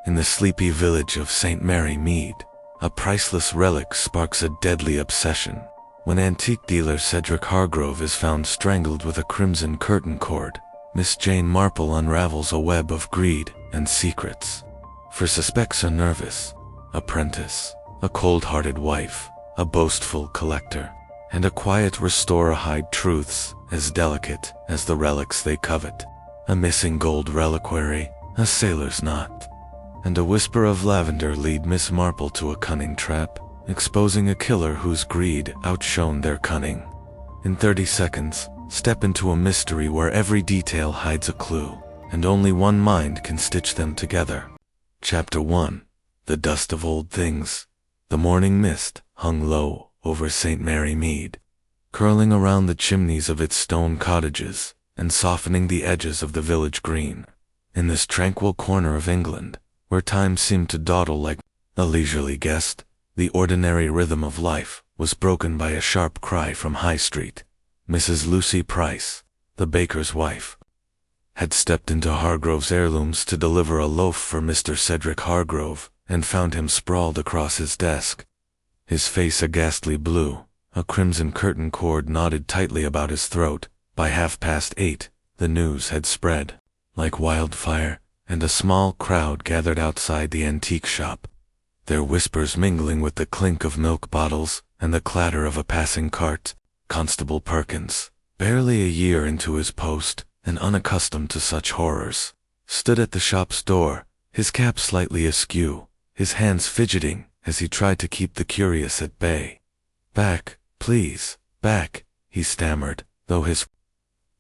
In the sleepy village of St. Mary Mead, a priceless relic sparks a deadly obsession. When antique dealer Cedric Hargrove is found strangled with a crimson curtain cord, Miss Jane Marple unravels a web of greed and secrets. For suspects are nervous, apprentice, a cold-hearted wife, a boastful collector, and a quiet restorer hide truths as delicate as the relics they covet. A missing gold reliquary, a sailor's knot, and a whisper of lavender lead Miss Marple to a cunning trap, exposing a killer whose greed outshone their cunning. In 30 seconds, step into a mystery where every detail hides a clue, and only one mind can stitch them together. Chapter 1. The Dust of Old Things. The morning mist hung low over St. Mary Mead, curling around the chimneys of its stone cottages and softening the edges of the village green. In this tranquil corner of England, where time seemed to dawdle like a leisurely guest, the ordinary rhythm of life was broken by a sharp cry from High Street. Mrs. Lucy Price, the baker's wife, had stepped into Hargrove's heirlooms to deliver a loaf for Mr. Cedric Hargrove, and found him sprawled across his desk, his face a ghastly blue, a crimson curtain cord knotted tightly about his throat. By 8:30, the news had spread like wildfire, and a small crowd gathered outside the antique shop, their whispers mingling with the clink of milk bottles and the clatter of a passing cart. Constable Perkins, barely a year into his post and unaccustomed to such horrors, stood at the shop's door, his cap slightly askew, his hands fidgeting as he tried to keep the curious at bay. "Back, please, back," he stammered, though his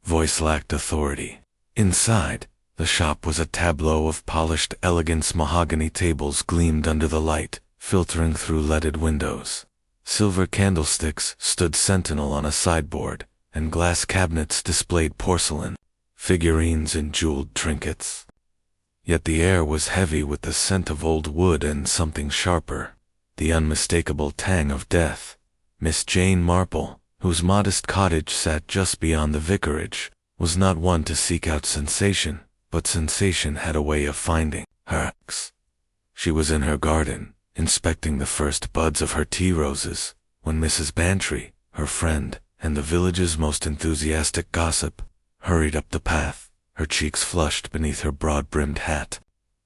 voice lacked authority. Inside, the shop was a tableau of polished elegance. Mahogany tables gleamed under the light, filtering through leaded windows. Silver candlesticks stood sentinel on a sideboard, and glass cabinets displayed porcelain, figurines and jeweled trinkets. Yet the air was heavy with the scent of old wood and something sharper, the unmistakable tang of death. Miss Jane Marple, whose modest cottage sat just beyond the vicarage, was not one to seek out sensation, but sensation had a way of finding her. She was in her garden, inspecting the first buds of her tea roses, when Mrs. Bantry, her friend, and the village's most enthusiastic gossip, hurried up the path, her cheeks flushed beneath her broad-brimmed hat.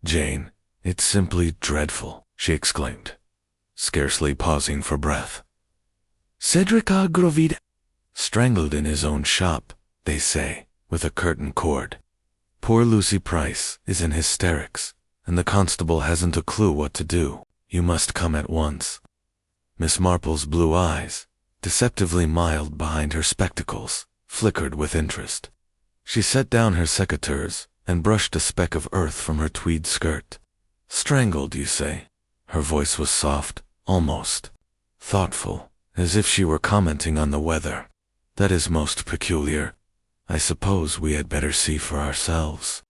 "Jane, it's simply dreadful," she exclaimed, scarcely pausing for breath. "Cedric Hargrove strangled in his own shop, they say, with a curtain cord. Poor Lucy Price is in hysterics, and the constable hasn't a clue what to do. You must come at once." Miss Marple's blue eyes, deceptively mild behind her spectacles, flickered with interest. She set down her secateurs and brushed a speck of earth from her tweed skirt. "Strangled, you say?" Her voice was soft, almost thoughtful, as if she were commenting on the weather. "That is most peculiar. I suppose we had better see for ourselves."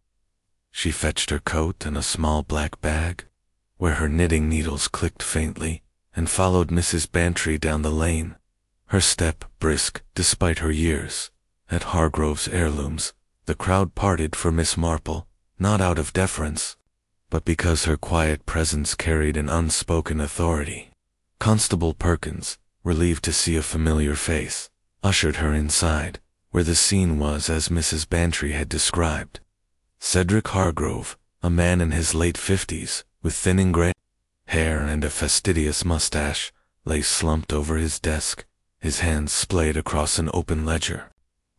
She fetched her coat and a small black bag, where her knitting needles clicked faintly, and followed Mrs. Bantry down the lane, her step brisk despite her years. At Hargrove's heirlooms, the crowd parted for Miss Marple, not out of deference, but because her quiet presence carried an unspoken authority. Constable Perkins, relieved to see a familiar face, ushered her inside, where the scene was as Mrs. Bantry had described. Cedric Hargrove, a man in his late 50s, with thinning gray hair and a fastidious mustache, lay slumped over his desk, his hands splayed across an open ledger.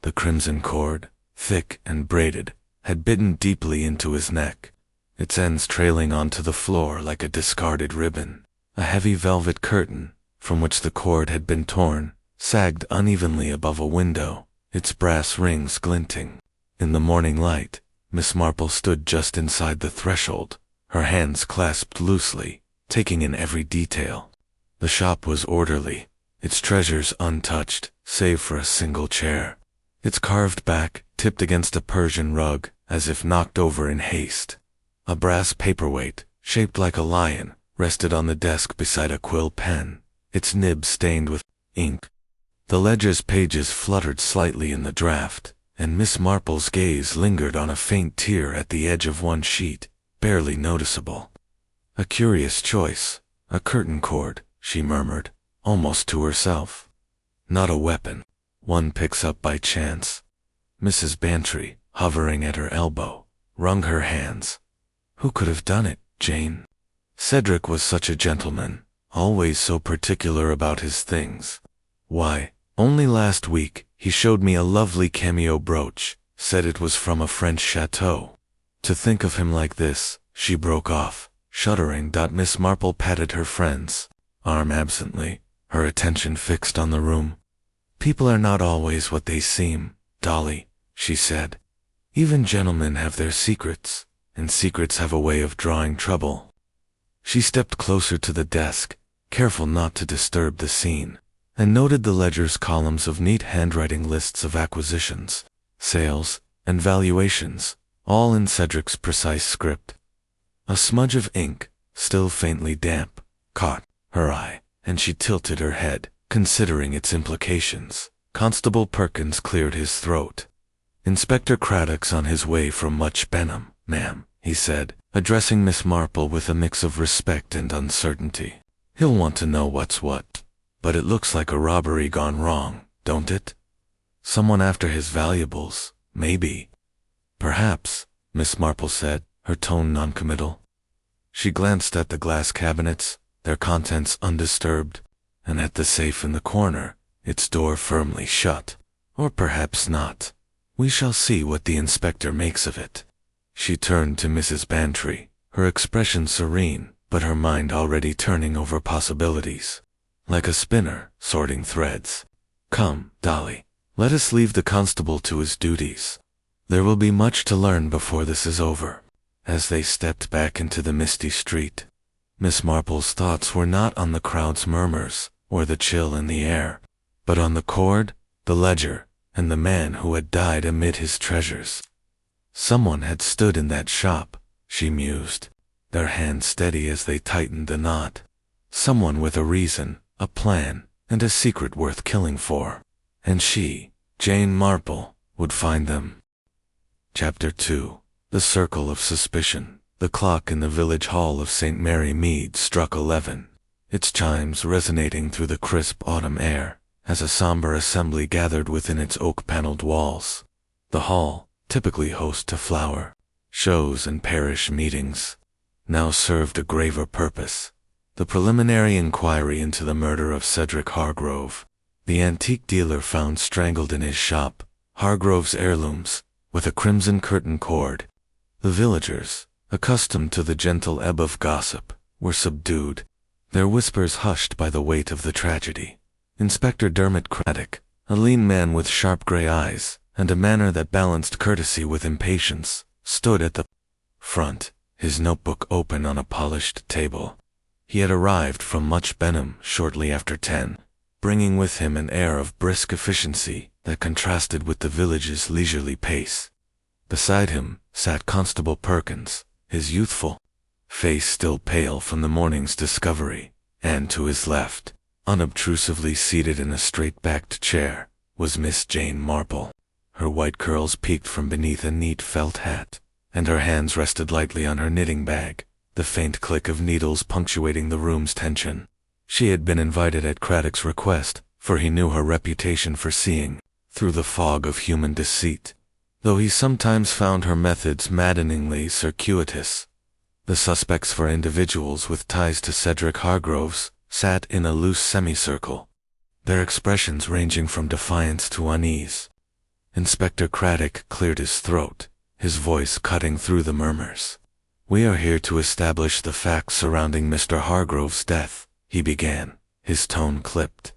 The crimson cord, thick and braided, had bitten deeply into his neck, its ends trailing onto the floor like a discarded ribbon. A heavy velvet curtain, from which the cord had been torn, sagged unevenly above a window, its brass rings glinting. In the morning light, Miss Marple stood just inside the threshold, her hands clasped loosely, taking in every detail. The shop was orderly, its treasures untouched, save for a single chair, its carved back tipped against a Persian rug, as if knocked over in haste. A brass paperweight, shaped like a lion, rested on the desk beside a quill pen, its nib stained with ink. The ledger's pages fluttered slightly in the draft, and Miss Marple's gaze lingered on a faint tear at the edge of one sheet, barely noticeable. A curious choice. A curtain cord, she murmured, almost to herself. Not a weapon. One picks up by chance. Mrs. Bantry, hovering at her elbow, wrung her hands. Who could have done it, Jane? Cedric was such a gentleman, always so particular about his things. Why, only last week, he showed me a lovely cameo brooch, said it was from a French chateau. To think of him like this, she broke off, shuddering. Miss Marple patted her friend's arm absently, her attention fixed on the room. People are not always what they seem, Dolly, she said. Even gentlemen have their secrets, and secrets have a way of drawing trouble. She stepped closer to the desk, careful not to disturb the scene, and noted the ledger's columns of neat handwriting lists of acquisitions, sales, and valuations, all in Cedric's precise script. A smudge of ink, still faintly damp, caught her eye, and she tilted her head, considering its implications. Constable Perkins cleared his throat. Inspector Craddock's on his way from Much Benham, ma'am, he said, addressing Miss Marple with a mix of respect and uncertainty. He'll want to know what's what. But it looks like a robbery gone wrong, don't it? Someone after his valuables, maybe. Perhaps, Miss Marple said, her tone noncommittal. She glanced at the glass cabinets, their contents undisturbed, and at the safe in the corner, its door firmly shut. Or perhaps not. We shall see what the inspector makes of it. She turned to Mrs. Bantry, her expression serene, but her mind already turning over possibilities. Like a spinner, sorting threads. Come, Dolly, let us leave the constable to his duties. There will be much to learn before this is over. As they stepped back into the misty street, Miss Marple's thoughts were not on the crowd's murmurs, or the chill in the air, but on the cord, the ledger, and the man who had died amid his treasures. Someone had stood in that shop, she mused, their hands steady as they tightened the knot. Someone with a reason, a plan, and a secret worth killing for. And she, Jane Marple, would find them. Chapter 2. The Circle of Suspicion. The clock in the village hall of St. Mary Mead struck 11, its chimes resonating through the crisp autumn air, as a somber assembly gathered within its oak-paneled walls. The hall, typically host to flower shows and parish meetings, now served a graver purpose. The preliminary inquiry into the murder of Cedric Hargrove. The antique dealer found strangled in his shop, Hargrove's heirlooms, with a crimson curtain cord. The villagers, accustomed to the gentle ebb of gossip, were subdued, their whispers hushed by the weight of the tragedy. Inspector Dermot Craddock, a lean man with sharp gray eyes, and a manner that balanced courtesy with impatience, stood at the front, his notebook open on a polished table. He had arrived from Much Benham shortly after 10, bringing with him an air of brisk efficiency that contrasted with the village's leisurely pace. Beside him sat Constable Perkins, his youthful face still pale from the morning's discovery, and to his left, unobtrusively seated in a straight-backed chair, was Miss Jane Marple. Her white curls peeked from beneath a neat felt hat, and her hands rested lightly on her knitting bag, the faint click of needles punctuating the room's tension. She had been invited at Craddock's request, for he knew her reputation for seeing through the fog of human deceit, though he sometimes found her methods maddeningly circuitous. The suspects for individuals with ties to Cedric Hargroves sat in a loose semicircle, their expressions ranging from defiance to unease. Inspector Craddock cleared his throat, his voice cutting through the murmurs. "We are here to establish the facts surrounding Mr. Hargrove's death," he began, his tone clipped.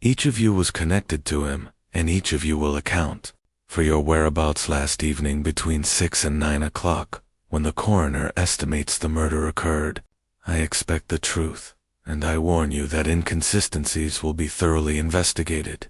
"Each of you was connected to him, and each of you will account for your whereabouts last evening between 6 and 9 o'clock, when the coroner estimates the murder occurred. I expect the truth, and I warn you that inconsistencies will be thoroughly investigated."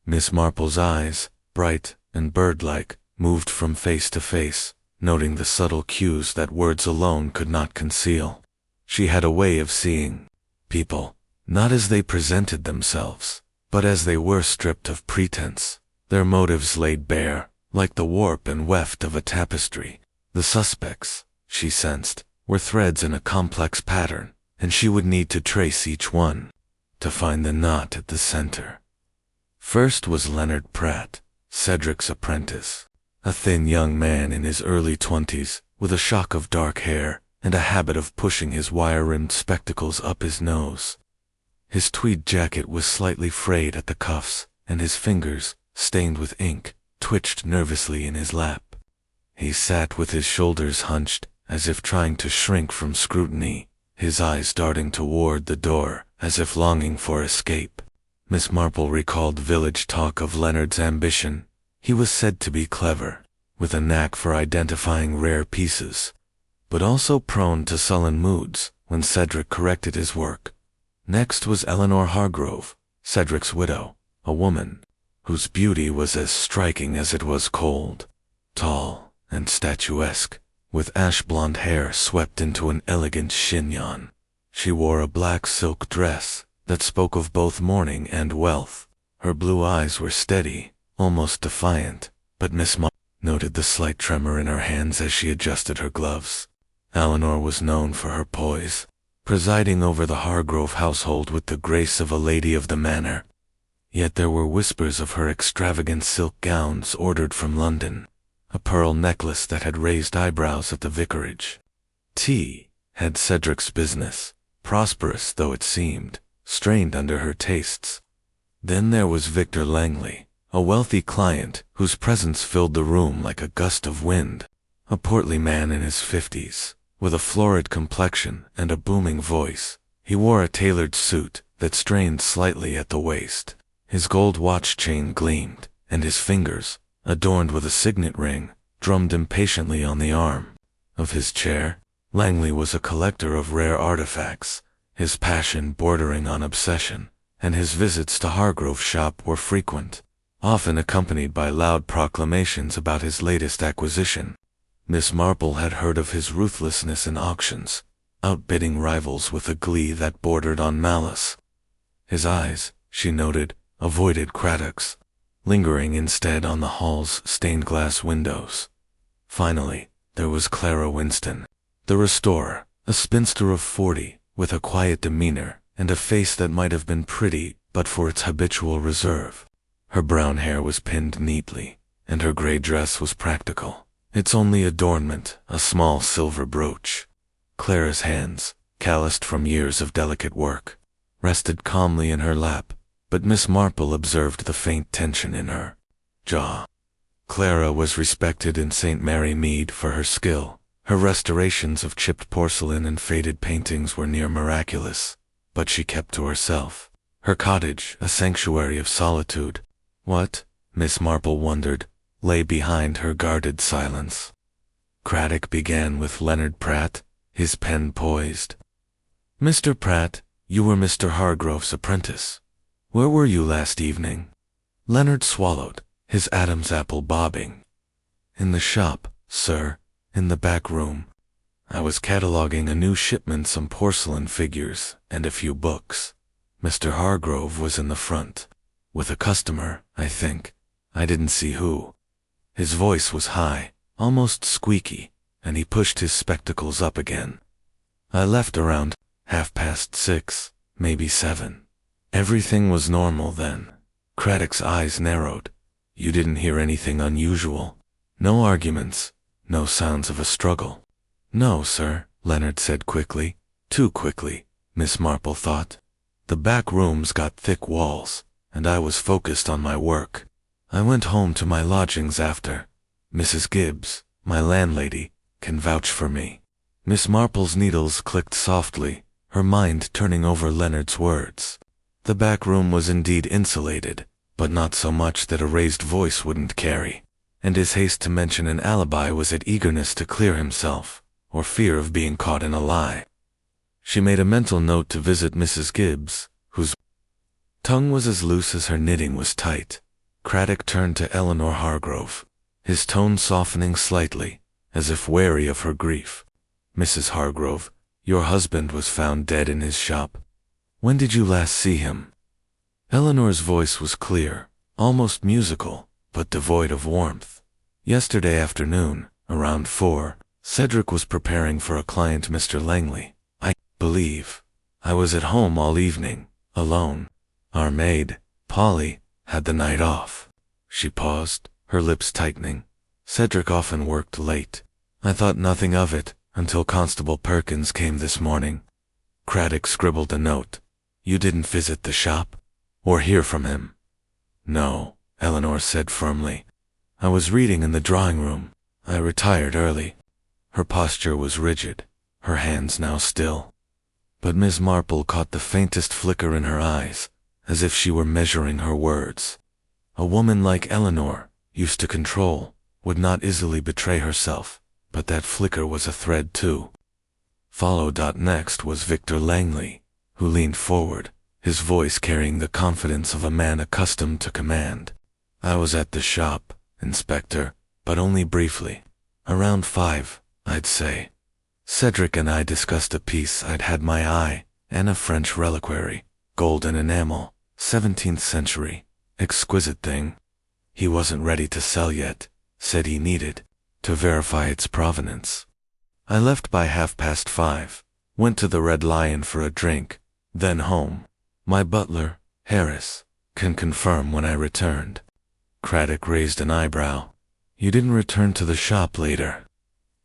Miss Marple's eyes, bright and bird-like, moved from face to face, noting the subtle cues that words alone could not conceal. She had a way of seeing people, not as they presented themselves, but as they were stripped of pretense, their motives laid bare, like the warp and weft of a tapestry. The suspects, she sensed, were threads in a complex pattern, and she would need to trace each one to find the knot at the center. First was Leonard Pratt, Cedric's apprentice, a thin young man in his early 20s, with a shock of dark hair and a habit of pushing his wire-rimmed spectacles up his nose. His tweed jacket was slightly frayed at the cuffs, and his fingers, stained with ink, twitched nervously in his lap. He sat with his shoulders hunched, as if trying to shrink from scrutiny, his eyes darting toward the door, as if longing for escape. Miss Marple recalled village talk of Leonard's ambition. He was said to be clever, with a knack for identifying rare pieces, but also prone to sullen moods when Cedric corrected his work. Next was Eleanor Hargrove, Cedric's widow, a woman whose beauty was as striking as it was cold, tall and statuesque, with ash-blonde hair swept into an elegant chignon. She wore a black silk dress that spoke of both mourning and wealth. Her blue eyes were steady, almost defiant, but Miss Marple noted the slight tremor in her hands as she adjusted her gloves. Eleanor was known for her poise, presiding over the Hargrove household with the grace of a lady of the manor. Yet there were whispers of her extravagant silk gowns ordered from London, a pearl necklace that had raised eyebrows at the vicarage. Tea had Cedric's business, prosperous though it seemed, strained under her tastes. Then there was Victor Langley, a wealthy client whose presence filled the room like a gust of wind, a portly man in his 50s, with a florid complexion and a booming voice. He wore a tailored suit that strained slightly at the waist. His gold watch chain gleamed, and his fingers, adorned with a signet ring, drummed impatiently on the arm of his chair. Langley was a collector of rare artifacts, his passion bordering on obsession, and his visits to Hargrove's shop were frequent, often accompanied by loud proclamations about his latest acquisition. Miss Marple had heard of his ruthlessness in auctions, outbidding rivals with a glee that bordered on malice. His eyes, she noted, avoided Craddock's, lingering instead on the hall's stained-glass windows. Finally, there was Clara Winston, the restorer, a spinster of 40, with a quiet demeanor and a face that might have been pretty but for its habitual reserve. Her brown hair was pinned neatly, and her gray dress was practical, its only adornment a small silver brooch. Clara's hands, calloused from years of delicate work, rested calmly in her lap, but Miss Marple observed the faint tension in her jaw. Clara was respected in St. Mary Mead for her skill. Her restorations of chipped porcelain and faded paintings were near miraculous, but she kept to herself. Her cottage, a sanctuary of solitude. What, Miss Marple wondered, lay behind her guarded silence? Craddock began with Leonard Pratt, his pen poised. "Mr. Pratt, you were Mr. Hargrove's apprentice. Where were you last evening?" Leonard swallowed, his Adam's apple bobbing. "In the shop, sir, in the back room. I was cataloging a new shipment, some porcelain figures, and a few books. Mr. Hargrove was in the front, with a customer, I think. I didn't see who." His voice was high, almost squeaky, and he pushed his spectacles up again. "I left around 6:30, maybe 7. Everything was normal then." Craddock's eyes narrowed. "You didn't hear anything unusual? No arguments? No sounds of a struggle?" "No, sir," Leonard said quickly. Too quickly, Miss Marple thought. The back room's got thick walls, and I was focused on my work. I went home to my lodgings after. Mrs. Gibbs, my landlady, can vouch for me. Miss Marple's needles clicked softly, her mind turning over Leonard's words. The back room was indeed insulated, but not so much that a raised voice wouldn't carry, and his haste to mention an alibi was it eagerness to clear himself, or fear of being caught in a lie. She made a mental note to visit Mrs. Gibbs, whose tongue was as loose as her knitting was tight. Craddock turned to Eleanor Hargrove, his tone softening slightly, as if wary of her grief. "Mrs. Hargrove, your husband was found dead in his shop. When did you last see him?" Eleanor's voice was clear, almost musical, but devoid of warmth. "Yesterday afternoon, around 4. Cedric was preparing for a client, Mr. Langley. I believe. I was at home all evening, alone. Our maid, Polly, had the night off. She paused, her lips tightening. Cedric often worked late. I thought nothing of it until Constable Perkins came this morning. Craddock scribbled a note. You didn't visit the shop? Or hear from him? No, Eleanor said firmly. I was reading in the drawing room. I retired early. Her posture was rigid, her hands now still. But Miss Marple caught the faintest flicker in her eyes, as if she were measuring her words. A woman like Eleanor, used to control, would not easily betray herself, but that flicker was a thread too. Next was Victor Langley, who leaned forward, his voice carrying the confidence of a man accustomed to command. I was at the shop, Inspector, but only briefly. Around 5, I'd say. Cedric and I discussed a piece I'd had my eye, and a French reliquary, golden enamel, 17th century, exquisite thing. He wasn't ready to sell yet, said he needed to verify its provenance. I left by 5:30, went to the Red Lion for a drink, then home. My butler, Harris, can confirm when I returned. Craddock raised an eyebrow. You didn't return to the shop later?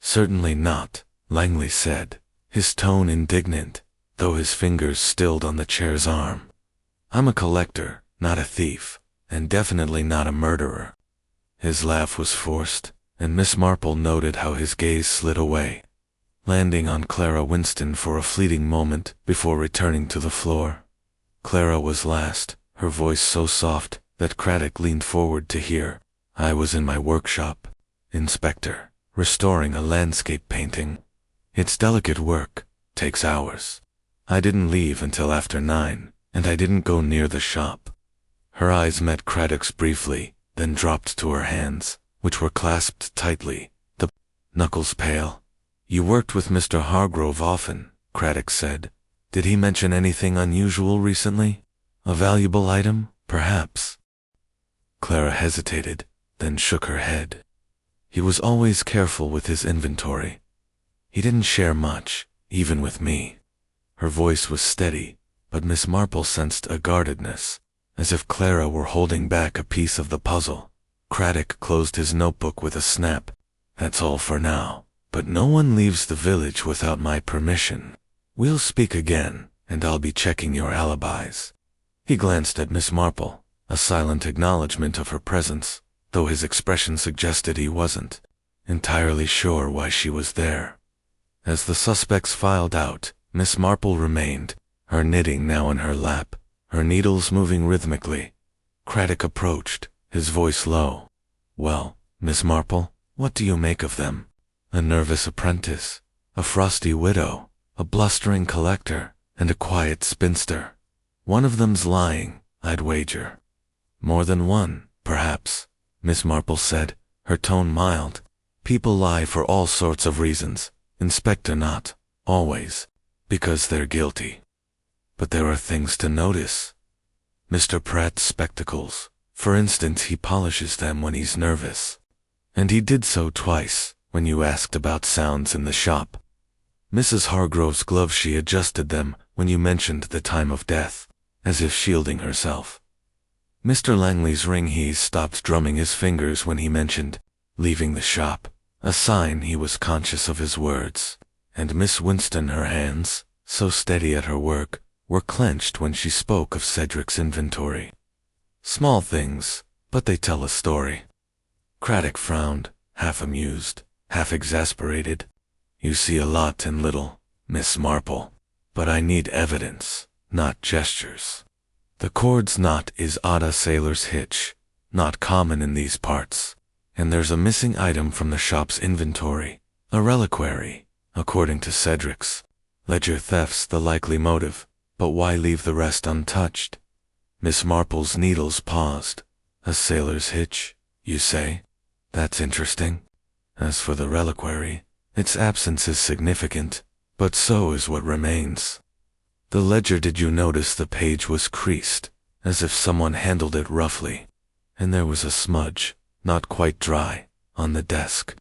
Certainly not, Langley said, his tone indignant, though his fingers stilled on the chair's arm. I'm a collector, not a thief, and definitely not a murderer. His laugh was forced, and Miss Marple noted how his gaze slid away, landing on Clara Winston for a fleeting moment before returning to the floor. Clara was last, her voice so soft that Craddock leaned forward to hear. I was in my workshop, Inspector, restoring a landscape painting. It's delicate work, takes hours. I didn't leave until after 9, and I didn't go near the shop. Her eyes met Craddock's briefly, then dropped to her hands, which were clasped tightly, the knuckles pale. You worked with Mr. Hargrove often, Craddock said. Did he mention anything unusual recently? A valuable item, perhaps? Clara hesitated, then shook her head. He was always careful with his inventory. He didn't share much, even with me. Her voice was steady, but Miss Marple sensed a guardedness, as if Clara were holding back a piece of the puzzle. Craddock closed his notebook with a snap. That's all for now, but no one leaves the village without my permission. We'll speak again, and I'll be checking your alibis. He glanced at Miss Marple, a silent acknowledgement of her presence, though his expression suggested he wasn't entirely sure why she was there. As the suspects filed out, Miss Marple remained, her knitting now in her lap, her needles moving rhythmically. Craddock approached, his voice low. Well, Miss Marple, what do you make of them? A nervous apprentice, a frosty widow, a blustering collector, and a quiet spinster. One of them's lying, I'd wager. More than one, perhaps, Miss Marple said, her tone mild. People lie for all sorts of reasons, Inspector, not always, because they're guilty. But there are things to notice. Mr. Pratt's spectacles, for instance, he polishes them when he's nervous. And he did so twice, when you asked about sounds in the shop. Mrs. Hargrove's gloves, she adjusted them when you mentioned the time of death, as if shielding herself. Mr. Langley's ring, he stopped drumming his fingers when he mentioned leaving the shop, a sign he was conscious of his words. And Miss Winston, her hands, so steady at her work, were clenched when she spoke of Cedric's inventory. Small things, but they tell a story. Craddock frowned, half amused, half exasperated. You see a lot in little, Miss Marple, but I need evidence, not gestures. The cord's knot is odd, a sailor's hitch, not common in these parts, and there's a missing item from the shop's inventory, a reliquary, according to Cedric's. Ledger theft's the likely motive, but why leave the rest untouched? Miss Marple's needles paused. A sailor's hitch, you say? That's interesting. As for the reliquary, its absence is significant, but so is what remains. The ledger, did you notice the page was creased, as if someone handled it roughly, and there was a smudge, not quite dry, on the desk.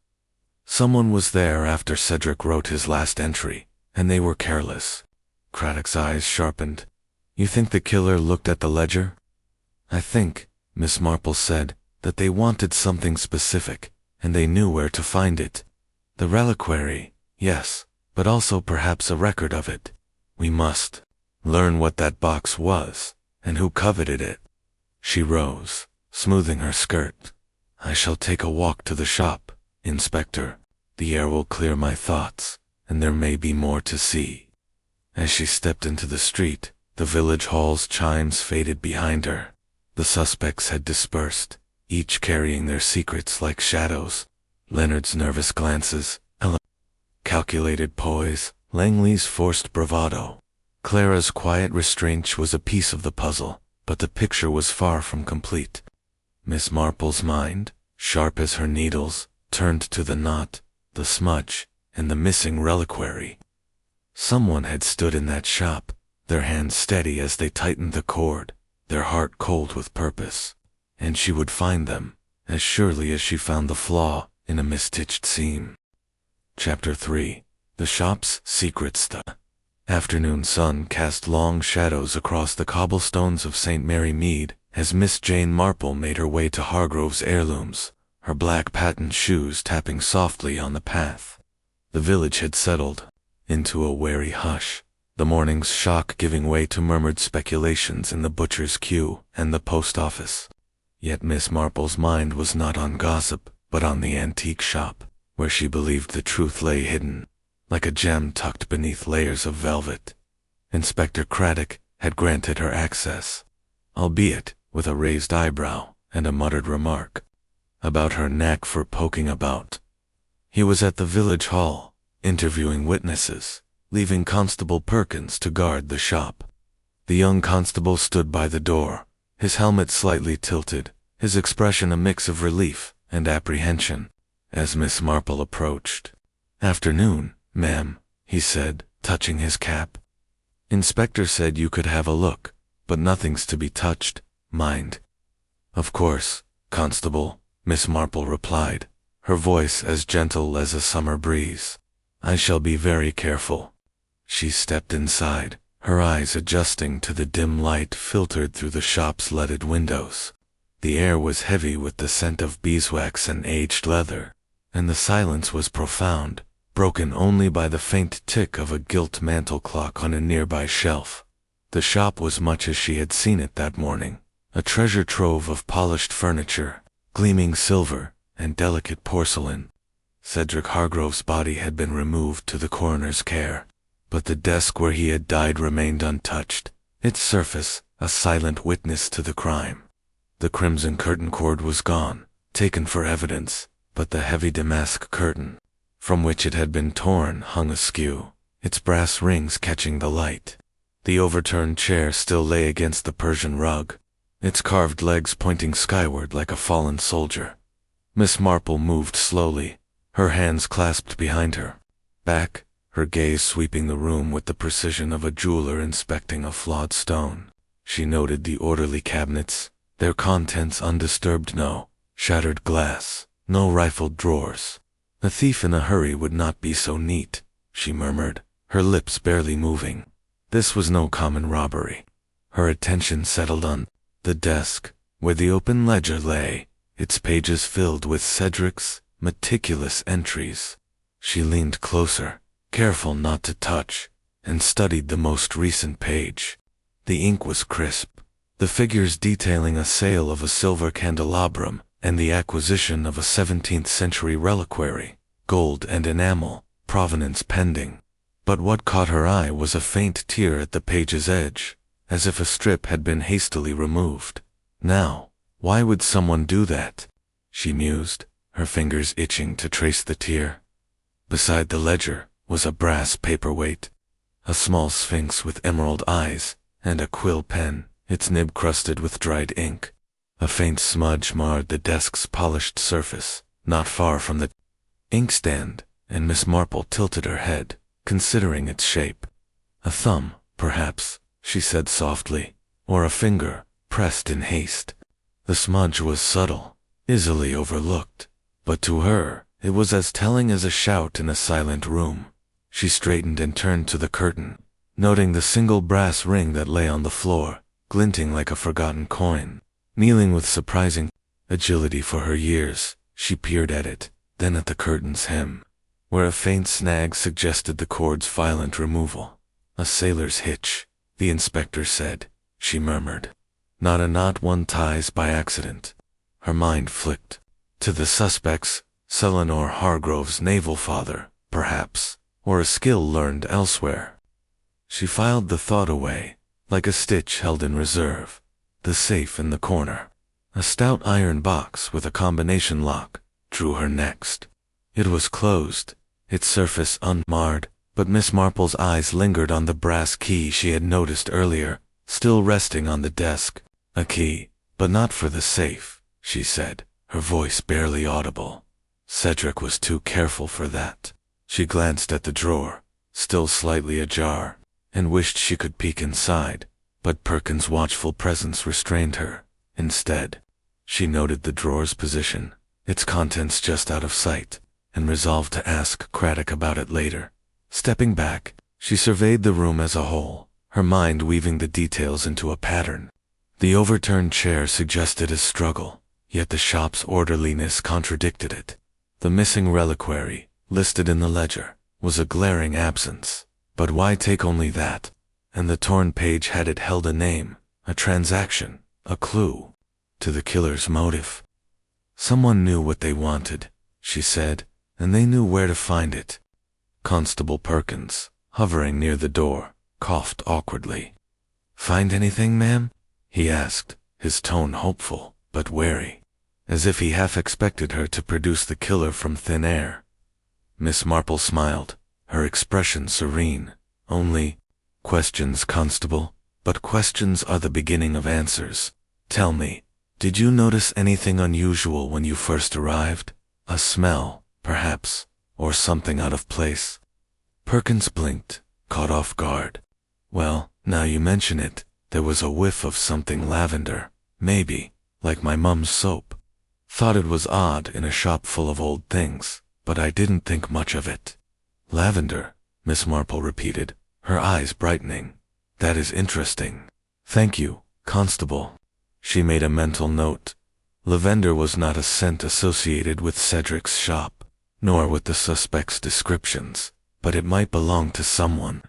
Someone was there after Cedric wrote his last entry, and they were careless. Craddock's eyes sharpened. You think the killer looked at the ledger? I think, Miss Marple said, that they wanted something specific, and they knew where to find it. The reliquary, yes, but also perhaps a record of it. We must learn what that box was, and who coveted it. She rose, smoothing her skirt. I shall take a walk to the shop, Inspector. The air will clear my thoughts, and there may be more to see. As she stepped into the street, the village hall's chimes faded behind her. The suspects had dispersed, each carrying their secrets like shadows. Leonard's nervous glances, calculated poise, Langley's forced bravado. Clara's quiet restraint was a piece of the puzzle, but the picture was far from complete. Miss Marple's mind, sharp as her needles, turned to the knot, the smudge, and the missing reliquary. Someone had stood in that shop, their hands steady as they tightened the cord, their heart cold with purpose, and she would find them, as surely as she found the flaw in a misstitched seam. Chapter 3. The Shop's Secrets. The afternoon sun cast long shadows across the cobblestones of St. Mary Mead as Miss Jane Marple made her way to Hargrove's heirlooms, her black patent shoes tapping softly on the path. The village had settled into a wary hush, the morning's shock giving way to murmured speculations in the butcher's queue and the post office. Yet Miss Marple's mind was not on gossip, but on the antique shop, where she believed the truth lay hidden, like a gem tucked beneath layers of velvet. Inspector Craddock had granted her access, albeit with a raised eyebrow and a muttered remark about her knack for poking about. He was at the village hall, interviewing witnesses, leaving Constable Perkins to guard the shop. The young constable stood by the door, his helmet slightly tilted, his expression a mix of relief and apprehension, as Miss Marple approached. "Afternoon, ma'am," he said, touching his cap. "Inspector said you could have a look, but nothing's to be touched, mind." "Of course, Constable," Miss Marple replied, her voice as gentle as a summer breeze. "I shall be very careful." She stepped inside, her eyes adjusting to the dim light filtered through the shop's leaded windows. The air was heavy with the scent of beeswax and aged leather, and the silence was profound, broken only by the faint tick of a gilt mantel clock on a nearby shelf. The shop was much as she had seen it that morning, a treasure trove of polished furniture, gleaming silver, and delicate porcelain. Cedric Hargrove's body had been removed to the coroner's care, but the desk where he had died remained untouched, its surface a silent witness to the crime. The crimson curtain cord was gone, taken for evidence, but the heavy damask curtain, from which it had been torn, hung askew, its brass rings catching the light. The overturned chair still lay against the Persian rug, its carved legs pointing skyward like a fallen soldier. Miss Marple moved slowly, her hands clasped behind her back, her gaze sweeping the room with the precision of a jeweler inspecting a flawed stone. She noted the orderly cabinets, their contents undisturbed, no shattered glass, no rifled drawers. A thief in a hurry would not be so neat, she murmured, her lips barely moving. This was no common robbery. Her attention settled on the desk, where the open ledger lay, its pages filled with Cedric's meticulous entries. She leaned closer, careful not to touch, and studied the most recent page. The ink was crisp, the figures detailing a sale of a silver candelabrum and the acquisition of a 17th-century reliquary, gold and enamel, provenance pending. But what caught her eye was a faint tear at the page's edge, as if a strip had been hastily removed. Now, why would someone do that? She mused, her fingers itching to trace the tear. Beside the ledger was a brass paperweight, a small sphinx with emerald eyes, and a quill pen, its nib crusted with dried ink. A faint smudge marred the desk's polished surface, not far from the inkstand, and Miss Marple tilted her head, considering its shape. A thumb, perhaps, she said softly, or a finger, pressed in haste. The smudge was subtle, easily overlooked, but to her, It was as telling as a shout in a silent room. She straightened and turned to the curtain, noting the single brass ring that lay on the floor, glinting like a forgotten coin. Kneeling with surprising agility for her years, she peered at it, then at the curtain's hem, where a faint snag suggested the cord's violent removal. A sailor's hitch, the inspector said, she murmured. Not a knot one ties by accident. Her mind flicked to the suspects, Selenor Hargrove's naval father, perhaps, or a skill learned elsewhere. She filed the thought away, like a stitch held in reserve. The safe in the corner, a stout iron box with a combination lock, drew her next. It was closed, its surface unmarred, but Miss Marple's eyes lingered on the brass key she had noticed earlier, still resting on the desk. A key, but not for the safe, she said, her voice barely audible. Cedric was too careful for that. She glanced at the drawer, still slightly ajar, and wished she could peek inside, but Perkins' watchful presence restrained her. Instead, she noted the drawer's position, its contents just out of sight, and resolved to ask Craddock about it later. Stepping back, she surveyed the room as a whole, her mind weaving the details into a pattern. The overturned chair suggested a struggle, yet the shop's orderliness contradicted it. The missing reliquary, listed in the ledger, was a glaring absence. But why take only that? And the torn page had it held a name, a transaction, a clue to the killer's motive. Someone knew what they wanted, she said, and they knew where to find it. Constable Perkins, hovering near the door, coughed awkwardly. "Find anything, ma'am?" he asked, his tone hopeful, but wary, as if he half expected her to produce the killer from thin air. Miss Marple smiled, her expression serene. "Only questions, Constable, but questions are the beginning of answers. Tell me, did you notice anything unusual when you first arrived? A smell, perhaps, or something out of place?" Perkins blinked, caught off guard. "Well, now you mention it, there was a whiff of something lavender, maybe, like my mum's soap. Thought it was odd in a shop full of old things, but I didn't think much of it." "Lavender," Miss Marple repeated, her eyes brightening. "That is interesting. Thank you, Constable." She made a mental note. Lavender was not a scent associated with Cedric's shop, nor with the suspect's descriptions, but it might belong to someone.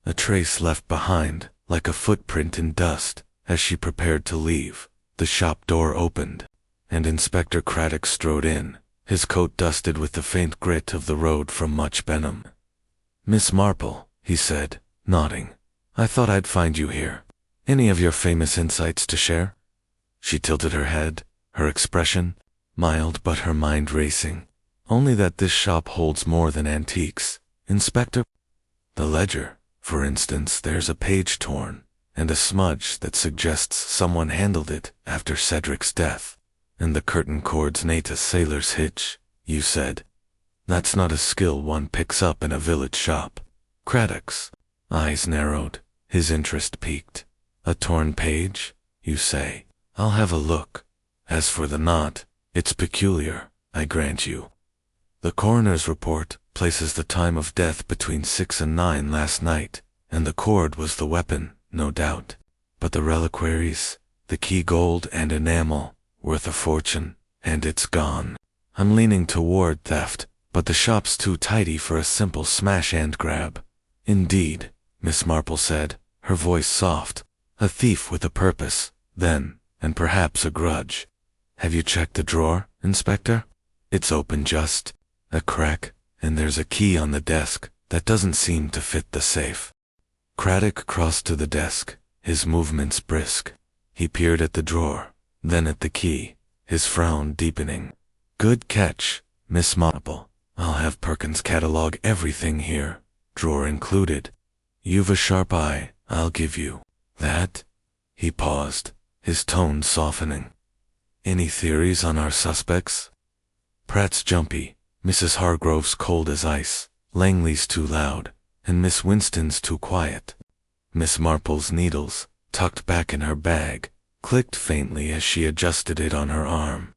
A trace left behind, like a footprint in dust. As she prepared to leave, the shop door opened, and Inspector Craddock strode in, his coat dusted with the faint grit of the road from much Benham. "Miss Marple," he said, nodding, "I thought I'd find you here. Any of your famous insights to share?" She tilted her head, her expression mild but her mind racing. "Only that this shop holds more than antiques, Inspector. The ledger, for instance, there's a page torn, and a smudge that suggests someone handled it after Cedric's death. And the curtain cord's mate a sailor's hitch, you said. That's not a skill one picks up in a village shop." Craddock's eyes narrowed, his interest piqued. "A torn page, you say? I'll have a look. As for the knot, it's peculiar, I grant you. The coroner's report places the time of death between 6 and 9 last night, and the cord was the weapon, no doubt. But the reliquaries, the key gold and enamel, worth a fortune, and it's gone. I'm leaning toward theft, but the shop's too tidy for a simple smash and grab." "Indeed," Miss Marple said, her voice soft. "A thief with a purpose, then, and perhaps a grudge. Have you checked the drawer, Inspector? It's open just a crack, and there's a key on the desk that doesn't seem to fit the safe." Craddock crossed to the desk, his movements brisk. He peered at the drawer, then at the key, his frown deepening. "Good catch, Miss Marple. I'll have Perkins catalog everything here, drawer included. You've a sharp eye, I'll give you that." He paused, his tone softening. "Any theories on our suspects?" "Pratt's jumpy, Mrs. Hargrove's cold as ice, Langley's too loud, and Miss Winston's too quiet." Miss Marple's needles, tucked back in her bag, clicked faintly as she adjusted it on her arm.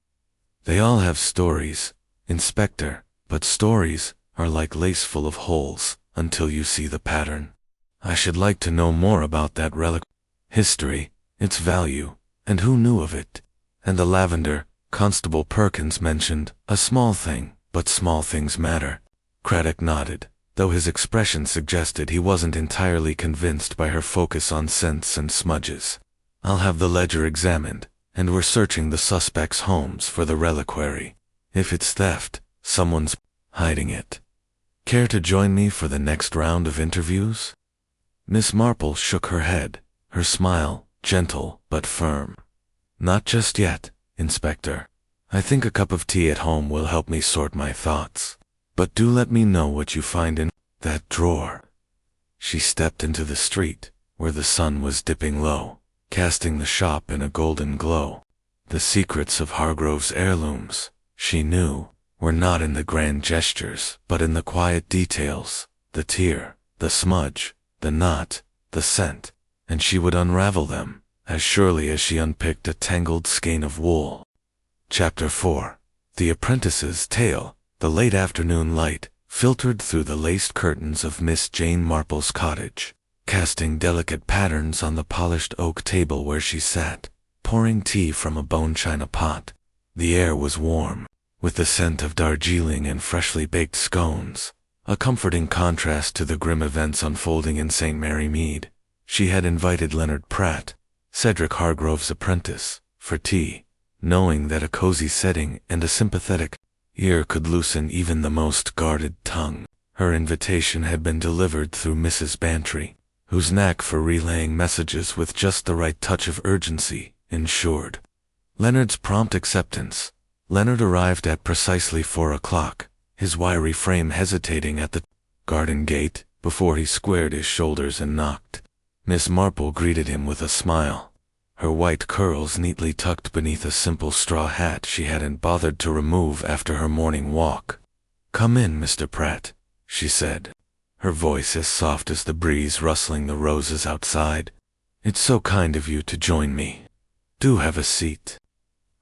"They all have stories, Inspector, but stories are like lace full of holes until you see the pattern. I should like to know more about that relic. History, its value, and who knew of it. And the lavender, Constable Perkins mentioned, a small thing, but small things matter. Craddock nodded, though his expression suggested he wasn't entirely convinced by her focus on scents and smudges. I'll have the ledger examined, and we're searching the suspects' homes for the reliquary. If it's theft, someone's hiding it. Care to join me for the next round of interviews? Miss Marple shook her head, her smile gentle but firm. Not just yet, Inspector. I think a cup of tea at home will help me sort my thoughts. But do let me know what you find in that drawer. She stepped into the street, where the sun was dipping low, casting the shop in a golden glow. The secrets of Hargrove's heirlooms, she knew, were not in the grand gestures, but in the quiet details, the tear, the smudge, the knot, the scent, and she would unravel them, as surely as she unpicked a tangled skein of wool. Chapter 4. The Apprentice's Tale. The late afternoon light filtered through the laced curtains of Miss Jane Marple's cottage, casting delicate patterns on the polished oak table where she sat, pouring tea from a bone china pot. The air was warm, with the scent of Darjeeling and freshly baked scones, a comforting contrast to the grim events unfolding in St. Mary Mead. She had invited Leonard Pratt, Cedric Hargrove's apprentice, for tea, knowing that a cozy setting and a sympathetic ear could loosen even the most guarded tongue. Her invitation had been delivered through Mrs. Bantry, whose knack for relaying messages with just the right touch of urgency ensured Leonard's prompt acceptance. Leonard arrived at precisely 4 o'clock, his wiry frame hesitating at the garden gate before he squared his shoulders and knocked. Miss Marple greeted him with a smile, her white curls neatly tucked beneath a simple straw hat she hadn't bothered to remove after her morning walk. "Come in, Mr. Pratt," she said, her voice as soft as the breeze rustling the roses outside. "It's so kind of you to join me. Do have a seat."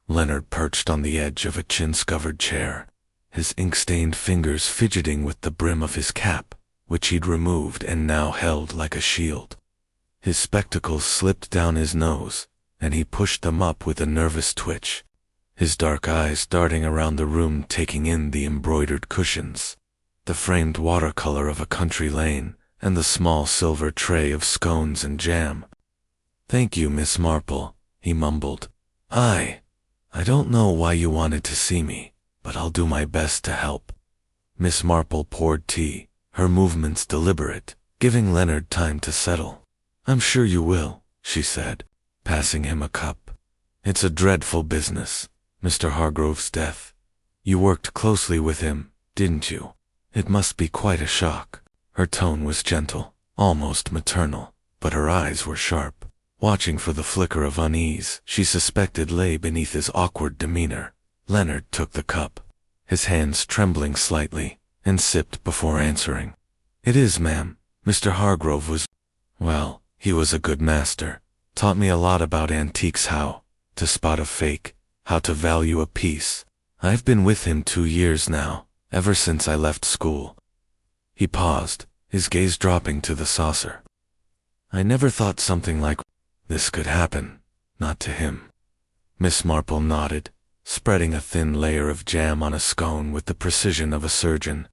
Leonard perched on the edge of a chintz-covered chair, his ink-stained fingers fidgeting with the brim of his cap, which he'd removed and now held like a shield. His spectacles slipped down his nose, and he pushed them up with a nervous twitch, his dark eyes darting around the room taking in the embroidered cushions, the framed watercolor of a country lane, and the small silver tray of scones and jam. "Thank you, Miss Marple," he mumbled. I don't know why you wanted to see me, but I'll do my best to help." Miss Marple poured tea, her movements deliberate, giving Leonard time to settle. "I'm sure you will," she said, passing him a cup. "It's a dreadful business, Mr. Hargrove's death. You worked closely with him, didn't you? It must be quite a shock." Her tone was gentle, almost maternal, but her eyes were sharp, watching for the flicker of unease she suspected lay beneath his awkward demeanor. Leonard took the cup, his hands trembling slightly, and sipped before answering. "It is, ma'am. Mr. Hargrove was, well, he was a good master. Taught me a lot about antiques, how to spot a fake, how to value a piece. I've been with him 2 years now, ever since I left school." He paused, his gaze dropping to the saucer. "I never thought something like this could happen, not to him." Miss Marple nodded, spreading a thin layer of jam on a scone with the precision of a surgeon.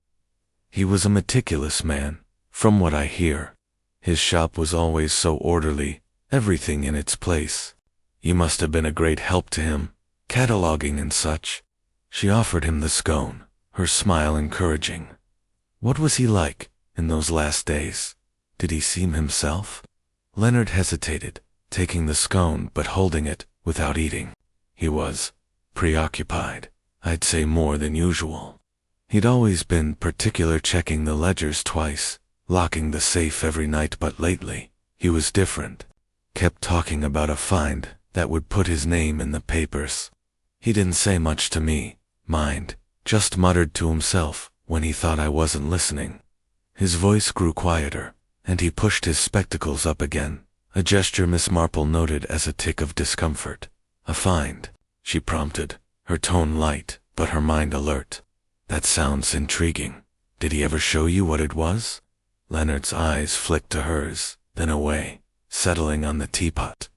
"He was a meticulous man, from what I hear. His shop was always so orderly, everything in its place. You must have been a great help to him, cataloging and such." She offered him the scone, her smile encouraging. "What was he like, in those last days? Did he seem himself?" Leonard hesitated, taking the scone but holding it without eating. He was preoccupied, I'd say more than usual. He'd always been particular, checking the ledgers twice, locking the safe every night, but lately, he was different. Kept talking about a find that would put his name in the papers. He didn't say much to me, mind, just muttered to himself when he thought I wasn't listening. His voice grew quieter, and he pushed his spectacles up again, a gesture Miss Marple noted as a tick of discomfort. "A find," she prompted, her tone light, but her mind alert. That sounds intriguing. Did he ever show you what it was? Leonard's eyes flicked to hers, then away, settling on the teapot.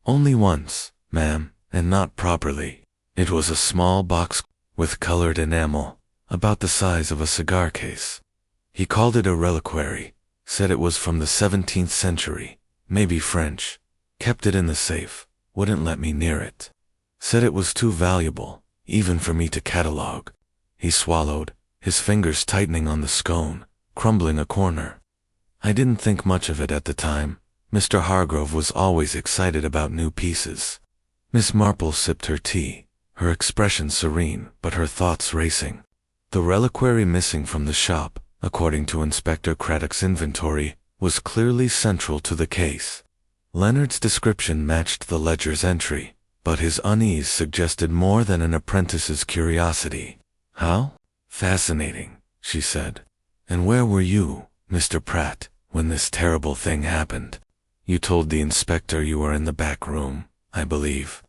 Only once, ma'am, and not properly. It was a small box with colored enamel, about the size of a cigar case. He called it a reliquary, said it was from the 17th century, maybe French. Kept it in the safe, wouldn't let me near it. Said it was too valuable, even for me to catalog. He swallowed, his fingers tightening on the scone, crumbling a corner. I didn't think much of it at the time. Mr. Hargrove was always excited about new pieces. Miss Marple sipped her tea, her expression serene, but her thoughts racing. The reliquary missing from the shop, according to Inspector Craddock's inventory, was clearly central to the case. Leonard's description matched the ledger's entry, but his unease suggested more than an apprentice's curiosity. How? Fascinating, she said. And where were you, Mr. Pratt, when this terrible thing happened? You told the inspector you were in the back room, I believe.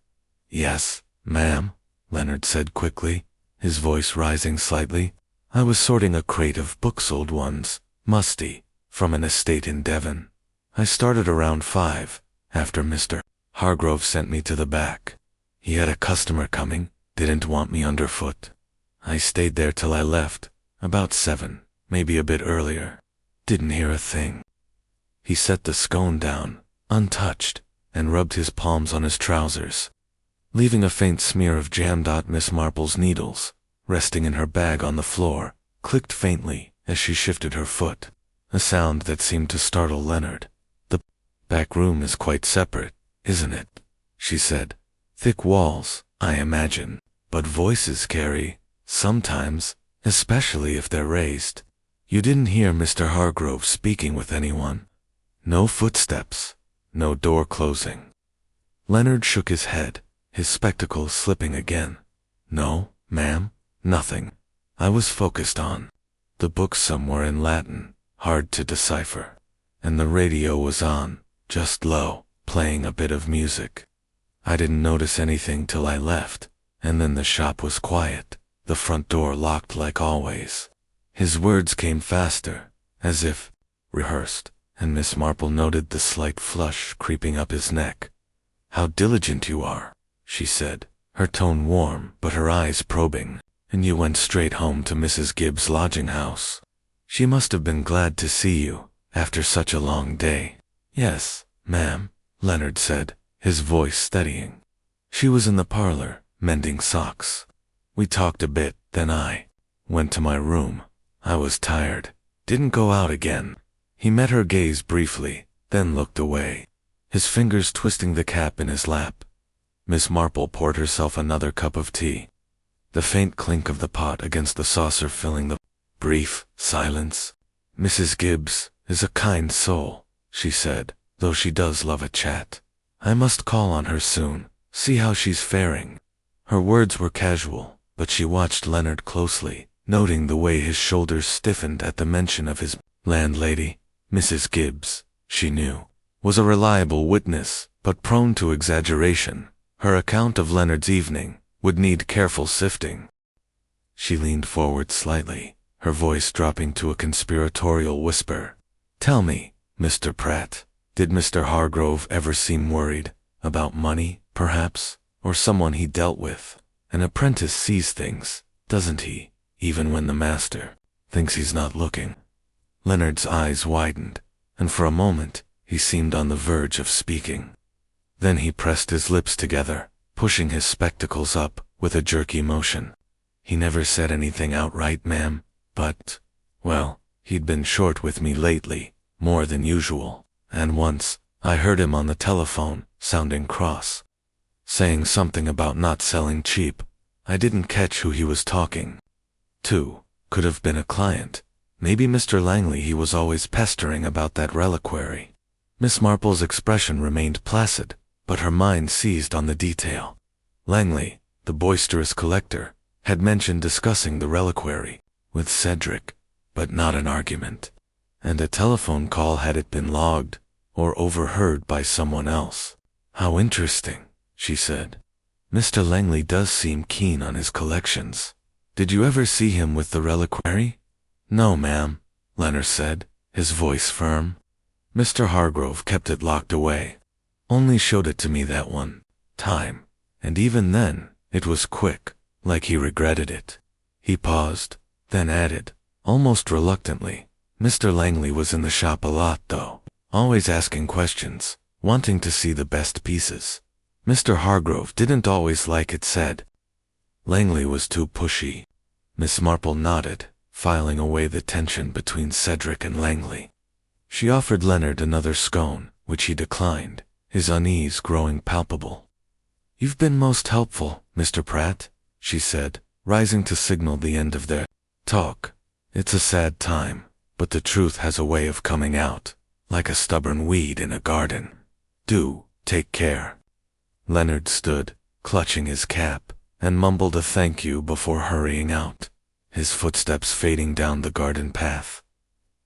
Yes, ma'am, Leonard said quickly, his voice rising slightly. I was sorting a crate of books, old ones, musty, from an estate in Devon. I started around 5, after Mr. Hargrove sent me to the back. He had a customer coming, didn't want me underfoot. I stayed there till I left, about 7, maybe a bit earlier. Didn't hear a thing. He set the scone down, untouched, and rubbed his palms on his trousers, leaving a faint smear of jam. Miss Marple's needles, resting in her bag on the floor, clicked faintly as she shifted her foot, a sound that seemed to startle Leonard. The back room is quite separate, isn't it? She said. Thick walls, I imagine, but voices carry, sometimes, especially if they're raised. You didn't hear Mr. Hargrove speaking with anyone? No footsteps, no door closing. Leonard shook his head, his spectacles slipping again. No, ma'am, nothing. I was focused on the book somewhere in Latin, hard to decipher. And the radio was on, just low, playing a bit of music. I didn't notice anything till I left, and then the shop was quiet, the front door locked like always. His words came faster, as if rehearsed, and Miss Marple noted the slight flush creeping up his neck. How diligent you are, she said, her tone warm but her eyes probing. And you went straight home to Mrs. Gibbs' lodging house. She must have been glad to see you, after such a long day. Yes, ma'am, Leonard said, his voice steadying. She was in the parlor, mending socks. We talked a bit, then I went to my room. I was tired. Didn't go out again. He met her gaze briefly, then looked away, his fingers twisting the cap in his lap. Miss Marple poured herself another cup of tea, the faint clink of the pot against the saucer filling the brief silence. Mrs. Gibbs is a kind soul, she said, though she does love a chat. I must call on her soon, see how she's faring. Her words were casual, but she watched Leonard closely, noting the way his shoulders stiffened at the mention of his landlady. Mrs. Gibbs, she knew, was a reliable witness, but prone to exaggeration. Her account of Leonard's evening would need careful sifting. She leaned forward slightly, her voice dropping to a conspiratorial whisper. Tell me, Mr. Pratt, did Mr. Hargrove ever seem worried? About money, perhaps? Or someone he dealt with? An apprentice sees things, doesn't he, even when the master thinks he's not looking? Leonard's eyes widened, and for a moment he seemed on the verge of speaking. Then he pressed his lips together, pushing his spectacles up with a jerky motion. He never said anything outright, ma'am, but, well, he'd been short with me lately, more than usual, and once I heard him on the telephone, sounding cross, saying something about not selling cheap. I didn't catch who he was talking to. Could have been a client. Maybe Mr. Langley. He was always pestering about that reliquary. Miss Marple's expression remained placid, but her mind seized on the detail. Langley, the boisterous collector, had mentioned discussing the reliquary with Cedric, but not an argument. And a telephone call had it been logged, or overheard by someone else. How interesting, she said. Mr. Langley does seem keen on his collections. Did you ever see him with the reliquary? No, ma'am, Leonard said, his voice firm. Mr. Hargrove kept it locked away. Only showed it to me that one time, and even then, it was quick, like he regretted it. He paused, then added, almost reluctantly, Mr. Langley was in the shop a lot though, always asking questions, wanting to see the best pieces. Mr. Hargrove didn't always like it said. Langley was too pushy. Miss Marple nodded, filing away the tension between Cedric and Langley. She offered Leonard another scone, which he declined, his unease growing palpable. You've been most helpful, Mr. Pratt, she said, rising to signal the end of their talk. It's a sad time, but the truth has a way of coming out, like a stubborn weed in a garden. Do take care. Leonard stood, clutching his cap, and mumbled a thank you before hurrying out, his footsteps fading down the garden path.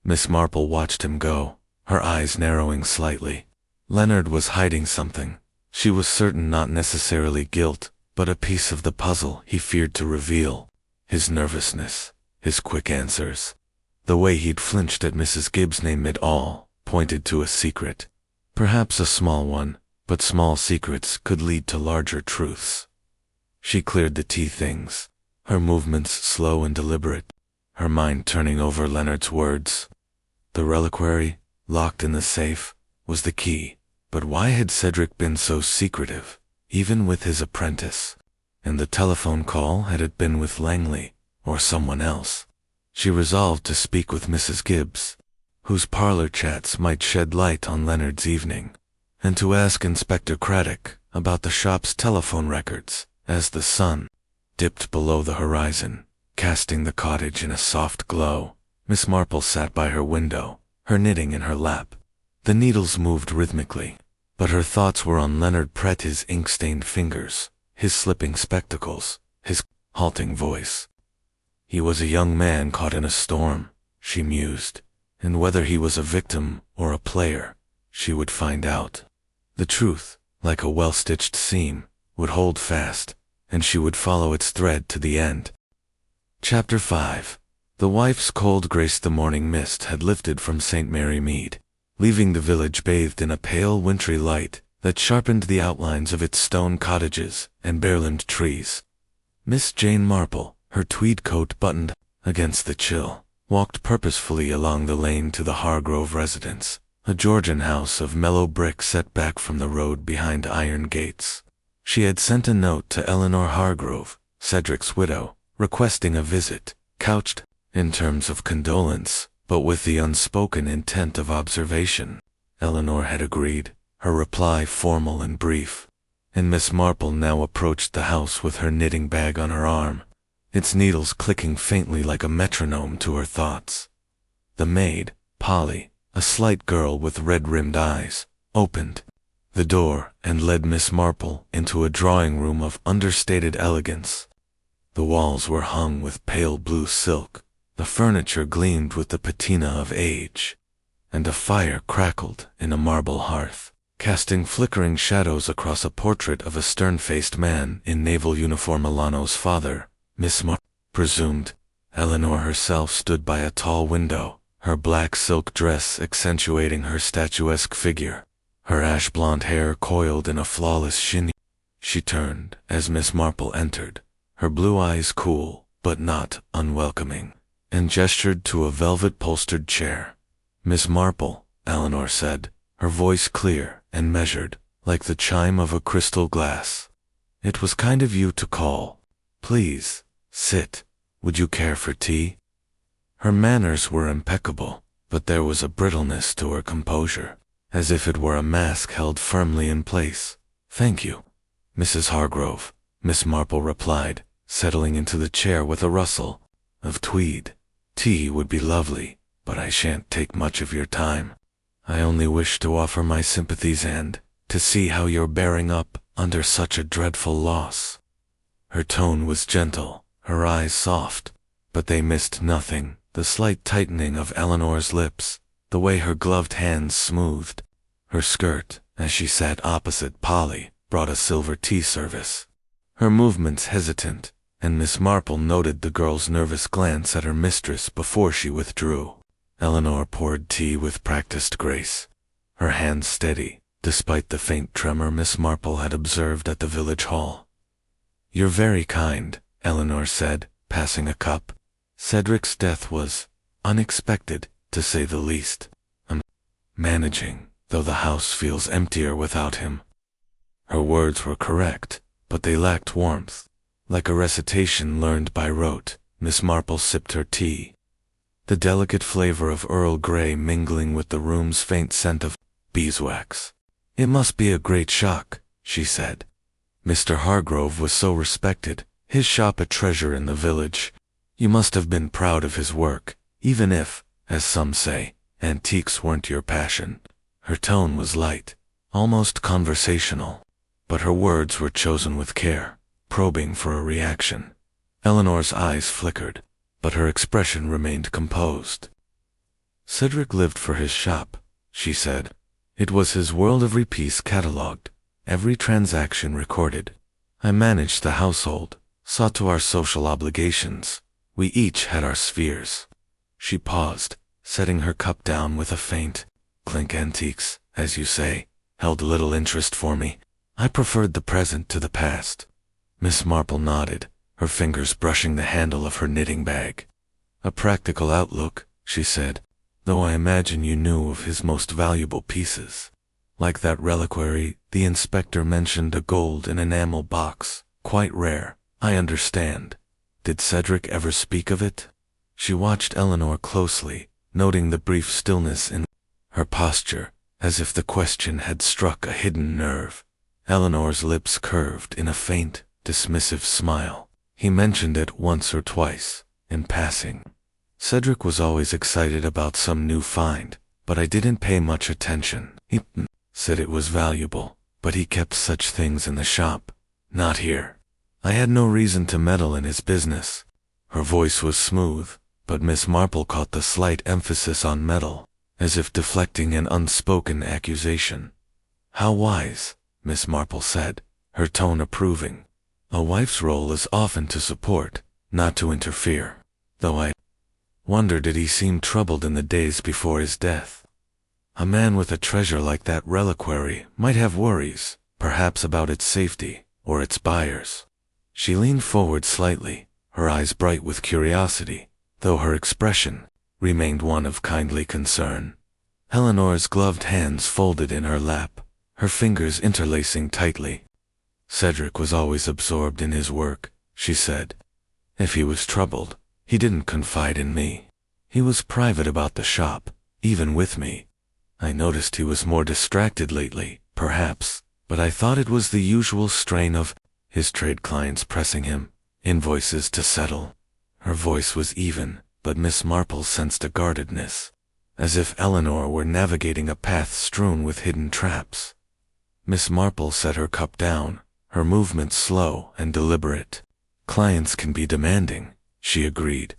Miss Marple watched him go, her eyes narrowing slightly. Leonard was hiding something. She was certain not necessarily guilt, but a piece of the puzzle he feared to reveal. His nervousness, his quick answers, the way he'd flinched at Mrs. Gibbs' name, it all pointed to a secret. Perhaps a small one, but small secrets could lead to larger truths. She cleared the tea things, her movements slow and deliberate, her mind turning over Leonard's words. The reliquary, locked in the safe, was the key, but why had Cedric been so secretive, even with his apprentice? And the telephone call, had it been with Langley, or someone else? She resolved to speak with Mrs. Gibbs, whose parlor chats might shed light on Leonard's evening, and to ask Inspector Craddock about the shop's telephone records, as the sun dipped below the horizon, casting the cottage in a soft glow. Miss Marple sat by her window, her knitting in her lap. The needles moved rhythmically, but her thoughts were on Leonard Pratt, his ink-stained fingers, his slipping spectacles, his halting voice. He was a young man caught in a storm, she mused, and whether he was a victim or a player, she would find out. The truth, like a well-stitched seam, would hold fast, and she would follow its thread to the end. Chapter 5. The wife's cold grace. The morning mist had lifted from St. Mary Mead, leaving the village bathed in a pale wintry light that sharpened the outlines of its stone cottages and bare-limbed trees. Miss Jane Marple, her tweed coat buttoned against the chill, walked purposefully along the lane to the Hargrove residence, a Georgian house of mellow brick set back from the road behind iron gates. She had sent a note to Eleanor Hargrove, Cedric's widow, requesting a visit, couched in terms of condolence, but with the unspoken intent of observation. Eleanor had agreed, her reply formal and brief, and Miss Marple now approached the house with her knitting bag on her arm, its needles clicking faintly like a metronome to her thoughts. The maid, Polly, a slight girl with red-rimmed eyes, opened the door and led Miss Marple into a drawing-room of understated elegance. The walls were hung with pale blue silk, the furniture gleamed with the patina of age, and a fire crackled in a marble hearth, casting flickering shadows across a portrait of a stern-faced man in naval uniform. Milano's father, Miss Marple presumed. Eleanor herself stood by a tall window, her black silk dress accentuating her statuesque figure, her ash-blonde hair coiled in a flawless chignon. She turned as Miss Marple entered, her blue eyes cool but not unwelcoming, and gestured to a velvet-bolstered chair. Miss Marple, Eleanor said, her voice clear and measured, like the chime of a crystal glass. It was kind of you to call. Please, sit. Would you care for tea? Her manners were impeccable, but there was a brittleness to her composure, as if it were a mask held firmly in place. Thank you, Mrs. Hargrove, Miss Marple replied, settling into the chair with a rustle of tweed. Tea would be lovely, but I shan't take much of your time. I only wish to offer my sympathies and to see how you're bearing up under such a dreadful loss. Her tone was gentle, her eyes soft, but they missed nothing, the slight tightening of Eleanor's lips, the way her gloved hands smoothed her skirt as she sat opposite Polly, brought a silver tea service, her movements hesitant, and Miss Marple noted the girl's nervous glance at her mistress before she withdrew. Eleanor poured tea with practiced grace, her hands steady, despite the faint tremor Miss Marple had observed at the village hall. "You're very kind," Eleanor said, passing a cup. "Cedric's death was unexpected, to say the least. I'm managing, though the house feels emptier without him." Her words were correct, but they lacked warmth. Like a recitation learned by rote, Miss Marple sipped her tea, the delicate flavor of Earl Grey mingling with the room's faint scent of beeswax. "It must be a great shock," she said. "Mr. Hargrove was so respected, his shop a treasure in the village. You must have been proud of his work, even if, as some say, antiques weren't your passion." Her tone was light, almost conversational, but her words were chosen with care, probing for a reaction. Eleanor's eyes flickered, but her expression remained composed. "Cedric lived for his shop," she said. "It was his world, every piece catalogued, every transaction recorded. I managed the household, saw to our social obligations. We each had our spheres." She paused, setting her cup down with a faint clink. "Antiques, as you say, held little interest for me. I preferred the present to the past." Miss Marple nodded, her fingers brushing the handle of her knitting bag. "A practical outlook," she said, "though I imagine you knew of his most valuable pieces. Like that reliquary, the inspector mentioned a gold and enamel box, quite rare, I understand. Did Cedric ever speak of it?" She watched Eleanor closely, noting the brief stillness in her posture, as if the question had struck a hidden nerve. Eleanor's lips curved in a faint, dismissive smile. "He mentioned it once or twice, in passing. Cedric was always excited about some new find, but I didn't pay much attention. He said it was valuable, but he kept such things in the shop, not here. I had no reason to meddle in his business." Her voice was smooth, but Miss Marple caught the slight emphasis on meddle, as if deflecting an unspoken accusation. "How wise," Miss Marple said, her tone approving. "A wife's role is often to support, not to interfere. Though I wonder, did he seem troubled in the days before his death? A man with a treasure like that reliquary might have worries, perhaps about its safety, or its buyers." She leaned forward slightly, her eyes bright with curiosity, though her expression remained one of kindly concern. Eleanor's gloved hands folded in her lap, her fingers interlacing tightly. "Cedric was always absorbed in his work," she said. "If he was troubled, he didn't confide in me. He was private about the shop, even with me. I noticed he was more distracted lately, perhaps, but I thought it was the usual strain of his trade clients pressing him, invoices to settle." Her voice was even, but Miss Marple sensed a guardedness, as if Eleanor were navigating a path strewn with hidden traps. Miss Marple set her cup down, her movements slow and deliberate. "Clients can be demanding," she agreed.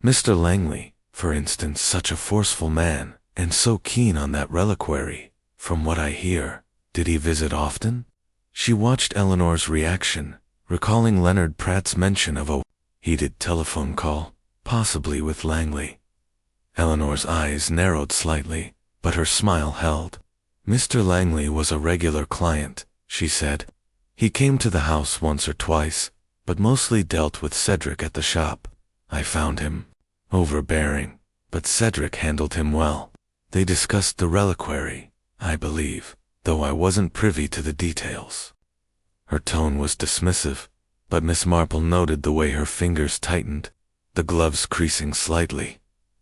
"Mr. Langley, for instance, such a forceful man, and so keen on that reliquary. From what I hear, did he visit often?" She watched Eleanor's reaction, recalling Leonard Pratt's mention of a heated telephone call, possibly with Langley. Eleanor's eyes narrowed slightly, but her smile held. "Mr. Langley was a regular client," she said. "He came to the house once or twice, but mostly dealt with Cedric at the shop. I found him overbearing, but Cedric handled him well. They discussed the reliquary, I believe, though I wasn't privy to the details." Her tone was dismissive, but Miss Marple noted the way her fingers tightened, the gloves creasing slightly.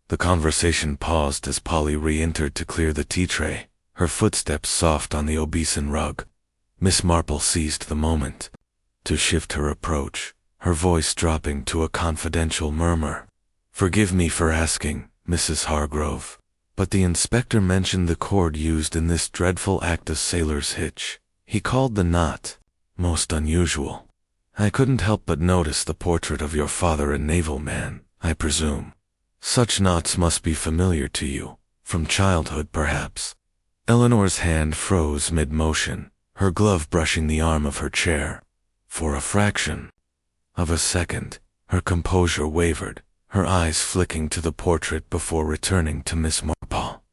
The conversation paused as Polly re-entered to clear the tea tray, her footsteps soft on the obeson rug. Miss Marple seized the moment to shift her approach, her voice dropping to a confidential murmur. "Forgive me for asking, Mrs. Hargrove, but the inspector mentioned the cord used in this dreadful act of sailor's hitch. He called the knot most unusual. I couldn't help but notice the portrait of your father, a naval man, I presume. Such knots must be familiar to you, from childhood perhaps." Eleanor's hand froze mid-motion, her glove brushing the arm of her chair. For a fraction, Of a second, her composure wavered, her eyes flicking to the portrait before returning to Miss Marple.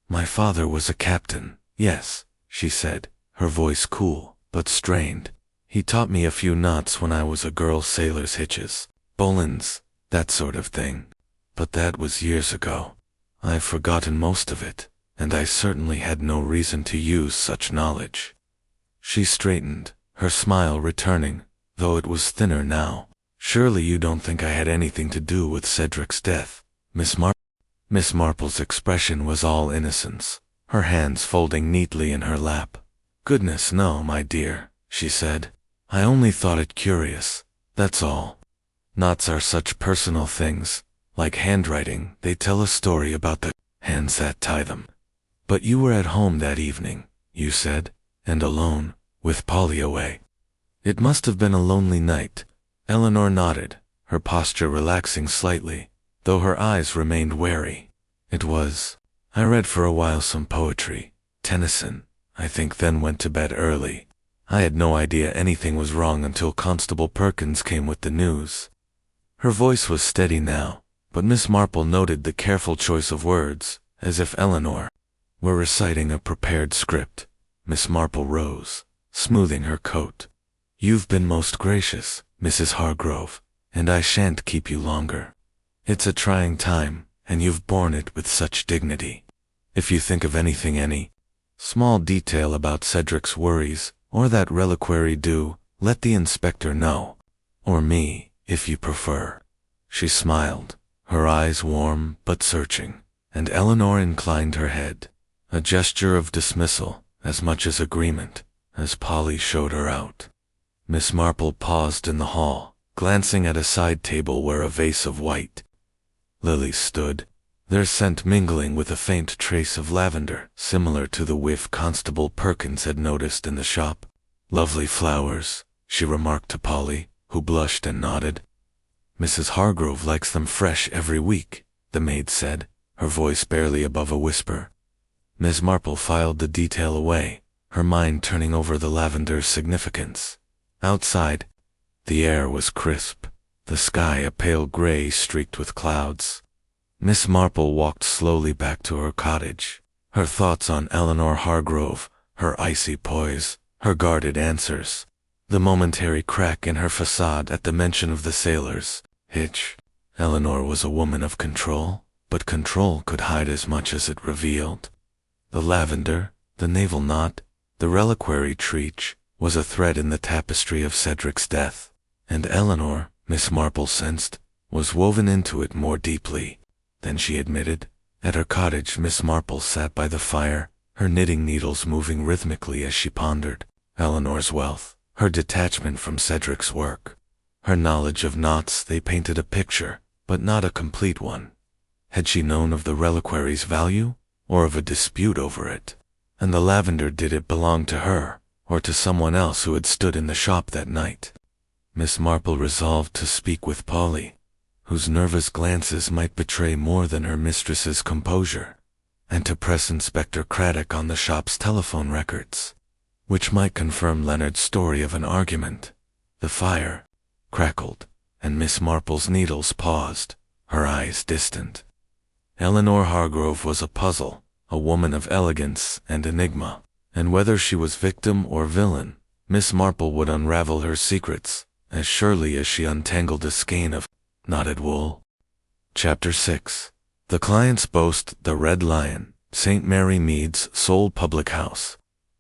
"My father was a captain, yes," she said, her voice cool, but strained. "He taught me a few knots when I was a girl sailor's hitches, bowlines, that sort of thing. But that was years ago. I've forgotten most of it, and I certainly had no reason to use such knowledge." She straightened, her smile returning, though it was thinner now. "Surely you don't think I had anything to do with Cedric's death, Miss Marple?" Miss Marple's expression was all innocence, her hands folding neatly in her lap. "Goodness no, my dear," she said. "I only thought it curious, that's all. Knots are such personal things, like handwriting, they tell a story about the hands that tie them. But you were at home that evening, you said, and alone, with Polly away. It must have been a lonely night." Eleanor nodded, her posture relaxing slightly, though her eyes remained wary. "It was. I read for a while some poetry, Tennyson, I think, then went to bed early. I had no idea anything was wrong until Constable Perkins came with the news." Her voice was steady now, but Miss Marple noted the careful choice of words, as if Eleanor were reciting a prepared script. Miss Marple rose, smoothing her coat. "You've been most gracious, Mrs. Hargrove, and I shan't keep you longer. It's a trying time, and you've borne it with such dignity. If you think of any small detail about Cedric's worries, or that reliquary, do let the inspector know. Or me, if you prefer." She smiled, her eyes warm but searching, and Eleanor inclined her head, a gesture of dismissal, as much as agreement, as Polly showed her out. Miss Marple paused in the hall, glancing at a side table where a vase of white lilies stood, their scent mingling with a faint trace of lavender, similar to the whiff Constable Perkins had noticed in the shop. "Lovely flowers," she remarked to Polly, who blushed and nodded. "Mrs. Hargrove likes them fresh every week," the maid said, her voice barely above a whisper. Miss Marple filed the detail away, her mind turning over the lavender's significance. Outside, the air was crisp, the sky a pale gray streaked with clouds. Miss Marple walked slowly back to her cottage, her thoughts on Eleanor Hargrove, her icy poise, her guarded answers, the momentary crack in her façade at the mention of the sailor's hitch. Eleanor was a woman of control, but control could hide as much as it revealed. The lavender, the naval knot, the reliquary treach, was a thread in the tapestry of Cedric's death, and Eleanor, Miss Marple sensed, was woven into it more deeply than she admitted. At her cottage, Miss Marple sat by the fire, her knitting needles moving rhythmically as she pondered Eleanor's wealth, her detachment from Cedric's work, her knowledge of knots. They painted a picture, but not a complete one. Had she known of the reliquary's value, or of a dispute over it? And the lavender, did it belong to her, or to someone else who had stood in the shop that night? Miss Marple resolved to speak with Polly, whose nervous glances might betray more than her mistress's composure, and to press Inspector Craddock on the shop's telephone records, which might confirm Leonard's story of an argument. The fire crackled, and Miss Marple's needles paused, her eyes distant. Eleanor Hargrove was a puzzle, a woman of elegance and enigma, and whether she was victim or villain, Miss Marple would unravel her secrets, as surely as she untangled a skein of knotted wool. Chapter 6. The Client's Boast. The Red Lion, St. Mary Mead's sole public house,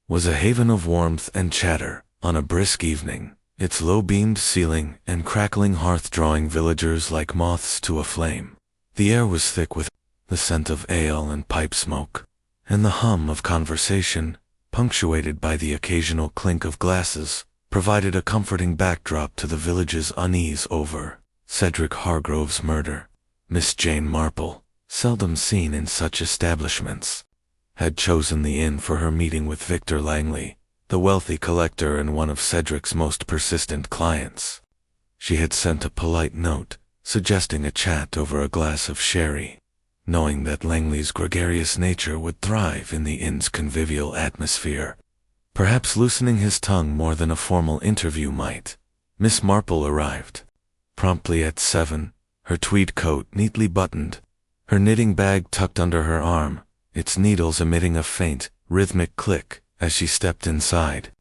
was a haven of warmth and chatter on a brisk evening, its low-beamed ceiling and crackling hearth drawing villagers like moths to a flame. The air was thick with the scent of ale and pipe smoke, and the hum of conversation, punctuated by the occasional clink of glasses, provided a comforting backdrop to the village's unease over Cedric Hargrove's murder. Miss Jane Marple, seldom seen in such establishments, had chosen the inn for her meeting with Victor Langley, the wealthy collector and one of Cedric's most persistent clients. She had sent a polite note, suggesting a chat over a glass of sherry, knowing that Langley's gregarious nature would thrive in the inn's convivial atmosphere, perhaps loosening his tongue more than a formal interview might. Miss Marple arrived. Promptly at 7, her tweed coat neatly buttoned, her knitting bag tucked under her arm, its needles emitting a faint, rhythmic click as she stepped inside.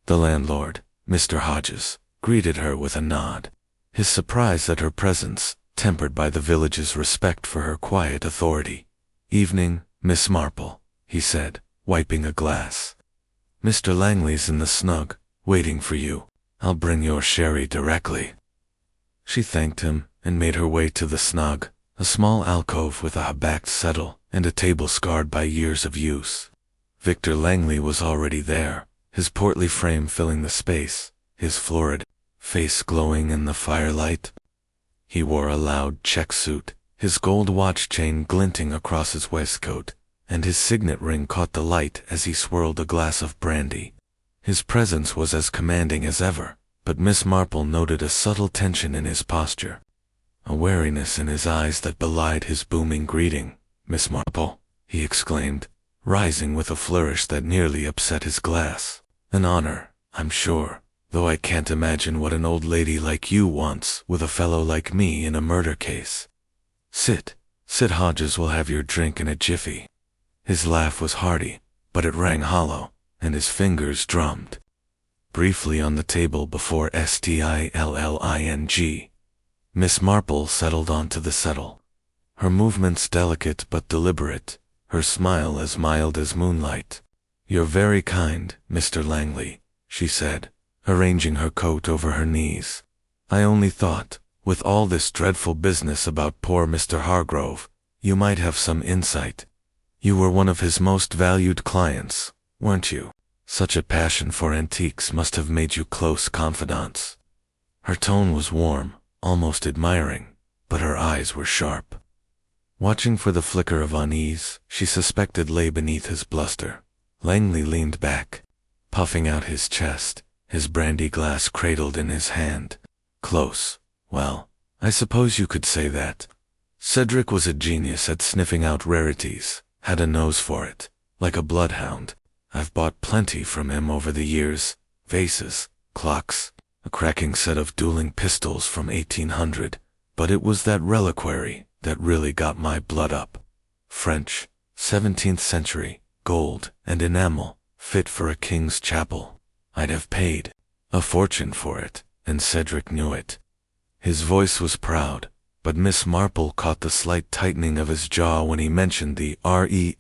The landlord, Mr. Hodges, greeted her with a nod, his surprise at her presence tempered by the village's respect for her quiet authority. "Evening, Miss Marple," he said, wiping a glass. "Mr. Langley's in the snug, waiting for you. I'll bring your sherry directly." She thanked him and made her way to the snug, a small alcove with a backed settle and a table scarred by years of use. Victor Langley was already there, his portly frame filling the space, his florid face glowing in the firelight. He wore a loud check suit, his gold watch chain glinting across his waistcoat, and his signet ring caught the light as he swirled a glass of brandy. His presence was as commanding as ever, but Miss Marple noted a subtle tension in his posture, a wariness in his eyes that belied his booming greeting. "Miss Marple," he exclaimed, rising with a flourish that nearly upset his glass. "An honor, I'm sure, though I can't imagine what an old lady like you wants with a fellow like me in a murder case. Sit, Hodges will have your drink in a jiffy." His laugh was hearty, but it rang hollow, and his fingers drummed briefly on the table before Stilling. Miss Marple settled onto the settle, her movements delicate but deliberate, her smile as mild as moonlight. "You're very kind, Mr. Langley," she said, arranging her coat over her knees. "I only thought, with all this dreadful business about poor Mr. Hargrove, you might have some insight. You were one of his most valued clients, weren't you? Such a passion for antiques must have made you close confidants." Her tone was warm, almost admiring, but her eyes were sharp. Watching for the flicker of unease she suspected lay beneath his bluster. Langley leaned back, puffing out his chest, his brandy glass cradled in his hand. "Close. Well, I suppose you could say that. Cedric was a genius at sniffing out rarities, had a nose for it, like a bloodhound. I've bought plenty from him over the years, vases, clocks, a cracking set of dueling pistols from 1800, but it was that reliquary that really got my blood up. French, 17th century, gold and enamel, fit for a king's chapel. I'd have paid a fortune for it, and Cedric knew it." His voice was proud, but Miss Marple caught the slight tightening of his jaw when he mentioned the reliquary.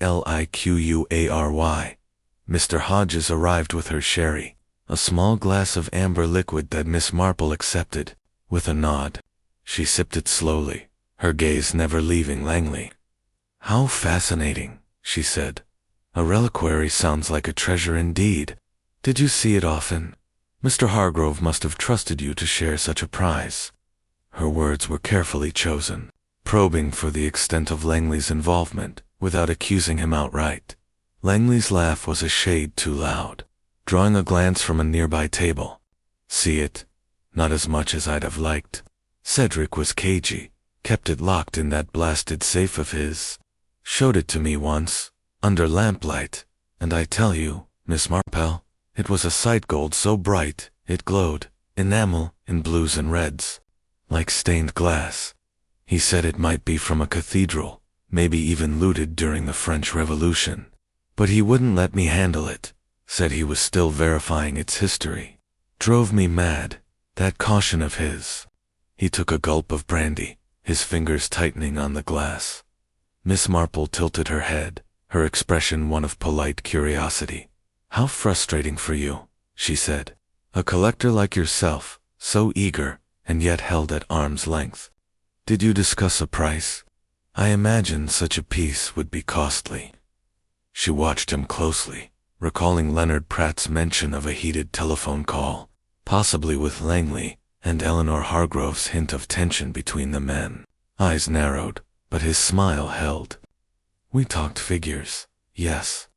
Mr. Hodges arrived with her sherry, a small glass of amber liquid that Miss Marple accepted, with a nod. She sipped it slowly, her gaze never leaving Langley. "How fascinating," she said. "A reliquary sounds like a treasure indeed. Did you see it often? Mr. Hargrove must have trusted you to share such a prize." Her words were carefully chosen, probing for the extent of Langley's involvement without accusing him outright. Langley's laugh was a shade too loud, drawing a glance from a nearby table. "See it? Not as much as I'd have liked. Cedric was cagey, kept it locked in that blasted safe of his. Showed it to me once, under lamplight, and I tell you, Miss Marple, it was a sight gold so bright, it glowed, enamel in blues and reds, like stained glass. He said it might be from a cathedral, maybe even looted during the French Revolution. But he wouldn't let me handle it, said he was still verifying its history. Drove me mad, that caution of his." He took a gulp of brandy, his fingers tightening on the glass. Miss Marple tilted her head, her expression one of polite curiosity. "How frustrating for you," she said. "A collector like yourself, so eager, and yet held at arm's length. Did you discuss a price? I imagine such a piece would be costly." She watched him closely, recalling Leonard Pratt's mention of a heated telephone call, possibly with Langley, and Eleanor Hargrove's hint of tension between the men. Eyes narrowed, but his smile held. "We talked figures, yes.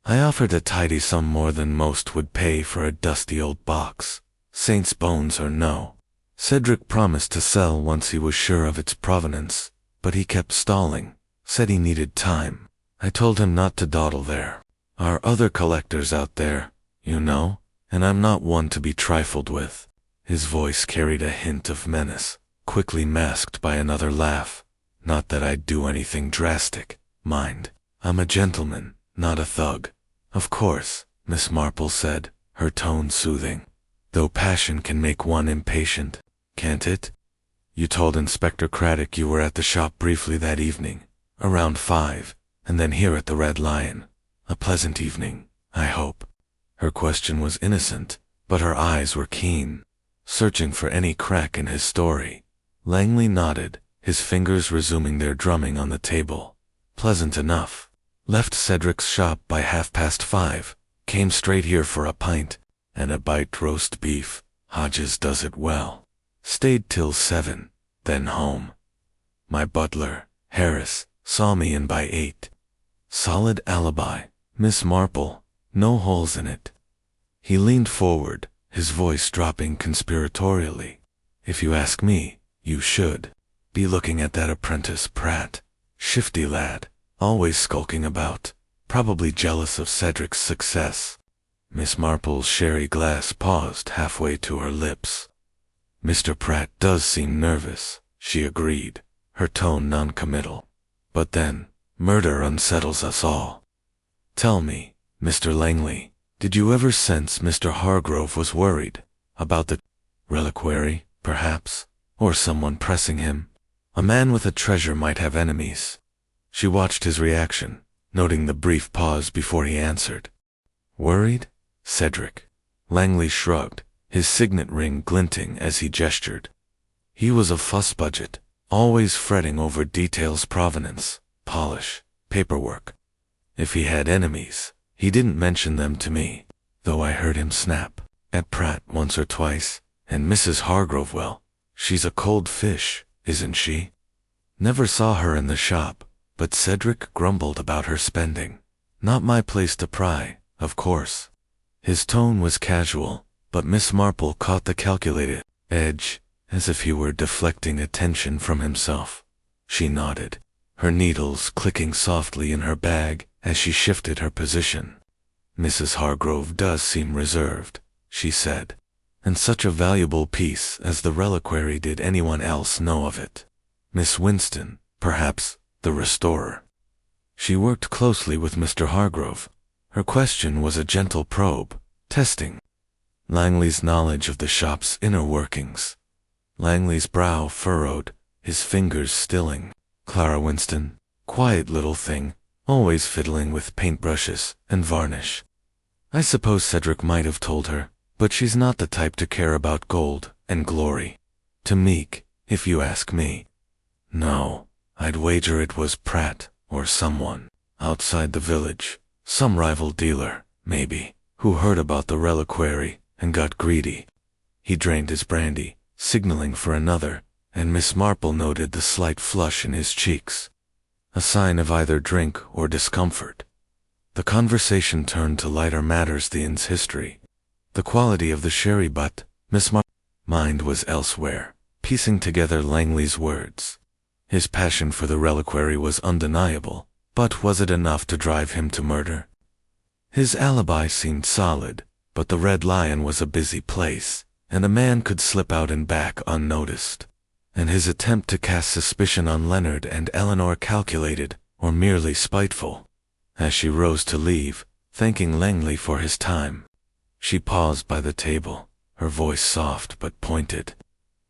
I offered a tidy sum more than most would pay for a dusty old box, saint's bones or no. Cedric promised to sell once he was sure of its provenance, but he kept stalling, said he needed time. I told him not to dawdle there. Are other collectors out there, you know, and I'm not one to be trifled with. His voice carried a hint of menace, quickly masked by another laugh. Not that I'd do anything drastic, mind. I'm a gentleman, not a thug. Of course, Miss Marple said, her tone soothing. Though passion can make one impatient, can't it? You told Inspector Craddock you were at the shop briefly that evening, around 5, and then here at the Red Lion. A pleasant evening, I hope. Her question was innocent, but her eyes were keen, searching for any crack in his story. Langley nodded, his fingers resuming their drumming on the table. Pleasant enough. Left Cedric's shop by 5:30, came straight here for a pint, and a bite roast beef. Hodges does it well. Stayed till 7, then home. My butler, Harris, saw me in by 8. Solid alibi, Miss Marple, no holes in it. He leaned forward, his voice dropping conspiratorially. If you ask me, you should be looking at that apprentice Pratt. Shifty lad, always skulking about, probably jealous of Cedric's success. Miss Marple's sherry glass paused halfway to her lips. Mr. Pratt does seem nervous, she agreed, her tone non-committal. But then, murder unsettles us all. Tell me, Mr. Langley, did you ever sense Mr. Hargrove was worried about the reliquary, perhaps, or someone pressing him? A man with a treasure might have enemies. She watched his reaction, noting the brief pause before he answered. Worried? Cedric. Langley shrugged, his signet ring glinting as he gestured. He was a fuss budget, always fretting over details, provenance, polish, paperwork. If he had enemies, he didn't mention them to me, though I heard him snap at Pratt once or twice, and Mrs. Hargrove, well, she's a cold fish, isn't she? Never saw her in the shop, but Cedric grumbled about her spending. Not my place to pry, of course. His tone was casual, but Miss Marple caught the calculated edge, as if he were deflecting attention from himself. She nodded, her needles clicking softly in her bag as she shifted her position. Mrs. Hargrove does seem reserved, she said. And such a valuable piece as the reliquary, did anyone else know of it? Miss Winston, perhaps, the restorer. She worked closely with Mr. Hargrove. Her question was a gentle probe, testing Langley's knowledge of the shop's inner workings. Langley's brow furrowed, his fingers stilling. Clara Winston, quiet little thing, always fiddling with paintbrushes and varnish. I suppose Cedric might have told her, but she's not the type to care about gold and glory. To Meek, if you ask me. No, I'd wager it was Pratt or someone outside the village, some rival dealer, maybe, who heard about the reliquary and got greedy. He drained his brandy, signaling for another, and Miss Marple noted the slight flush in his cheeks, a sign of either drink or discomfort. The conversation turned to lighter matters, the inn's history, the quality of the sherry, but Miss Marple's mind was elsewhere, piecing together Langley's words. His passion for the reliquary was undeniable, but was it enough to drive him to murder? His alibi seemed solid, but the Red Lion was a busy place, and a man could slip out and back unnoticed. And his attempt to cast suspicion on Leonard and Eleanor calculated, or merely spiteful. As she rose to leave, thanking Langley for his time, she paused by the table, her voice soft but pointed.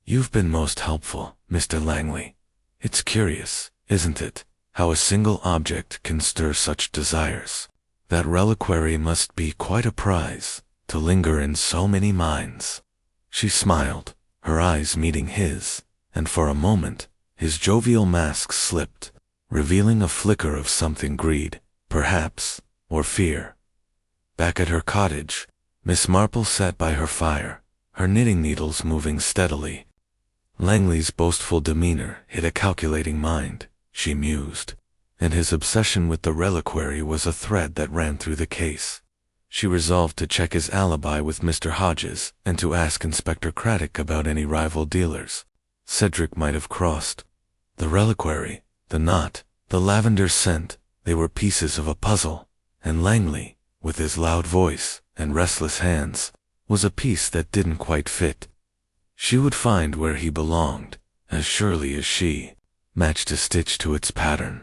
You've been most helpful, Mr. Langley. It's curious, isn't it, how a single object can stir such desires? That reliquary must be quite a prize, to linger in so many minds. She smiled, her eyes meeting his, and for a moment, his jovial mask slipped, revealing a flicker of something, greed, perhaps, or fear. Back at her cottage, Miss Marple sat by her fire, her knitting needles moving steadily. Langley's boastful demeanor hid a calculating mind, she mused, and his obsession with the reliquary was a thread that ran through the case. She resolved to check his alibi with Mr. Hodges and to ask Inspector Craddock about any rival dealers Cedric might have crossed. The reliquary, the knot, the lavender scent, they were pieces of a puzzle, and Langley, with his loud voice and restless hands, was a piece that didn't quite fit. She would find where he belonged, as surely as she matched a stitch to its pattern.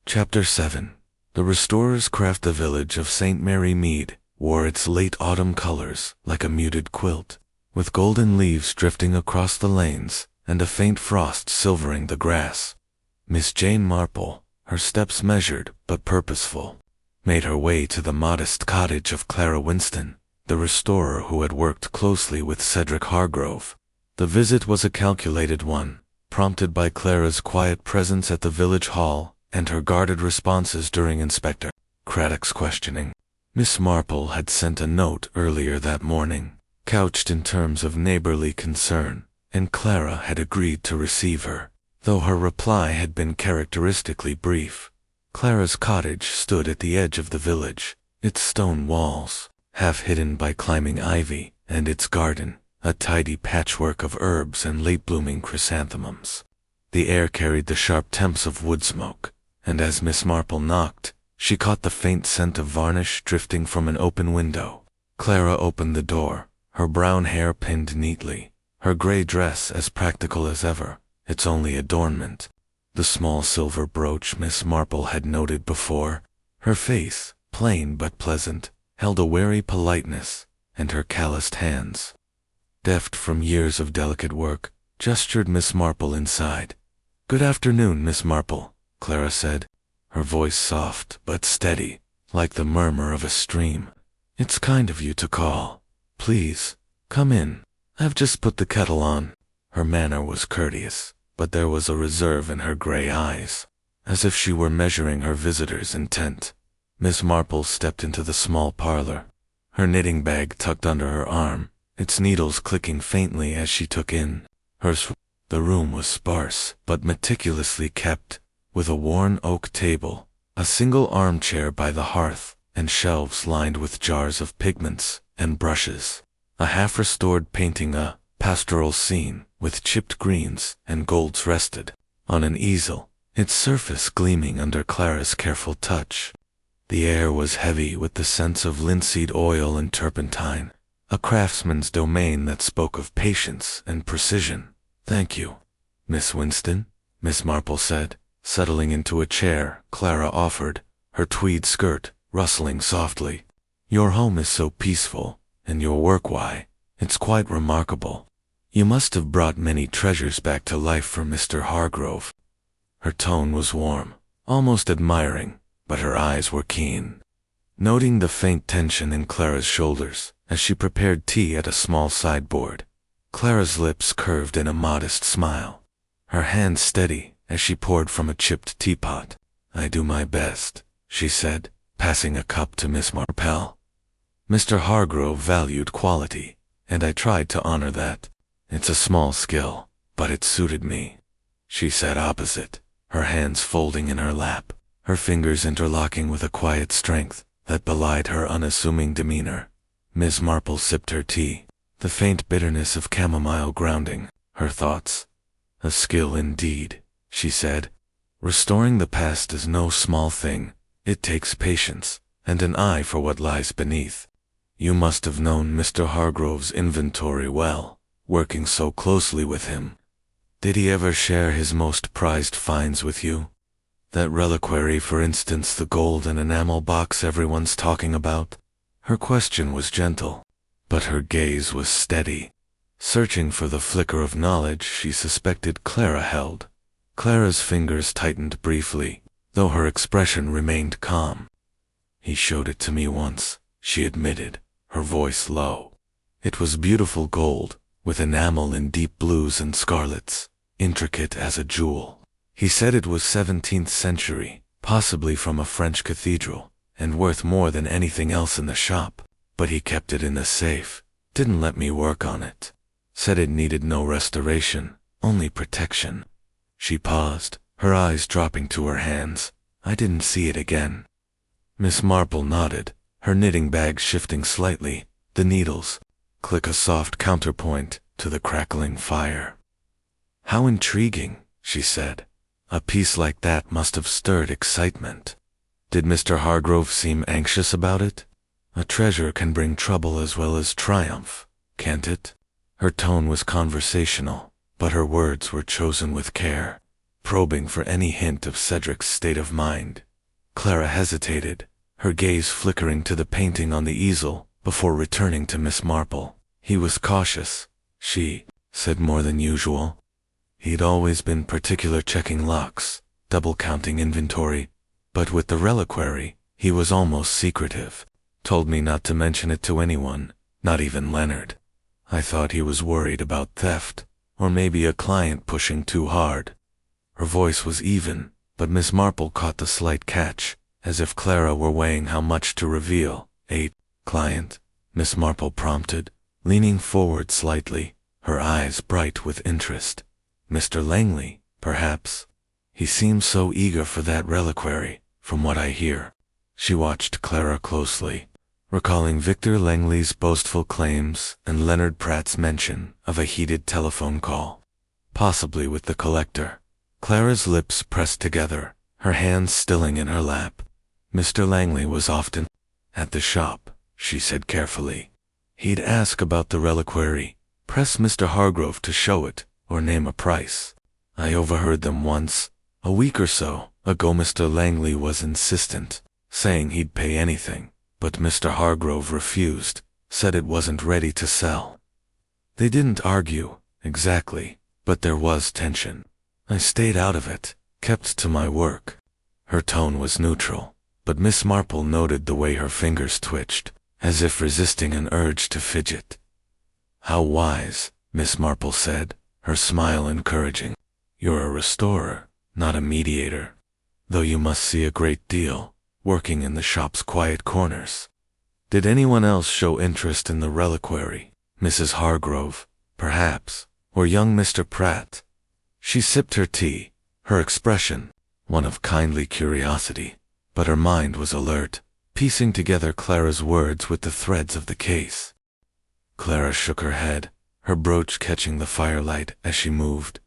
Chapter 7. The restorers craft. The village of St. Mary Mead wore its late autumn colors like a muted quilt, with golden leaves drifting across the lanes and a faint frost silvering the grass. Miss Jane Marple, her steps measured but purposeful, made her way to the modest cottage of Clara Winston, the restorer who had worked closely with Cedric Hargrove. The visit was a calculated one, prompted by Clara's quiet presence at the village hall and her guarded responses during Inspector Craddock's questioning. Miss Marple had sent a note earlier that morning, couched in terms of neighborly concern, and Clara had agreed to receive her, though her reply had been characteristically brief. Clara's cottage stood at the edge of the village, its stone walls half hidden by climbing ivy, and its garden a tidy patchwork of herbs and late-blooming chrysanthemums. The air carried the sharp temps of wood smoke, and as Miss Marple knocked, she caught the faint scent of varnish drifting from an open window. Clara opened the door, her brown hair pinned neatly, her gray dress as practical as ever, its only adornment the small silver brooch Miss Marple had noted before. Her face, plain but pleasant, held a wary politeness, and her calloused hands, deft from years of delicate work, gestured Miss Marple inside. "Good afternoon, Miss Marple," Clara said, her voice soft but steady, like the murmur of a stream. "It's kind of you to call. Please, come in. I've just put the kettle on." Her manner was courteous, but there was a reserve in her gray eyes, as if she were measuring her visitor's intent. Miss Marple stepped into the small parlor, her knitting bag tucked under her arm, its needles clicking faintly as she took in hers. The room was sparse but meticulously kept, with a worn oak table, a single armchair by the hearth, and shelves lined with jars of pigments and brushes. A half-restored painting, a pastoral scene with chipped greens and golds, rested on an easel, its surface gleaming under Clara's careful touch. The air was heavy with the scents of linseed oil and turpentine, a craftsman's domain that spoke of patience and precision. "Thank you, Miss Winston," Miss Marple said, settling into a chair Clara offered, her tweed skirt rustling softly. "Your home is so peaceful, and your work, why, it's quite remarkable. You must have brought many treasures back to life for Mr. Hargrove." Her tone was warm, almost admiring, but her eyes were keen, noting the faint tension in Clara's shoulders as she prepared tea at a small sideboard. Clara's lips curved in a modest smile, her hand steady as she poured from a chipped teapot. "I do my best," she said, passing a cup to Miss Marple. "Mr. Hargrove valued quality, and I tried to honor that. It's a small skill, but it suited me." She sat opposite, her hands folding in her lap, her fingers interlocking with a quiet strength that belied her unassuming demeanor. Miss Marple sipped her tea, the faint bitterness of chamomile grounding her thoughts. "A skill indeed," she said. "Restoring the past is no small thing. It takes patience, and an eye for what lies beneath. You must have known Mr. Hargrove's inventory well, working so closely with him. Did he ever share his most prized finds with you? That reliquary, for instance, the gold and enamel box everyone's talking about?" Her question was gentle, but her gaze was steady, searching for the flicker of knowledge she suspected Clara held. Clara's fingers tightened briefly, though her expression remained calm. "He showed it to me once," she admitted, her voice low. "It was beautiful gold, with enamel in deep blues and scarlets, intricate as a jewel. He said it was 17th century, possibly from a French cathedral, and worth more than anything else in the shop, but he kept it in the safe, didn't let me work on it. Said it needed no restoration, only protection." She paused, her eyes dropping to her hands. "I didn't see it again." Miss Marple nodded, her knitting bag shifting slightly, the needles click a soft counterpoint to the crackling fire. "How intriguing," she said. "A piece like that must have stirred excitement. Did Mr. Hargrove seem anxious about it? A treasure can bring trouble as well as triumph, can't it?" Her tone was conversational, but her words were chosen with care, probing for any hint of Cedric's state of mind. Clara hesitated, her gaze flickering to the painting on the easel, before returning to Miss Marple. He was cautious, she said more than usual. He'd always been particular checking locks, double-counting inventory, but with the reliquary, he was almost secretive. Told me not to mention it to anyone, not even Leonard. I thought he was worried about theft, or maybe a client pushing too hard. Her voice was even, but Miss Marple caught the slight catch, as if Clara were weighing how much to reveal. "A client?" Miss Marple prompted, leaning forward slightly, her eyes bright with interest. "Mr. Langley, perhaps? He seems so eager for that reliquary, from what I hear." She watched Clara closely, recalling Victor Langley's boastful claims and Leonard Pratt's mention of a heated telephone call, possibly with the collector. Clara's lips pressed together, her hands stilling in her lap. "Mr. Langley was often at the shop," she said carefully. "He'd ask about the reliquary, press Mr. Hargrove to show it, or name a price. I overheard them once. A week or so ago Mr. Langley was insistent, saying he'd pay anything, but Mr. Hargrove refused, said it wasn't ready to sell. They didn't argue, exactly, but there was tension. I stayed out of it, kept to my work." Her tone was neutral, but Miss Marple noted the way her fingers twitched, as if resisting an urge to fidget. "How wise," Miss Marple said, her smile encouraging. "You're a restorer, not a mediator, though you must see a great deal, working in the shop's quiet corners. Did anyone else show interest in the reliquary? Mrs. Hargrove, perhaps, or young Mr. Pratt?" She sipped her tea, her expression one of kindly curiosity, but her mind was alert, piecing together Clara's words with the threads of the case. Clara shook her head, her brooch catching the firelight as she moved.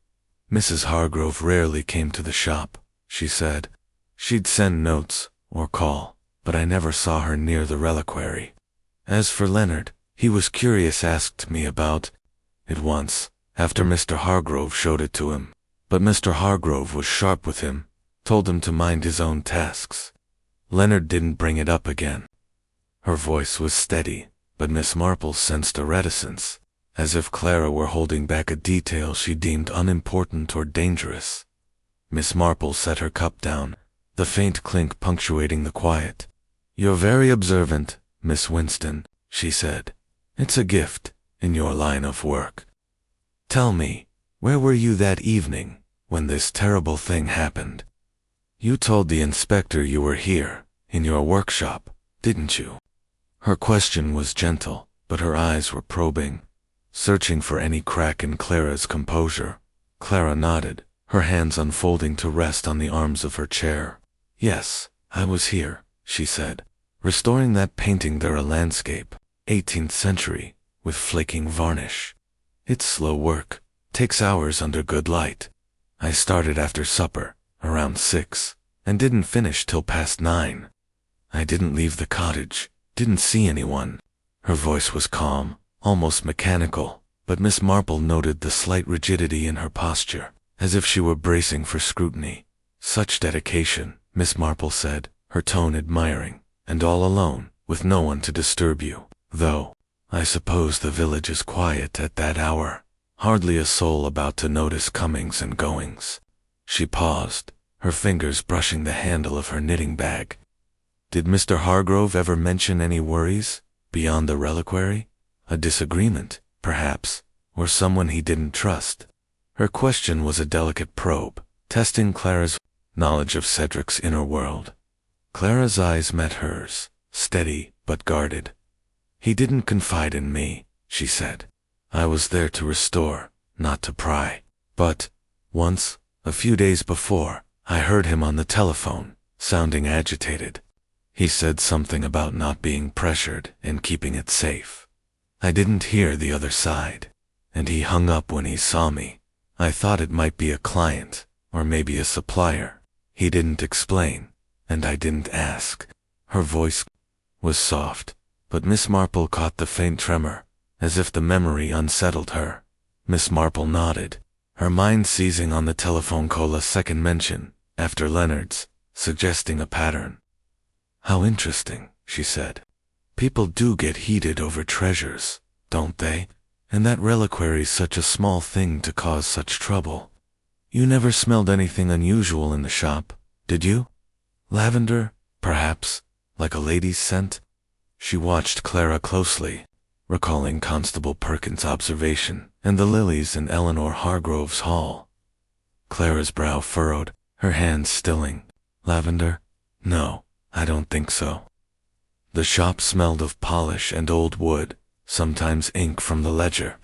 "Mrs. Hargrove rarely came to the shop," she said. "She'd send notes, or call, but I never saw her near the reliquary. As for Leonard, he was curious, asked me about it once, after Mr. Hargrove showed it to him. But Mr. Hargrove was sharp with him, told him to mind his own tasks. Leonard didn't bring it up again." Her voice was steady, but Miss Marple sensed a reticence, as if Clara were holding back a detail she deemed unimportant or dangerous. Miss Marple set her cup down, the faint clink punctuating the quiet. "You're very observant, Miss Winston," she said. "It's a gift, in your line of work. Tell me, where were you that evening, when this terrible thing happened? You told the inspector you were here, in your workshop, didn't you?" Her question was gentle, but her eyes were probing, searching for any crack in Clara's composure. Clara nodded, her hands unfolding to rest on the arms of her chair. "Yes, I was here," she said, "restoring that painting there, a landscape, 18th century, with flaking varnish. It's slow work, takes hours under good light. I started after supper, around 6, and didn't finish till past 9. I didn't leave the cottage, didn't see anyone." Her voice was calm, almost mechanical, but Miss Marple noted the slight rigidity in her posture, as if she were bracing for scrutiny. "Such dedication," Miss Marple said, her tone admiring, "and all alone, with no one to disturb you. Though, I suppose the village is quiet at that hour. Hardly a soul about to notice comings and goings." She paused, her fingers brushing the handle of her knitting bag. "Did Mr. Hargrove ever mention any worries, beyond the reliquary? A disagreement, perhaps, or someone he didn't trust?" Her question was a delicate probe, testing Clara's knowledge of Cedric's inner world. Clara's eyes met hers, steady but guarded. "He didn't confide in me," she said. "I was there to restore, not to pry. But, once, a few days before, I heard him on the telephone, sounding agitated. He said something about not being pressured and keeping it safe. I didn't hear the other side, and he hung up when he saw me. I thought it might be a client, or maybe a supplier. He didn't explain, and I didn't ask." Her voice was soft, but Miss Marple caught the faint tremor, as if the memory unsettled her. Miss Marple nodded, her mind seizing on the telephone call a second mention, after Leonard's, suggesting a pattern. "How interesting," she said. "People do get heated over treasures, don't they? And that reliquary's such a small thing to cause such trouble. You never smelled anything unusual in the shop, did you? Lavender, perhaps, like a lady's scent?" She watched Clara closely, recalling Constable Perkins' observation and the lilies in Eleanor Hargrove's hall. Clara's brow furrowed, her hands stilling. "Lavender? No, I don't think so." The shop smelled of polish and old wood, sometimes ink from the ledger.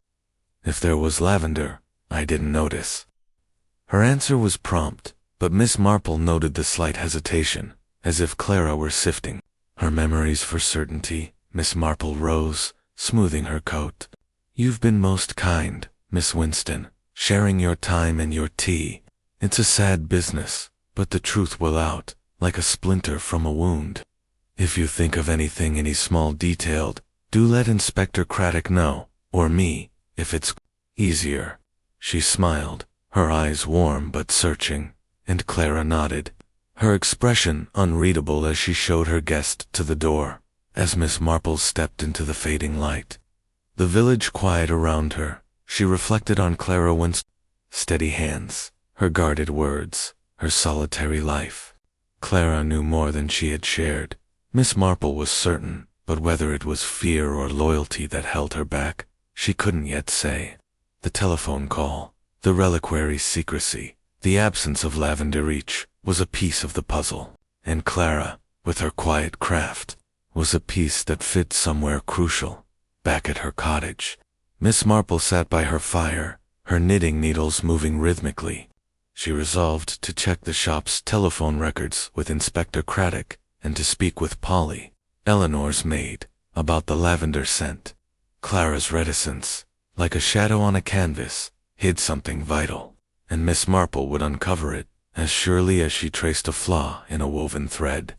"If there was lavender, I didn't notice." Her answer was prompt, but Miss Marple noted the slight hesitation, as if Clara were sifting her memories for certainty. Miss Marple rose, smoothing her coat. "You've been most kind, Miss Winston, sharing your time and your tea. It's a sad business, but the truth will out, like a splinter from a wound. If you think of anything any small detailed, do let Inspector Craddock know, or me, if it's easier." She smiled, her eyes warm but searching, and Clara nodded, her expression unreadable as she showed her guest to the door. As Miss Marple stepped into the fading light, the village quiet around her, she reflected on Clara Winston's steady hands, her guarded words, her solitary life. Clara knew more than she had shared. Miss Marple was certain, but whether it was fear or loyalty that held her back, she couldn't yet say. The telephone call, the reliquary's secrecy, the absence of lavender each, was a piece of the puzzle, and Clara, with her quiet craft, was a piece that fit somewhere crucial. Back at her cottage, Miss Marple sat by her fire, her knitting needles moving rhythmically. She resolved to check the shop's telephone records with Inspector Craddock and to speak with Polly, Eleanor's maid, about the lavender scent. Clara's reticence, like a shadow on a canvas, hid something vital, and Miss Marple would uncover it as surely as she traced a flaw in a woven thread.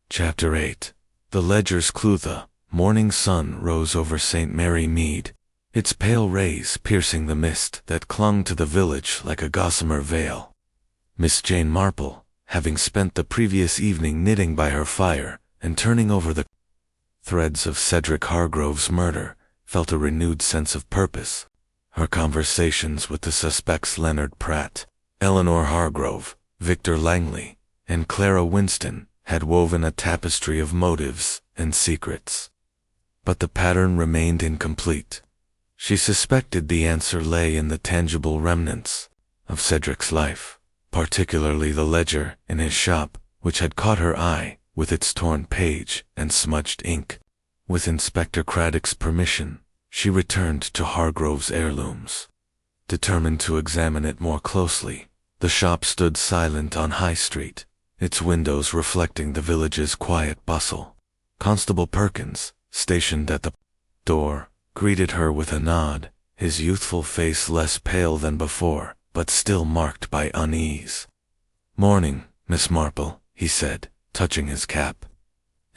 Chapter 8. The ledger's clue. The morning sun rose over St. Mary Mead, its pale rays piercing the mist that clung to the village like a gossamer veil. Miss Jane Marple, having spent the previous evening knitting by her fire and turning over the threads of Cedric Hargrove's murder, felt a renewed sense of purpose. Her conversations with the suspects Leonard Pratt, Eleanor Hargrove, Victor Langley, and Clara Winston had woven a tapestry of motives and secrets. But the pattern remained incomplete. She suspected the answer lay in the tangible remnants of Cedric's life, particularly the ledger in his shop, which had caught her eye with its torn page and smudged ink. With Inspector Craddock's permission, she returned to Hargrove's heirlooms. Determined to examine it more closely, the shop stood silent on High Street, its windows reflecting the village's quiet bustle. Constable Perkins, stationed at the door, greeted her with a nod, his youthful face less pale than before, but still marked by unease. "Morning, Miss Marple," he said, touching his cap.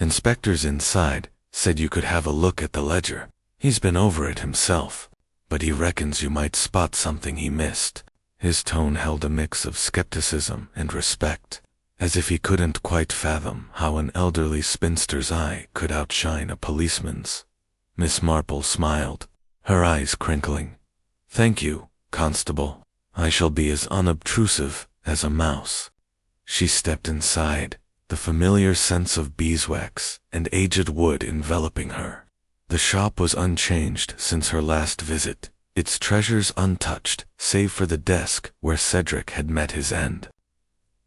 "Inspector's inside, said you could have a look at the ledger. He's been over it himself, but he reckons you might spot something he missed." His tone held a mix of skepticism and respect, as if he couldn't quite fathom how an elderly spinster's eye could outshine a policeman's. Miss Marple smiled, her eyes crinkling. "Thank you, Constable. I shall be as unobtrusive as a mouse." She stepped inside, the familiar sense of beeswax and aged wood enveloping her. The shop was unchanged since her last visit, its treasures untouched save for the desk where Cedric had met his end.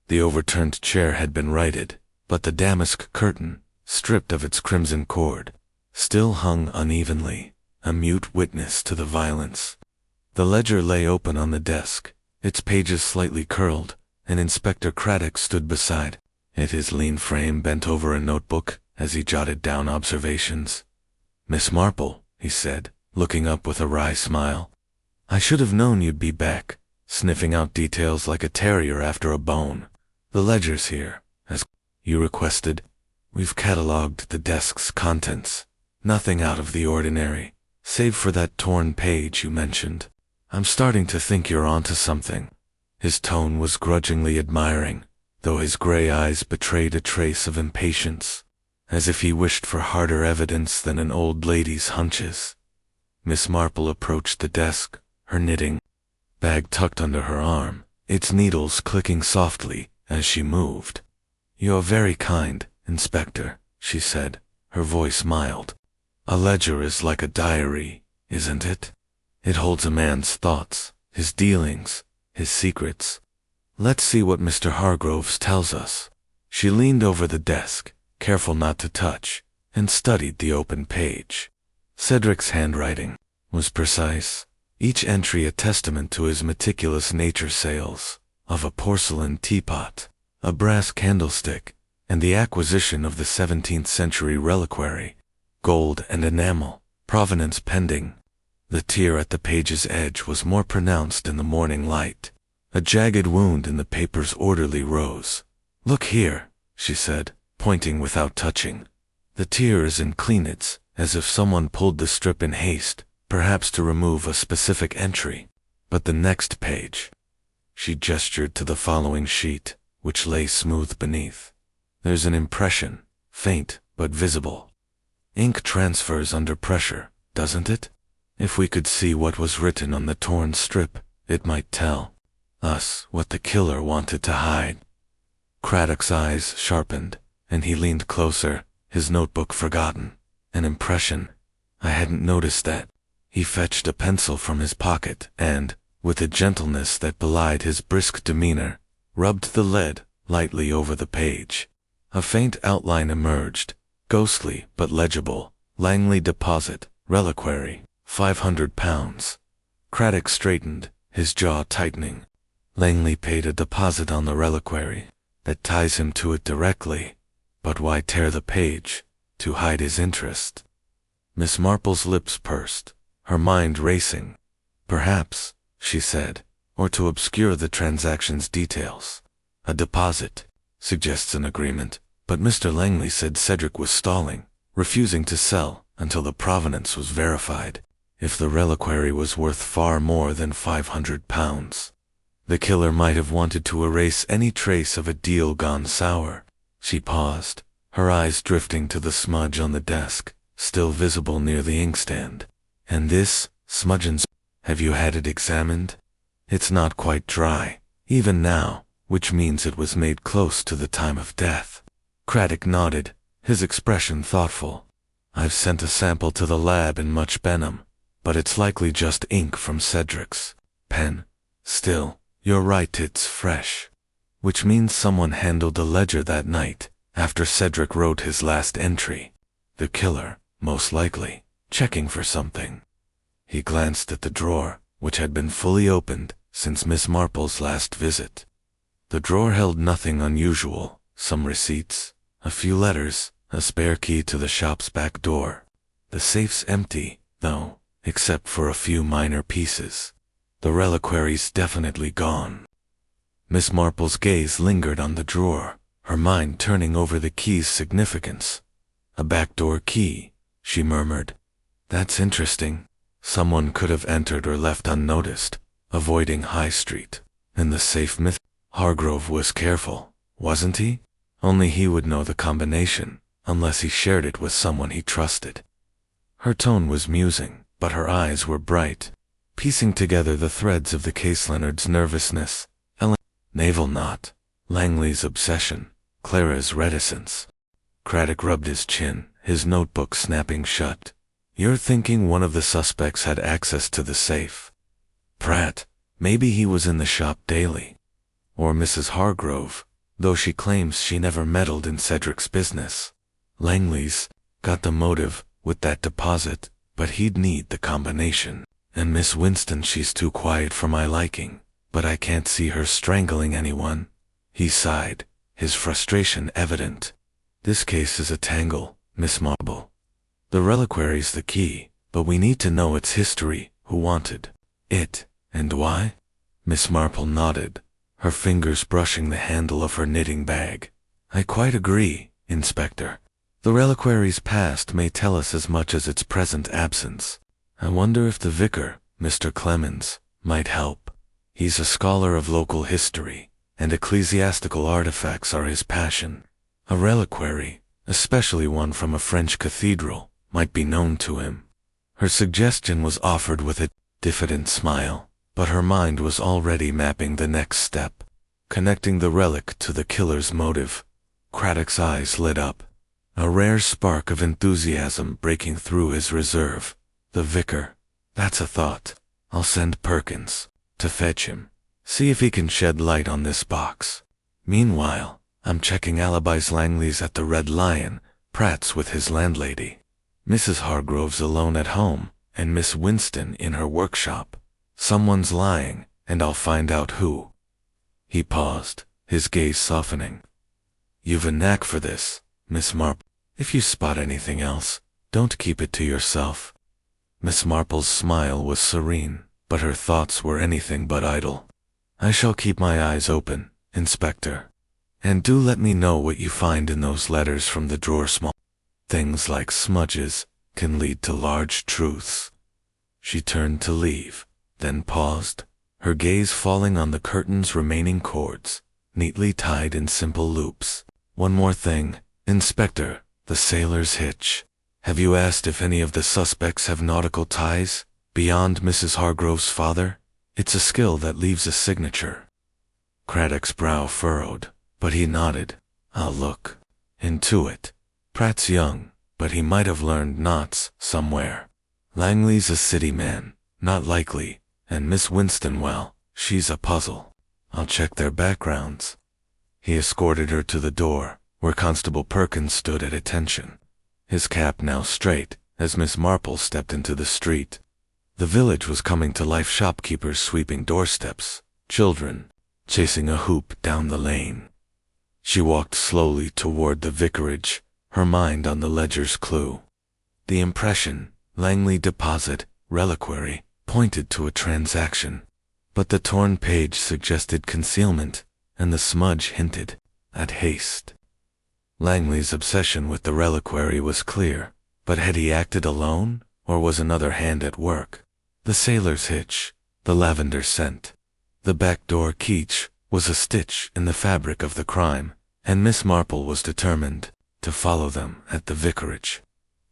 The overturned chair had been righted, but the damask curtain, stripped of its crimson cord, still hung unevenly, a mute witness to the violence. The ledger lay open on the desk, its pages slightly curled, and Inspector Craddock stood beside it, his lean frame bent over a notebook as he jotted down observations. "Miss Marple," he said, looking up with a wry smile, "I should have known you'd be back, sniffing out details like a terrier after a bone. The ledger's here, as you requested. We've catalogued the desk's contents. Nothing out of the ordinary. Save for that torn page you mentioned. I'm starting to think you're onto something." His tone was grudgingly admiring, though his gray eyes betrayed a trace of impatience, as if he wished for harder evidence than an old lady's hunches. Miss Marple approached the desk, her knitting bag tucked under her arm, its needles clicking softly as she moved. "You're very kind, Inspector," she said, her voice mild. "A ledger is like a diary, isn't it? It holds a man's thoughts, his dealings, his secrets. Let's see what Mr. Hargroves tells us." She leaned over the desk, careful not to touch, and studied the open page. Cedric's handwriting was precise, each entry a testament to his meticulous nature sales of a porcelain teapot, a brass candlestick, and the acquisition of the 17th century reliquary, gold and enamel, provenance pending. The tear at the page's edge was more pronounced in the morning light, a jagged wound in the paper's orderly rows. "Look here," she said, pointing without touching. "The tear is in cleanits, as if someone pulled the strip in haste, perhaps to remove a specific entry. But the next page." She gestured to the following sheet, which lay smooth beneath. "There's an impression, faint but visible. Ink transfers under pressure, doesn't it? If we could see what was written on the torn strip, it might tell us what the killer wanted to hide." Craddock's eyes sharpened, and he leaned closer, his notebook forgotten. "An impression? I hadn't noticed that." He fetched a pencil from his pocket and, with a gentleness that belied his brisk demeanor, rubbed the lead lightly over the page. A faint outline emerged, ghostly but legible. "Langley Deposit, Reliquary, £500. Craddock straightened, his jaw tightening. "Langley paid a deposit on the reliquary. That ties him to it directly. But why tear the page? To hide his interest." Miss Marple's lips pursed, her mind racing. "Perhaps," she said, "or to obscure the transaction's details. A deposit suggests an agreement, but Mr. Langley said Cedric was stalling, refusing to sell until the provenance was verified. If the reliquary was worth far more than £500, the killer might have wanted to erase any trace of a deal gone sour." She paused, her eyes drifting to the smudge on the desk, still visible near the inkstand. "And this, smudgeon's, have you had it examined? It's not quite dry, even now, which means it was made close to the time of death." Craddock nodded, his expression thoughtful. "I've sent a sample to the lab in Much Benham, but it's likely just ink from Cedric's pen. Still, you're right, it's fresh. Which means someone handled the ledger that night, after Cedric wrote his last entry. The killer, most likely, checking for something." He glanced at the drawer, which had been fully opened since Miss Marple's last visit. The drawer held nothing unusual, some receipts, a few letters, a spare key to the shop's back door. The safe's empty, though, except for a few minor pieces. The reliquary's definitely gone. Miss Marple's gaze lingered on the drawer, her mind turning over the key's significance. "A backdoor key," she murmured. "That's interesting. Someone could have entered or left unnoticed, avoiding High Street. And the safe myth. Hargrove was careful, wasn't he? Only he would know the combination, unless he shared it with someone he trusted." Her tone was musing, but her eyes were bright, piecing together the threads of the case. Leonard's nervousness, navel knot, Langley's obsession, Clara's reticence. Craddock rubbed his chin, his notebook snapping shut. "You're thinking one of the suspects had access to the safe. Pratt, maybe he was in the shop daily. Or Mrs. Hargrove, though she claims she never meddled in Cedric's business. Langley's got the motive with that deposit, but he'd need the combination. And Miss Winston, she's too quiet for my liking, but I can't see her strangling anyone." He sighed, his frustration evident. "This case is a tangle, Miss Marple. The reliquary's the key, but we need to know its history, who wanted it, and why." Miss Marple nodded, her fingers brushing the handle of her knitting bag. "I quite agree, Inspector. The reliquary's past may tell us as much as its present absence. I wonder if the vicar, Mr. Clemens, might help. He's a scholar of local history, and ecclesiastical artifacts are his passion. A reliquary, especially one from a French cathedral, might be known to him. Her suggestion was offered with a diffident smile, but her mind was already mapping the next step, connecting the relic to the killer's motive. Craddock's eyes lit up, a rare spark of enthusiasm breaking through his reserve. The vicar. That's a thought. I'll send Perkins to fetch him. See if he can shed light on this box. Meanwhile, I'm checking alibis. Langley's at the Red Lion, Pratt's with his landlady. Mrs. Hargrove's alone at home, and Miss Winston in her workshop. Someone's lying, and I'll find out who. He paused, his gaze softening. You've a knack for this, Miss Marple. If you spot anything else, don't keep it to yourself. Miss Marple's smile was serene, but her thoughts were anything but idle. I shall keep my eyes open, Inspector. And do let me know what you find in those letters from the drawer. Small things like smudges can lead to large truths. She turned to leave, then paused, her gaze falling on the curtain's remaining cords, neatly tied in simple loops. One more thing, Inspector, the sailor's hitch. Have you asked if any of the suspects have nautical ties, beyond Mrs. Hargrove's father? It's a skill that leaves a signature. Craddock's brow furrowed, but he nodded. I'll look into it. Pratt's young, but he might have learned knots somewhere. Langley's a city man, not likely, and Miss Winston, well, she's a puzzle. I'll check their backgrounds. He escorted her to the door, where Constable Perkins stood at attention, his cap now straight, as Miss Marple stepped into the street. The village was coming to life, shopkeepers sweeping doorsteps, children chasing a hoop down the lane. She walked slowly toward the vicarage, her mind on the ledger's clue. The impression, Langley deposit, reliquary, pointed to a transaction, but the torn page suggested concealment, and the smudge hinted at haste. Langley's obsession with the reliquary was clear, but had he acted alone, or was another hand at work? The sailor's hitch, the lavender scent, the backdoor key was a stitch in the fabric of the crime, and Miss Marple was determined to follow them at the vicarage.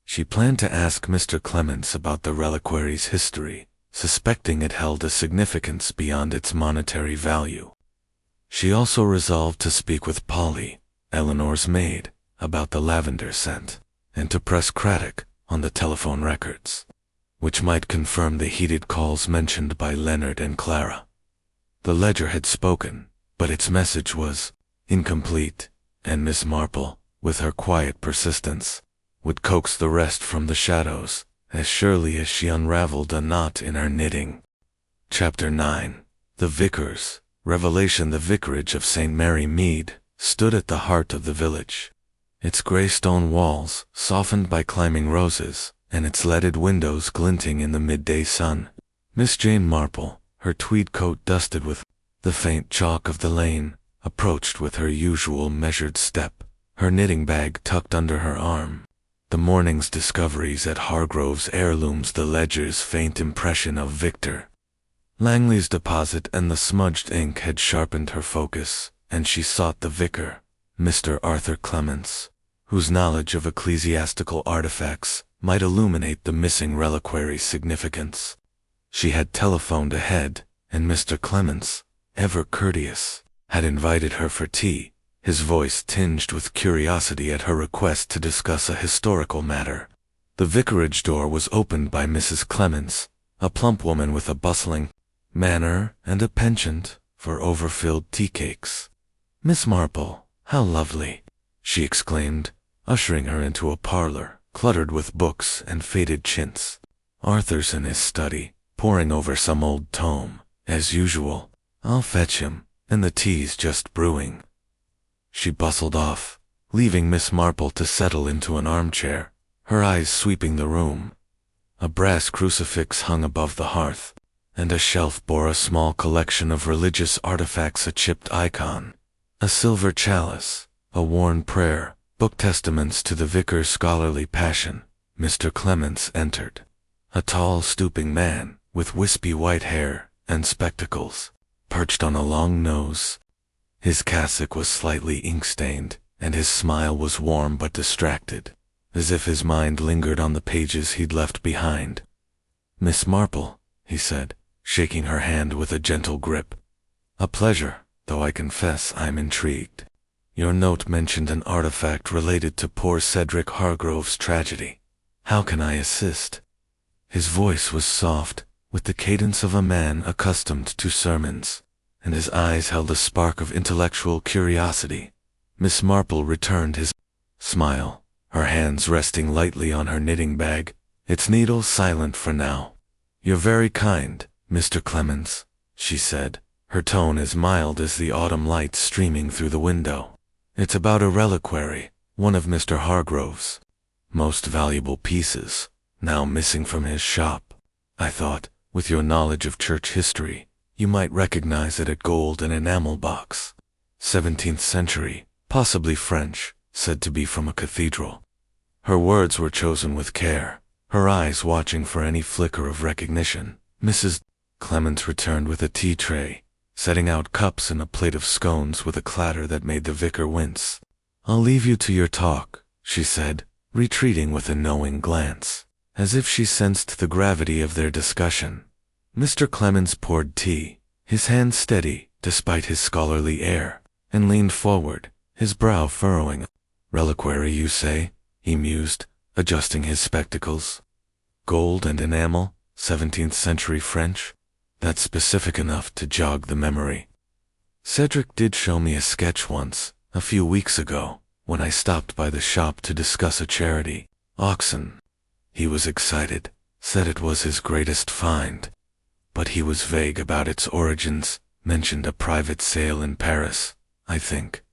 She planned to ask Mr. Clemens about the reliquary's history, suspecting it held a significance beyond its monetary value. She also resolved to speak with Polly, Eleanor's maid, about the lavender scent, and to press Craddock on the telephone records, which might confirm the heated calls mentioned by Leonard and Clara. The ledger had spoken, but its message was incomplete, and Miss Marple, with her quiet persistence, would coax the rest from the shadows, as surely as she unraveled a knot in her knitting. Chapter 9. The Vicar's Revelation. The vicarage of St. Mary Mead stood at the heart of the village, its gray stone walls softened by climbing roses, and its leaded windows glinting in the midday sun. Miss Jane Marple, her tweed coat dusted with the faint chalk of the lane, approached with her usual measured step, her knitting bag tucked under her arm. The morning's discoveries at Hargrove's heirlooms, the ledger's faint impression of Victor Langley's deposit, and the smudged ink had sharpened her focus, and she sought the vicar, Mr. Arthur Clemens, whose knowledge of ecclesiastical artifacts might illuminate the missing reliquary's significance. She had telephoned ahead, and Mr. Clemens, ever courteous, had invited her for tea, his voice tinged with curiosity at her request to discuss a historical matter. The vicarage door was opened by Mrs. Clemens, a plump woman with a bustling manner and a penchant for overfilled tea cakes. "Miss Marple, how lovely!" she exclaimed, ushering her into a parlor cluttered with books and faded chintz. "Arthur's in his study, poring over some old tome, as usual. I'll fetch him, and the tea's just brewing." She bustled off, leaving Miss Marple to settle into an armchair, her eyes sweeping the room. A brass crucifix hung above the hearth, and a shelf bore a small collection of religious artifacts, a chipped icon, a silver chalice, a worn prayer book, testaments to the vicar's scholarly passion. Mr. Clemens entered, A tall, stooping man, with wispy white hair and spectacles, perched on a long nose. His cassock was slightly ink-stained, and his smile was warm but distracted, as if his mind lingered on the pages he'd left behind. "Miss Marple," he said, shaking her hand with a gentle grip. "A pleasure, though I confess I'm intrigued. Your note mentioned an artifact related to poor Cedric Hargrove's tragedy. How can I assist?" His voice was soft, with the cadence of a man accustomed to sermons, and his eyes held a spark of intellectual curiosity. Miss Marple returned his smile, her hands resting lightly on her knitting bag, its needle silent for now. "You're very kind, Mr. Clemens," she said, her tone as mild as the autumn light streaming through the window. "It's about a reliquary, one of Mr. Hargrove's most valuable pieces, now missing from his shop. I thought, with your knowledge of church history, you might recognize it at gold and enamel box. 17th century, possibly French, said to be from a cathedral." Her words were chosen with care, her eyes watching for any flicker of recognition. Mrs. Clemens returned with a tea tray, setting out cups and a plate of scones with a clatter that made the vicar wince. "I'll leave you to your talk," she said, retreating with a knowing glance, as if she sensed the gravity of their discussion. Mr. Clemens poured tea, his hand steady despite his scholarly air, and leaned forward, his brow furrowing. "Reliquary, you say?" he mused, adjusting his spectacles. "Gold and enamel, 17th century French? That's specific enough to jog the memory. Cedric did show me a sketch once, a few weeks ago, when I stopped by the shop to discuss a charity auction. He was excited, said it was his greatest find. But he was vague about its origins, mentioned a private sale in Paris, I think."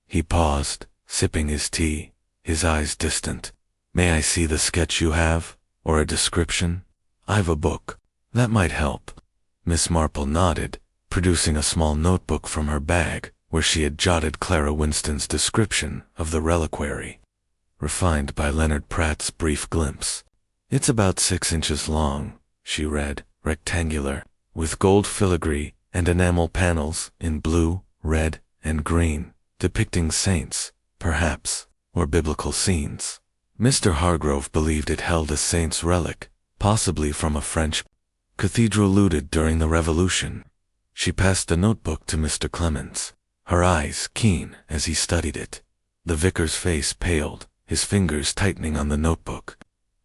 He paused, sipping his tea, his eyes distant. "May I see the sketch you have, or a description? I've a book. That might help." Miss Marple nodded, producing a small notebook from her bag, where she had jotted Clara Winston's description of the reliquary, refined by Leonard Pratt's brief glimpse. "It's about 6 inches long," she read, "rectangular, with gold filigree and enamel panels in blue, red, and green, depicting saints, perhaps, or biblical scenes. Mr. Hargrove believed it held a saint's relic, possibly from a French cathedral looted during the Revolution." She passed the notebook to Mr. Clemens, her eyes keen as he studied it. The vicar's face paled, his fingers tightening on the notebook.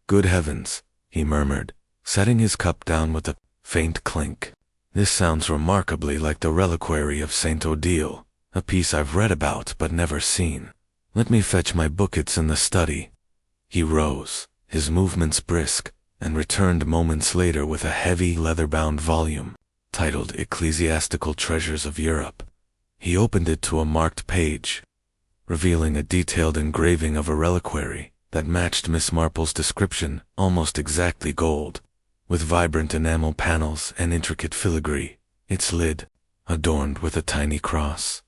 "Good heavens," he murmured, setting his cup down with a faint clink. "This sounds remarkably like the reliquary of Saint Odile, a piece I've read about but never seen. Let me fetch my book, it's in the study." He rose, his movements brisk, and returned moments later with a heavy leather-bound volume, titled Ecclesiastical Treasures of Europe. He opened it to a marked page, revealing a detailed engraving of a reliquary that matched Miss Marple's description, almost exactly gold, with vibrant enamel panels and intricate filigree, its lid adorned with a tiny cross.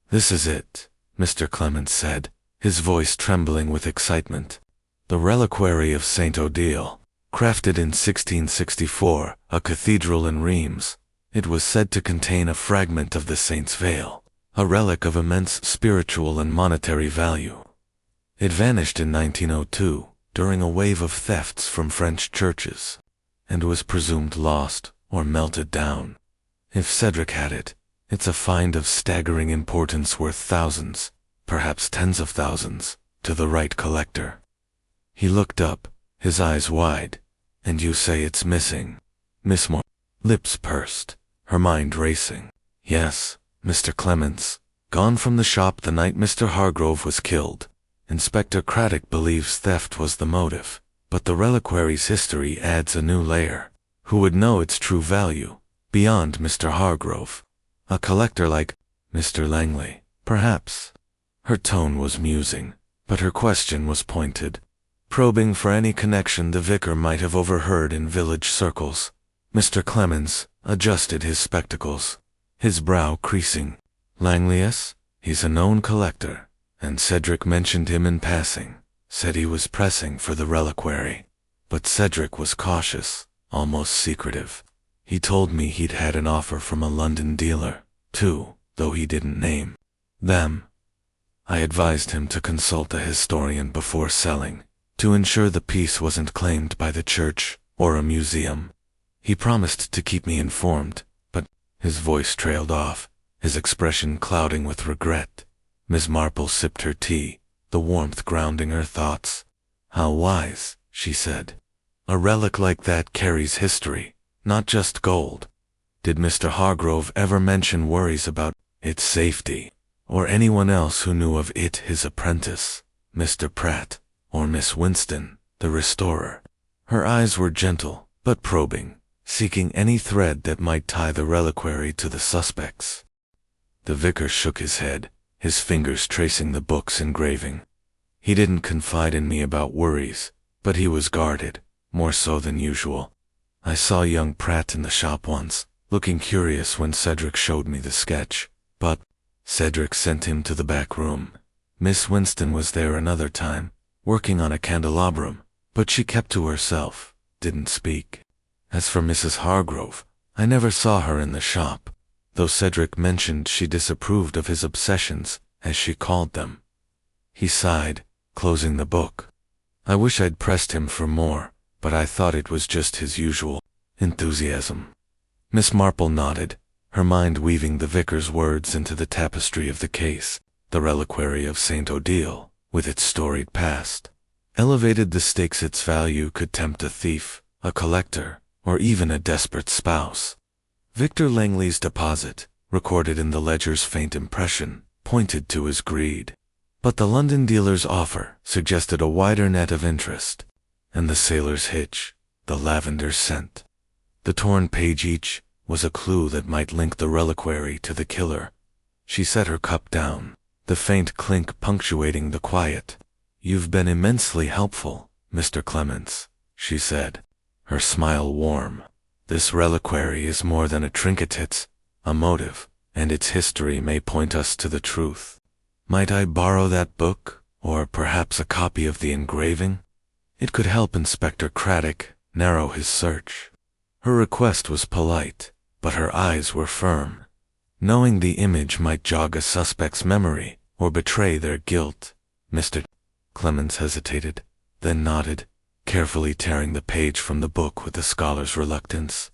"This is it," Mr. Clemens said, his voice trembling with excitement. "The reliquary of Saint Odile, crafted in 1664, a cathedral in Reims. It was said to contain a fragment of the saint's veil, a relic of immense spiritual and monetary value. It vanished in 1902 during a wave of thefts from French churches, and was presumed lost or melted down. If Cedric had it, it's a find of staggering importance worth thousands, perhaps tens of thousands, to the right collector." He looked up, his eyes wide. "And you say it's missing?" Miss Marple, lips pursed, her mind racing. "Yes, Mr. Clemens. Gone from the shop the night Mr. Hargrove was killed. Inspector Craddock believes theft was the motive, but the reliquary's history adds a new layer. Who would know its true value, beyond Mr. Hargrove? A collector like Mr. Langley, perhaps." Her tone was musing, but her question was pointed, probing for any connection the vicar might have overheard in village circles. Mr. Clemens adjusted his spectacles, his brow creasing. "Langley? He's a known collector, and Cedric mentioned him in passing, said he was pressing for the reliquary. But Cedric was cautious, almost secretive. He told me he'd had an offer from a London dealer, too, though he didn't name them. I advised him to consult a historian before selling, to ensure the piece wasn't claimed by the church or a museum. He promised to keep me informed, but his voice trailed off, his expression clouding with regret. Miss Marple sipped her tea, the warmth grounding her thoughts. "How wise," she said. "A relic like that carries history, not just gold. Did Mr. Hargrove ever mention worries about its safety, or anyone else who knew of it, his apprentice, Mr. Pratt, or Miss Winston, the restorer?" Her eyes were gentle, but probing, seeking any thread that might tie the reliquary to the suspects. The vicar shook his head, his fingers tracing the book's engraving. He didn't confide in me about worries, but he was guarded, more so than usual. I saw young Pratt in the shop once, looking curious when Cedric showed me the sketch, but Cedric sent him to the back room. Miss Winston was there another time, working on a candelabrum, but she kept to herself, didn't speak. As for Mrs. Hargrove, I never saw her in the shop, though Cedric mentioned she disapproved of his obsessions, as she called them. He sighed, closing the book. I wish I'd pressed him for more, but I thought it was just his usual enthusiasm. Miss Marple nodded, her mind weaving the vicar's words into the tapestry of the case. The reliquary of St. Odile, with its storied past, elevated the stakes its value could tempt a thief, a collector, or even a desperate spouse. Victor Langley's deposit, recorded in the ledger's faint impression, pointed to his greed. But the London dealer's offer suggested a wider net of interest, and the sailor's hitch, the lavender scent. The torn page each was a clue that might link the reliquary to the killer. She set her cup down, the faint clink punctuating the quiet. "You've been immensely helpful, Mr. Clements," she said, her smile warm. "This reliquary is more than a trinket, it's a motive, and its history may point us to the truth. Might I borrow that book, or perhaps a copy of the engraving? It could help Inspector Craddock narrow his search." Her request was polite, but her eyes were firm. Knowing the image might jog a suspect's memory or betray their guilt, Mr. Clements hesitated, then nodded, carefully tearing the page from the book with a scholar's reluctance.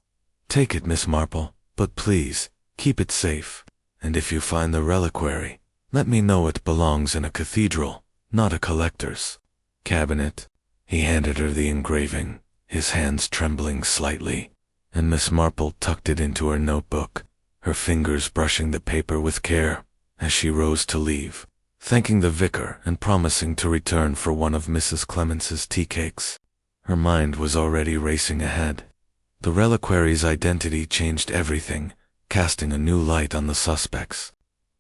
"Take it, Miss Marple, but please, keep it safe, and if you find the reliquary, let me know it belongs in a cathedral, not a collector's cabinet." He handed her the engraving, his hands trembling slightly, and Miss Marple tucked it into her notebook, her fingers brushing the paper with care as she rose to leave, thanking the vicar and promising to return for one of Mrs. Clements's tea cakes. Her mind was already racing ahead. The reliquary's identity changed everything, casting a new light on the suspects.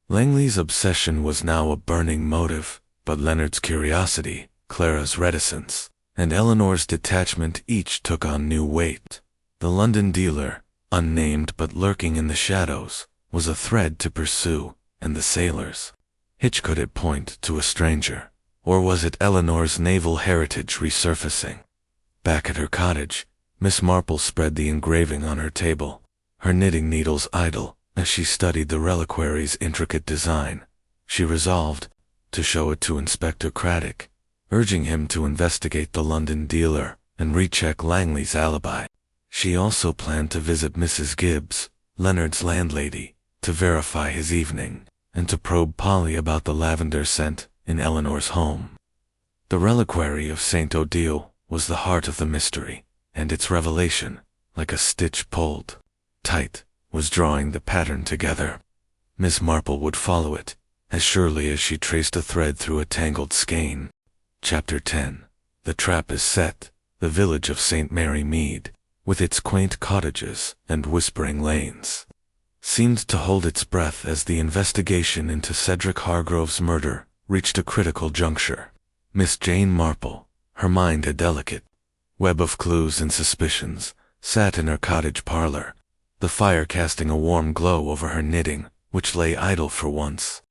Langley's obsession was now a burning motive, but Leonard's curiosity, Clara's reticence, and Eleanor's detachment each took on new weight. The London dealer, unnamed but lurking in the shadows, was a thread to pursue, and the sailors. Which could it point to a stranger, or was it Eleanor's naval heritage resurfacing? Back at her cottage, Miss Marple spread the engraving on her table, her knitting needles idle as she studied the reliquary's intricate design. She resolved to show it to Inspector Craddock, urging him to investigate the London dealer and recheck Langley's alibi. She also planned to visit Mrs. Gibbs, Leonard's landlady, to verify his evening, and to probe Polly about the lavender scent in Eleanor's home. The reliquary of St. Odile was the heart of the mystery, and its revelation, like a stitch pulled tight, was drawing the pattern together. Miss Marple would follow it, as surely as she traced a thread through a tangled skein. Chapter 10. The trap is set. The village of St. Mary Mead, with its quaint cottages and whispering lanes, seemed to hold its breath as the investigation into Cedric Hargrove's murder reached a critical juncture. Miss Jane Marple, her mind a delicate web of clues and suspicions, sat in her cottage parlor, the fire casting a warm glow over her knitting, which lay idle for once.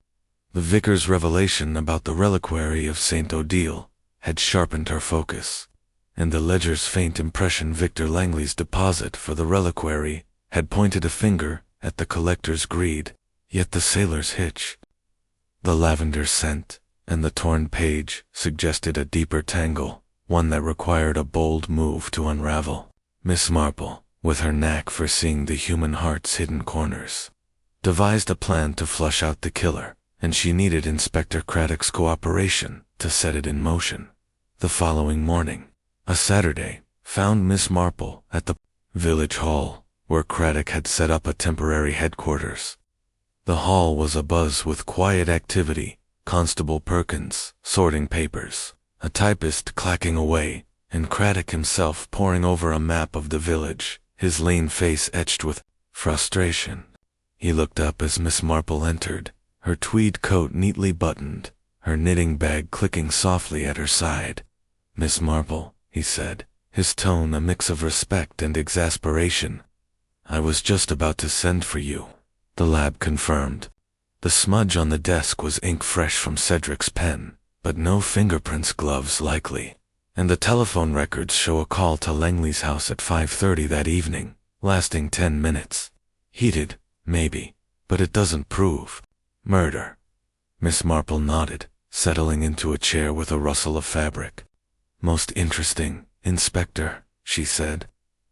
The vicar's revelation about the reliquary of St. Odile had sharpened her focus, and the ledger's faint impression Victor Langley's deposit for the reliquary had pointed a finger at the collector's greed, yet the sailor's hitch. The lavender scent and the torn page suggested a deeper tangle, one that required a bold move to unravel. Miss Marple, with her knack for seeing the human heart's hidden corners, devised a plan to flush out the killer, and she needed Inspector Craddock's cooperation to set it in motion. The following morning, a Saturday, found Miss Marple at the village hall, where Craddock had set up a temporary headquarters. The hall was abuzz with quiet activity, Constable Perkins sorting papers, a typist clacking away, and Craddock himself poring over a map of the village, his lean face etched with frustration. He looked up as Miss Marple entered, her tweed coat neatly buttoned, her knitting bag clicking softly at her side. "Miss Marple," he said, his tone a mix of respect and exasperation. "I was just about to send for you," the lab confirmed. The smudge on the desk was ink fresh from Cedric's pen, but no fingerprints, gloves likely. And the telephone records show a call to Langley's house at 5:30 that evening, lasting 10 minutes. Heated, maybe, but it doesn't prove murder. Miss Marple nodded, settling into a chair with a rustle of fabric. "Most interesting, Inspector," she said,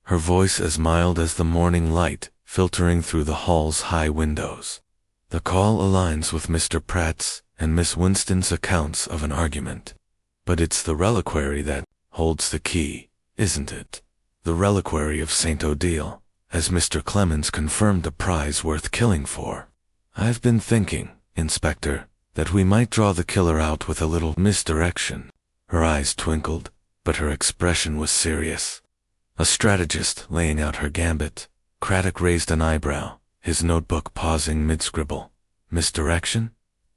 her voice as mild as the morning light filtering through the hall's high windows. "The call aligns with Mr. Pratt's and Miss Winston's accounts of an argument. But it's the reliquary that holds the key, isn't it? The reliquary of St. Odile, as Mr. Clemens confirmed a prize worth killing for. I've been thinking, Inspector, that we might draw the killer out with a little misdirection." Her eyes twinkled, but her expression was serious. A strategist laying out her gambit. Craddock raised an eyebrow, his notebook pausing mid-scribble. "Misdirection?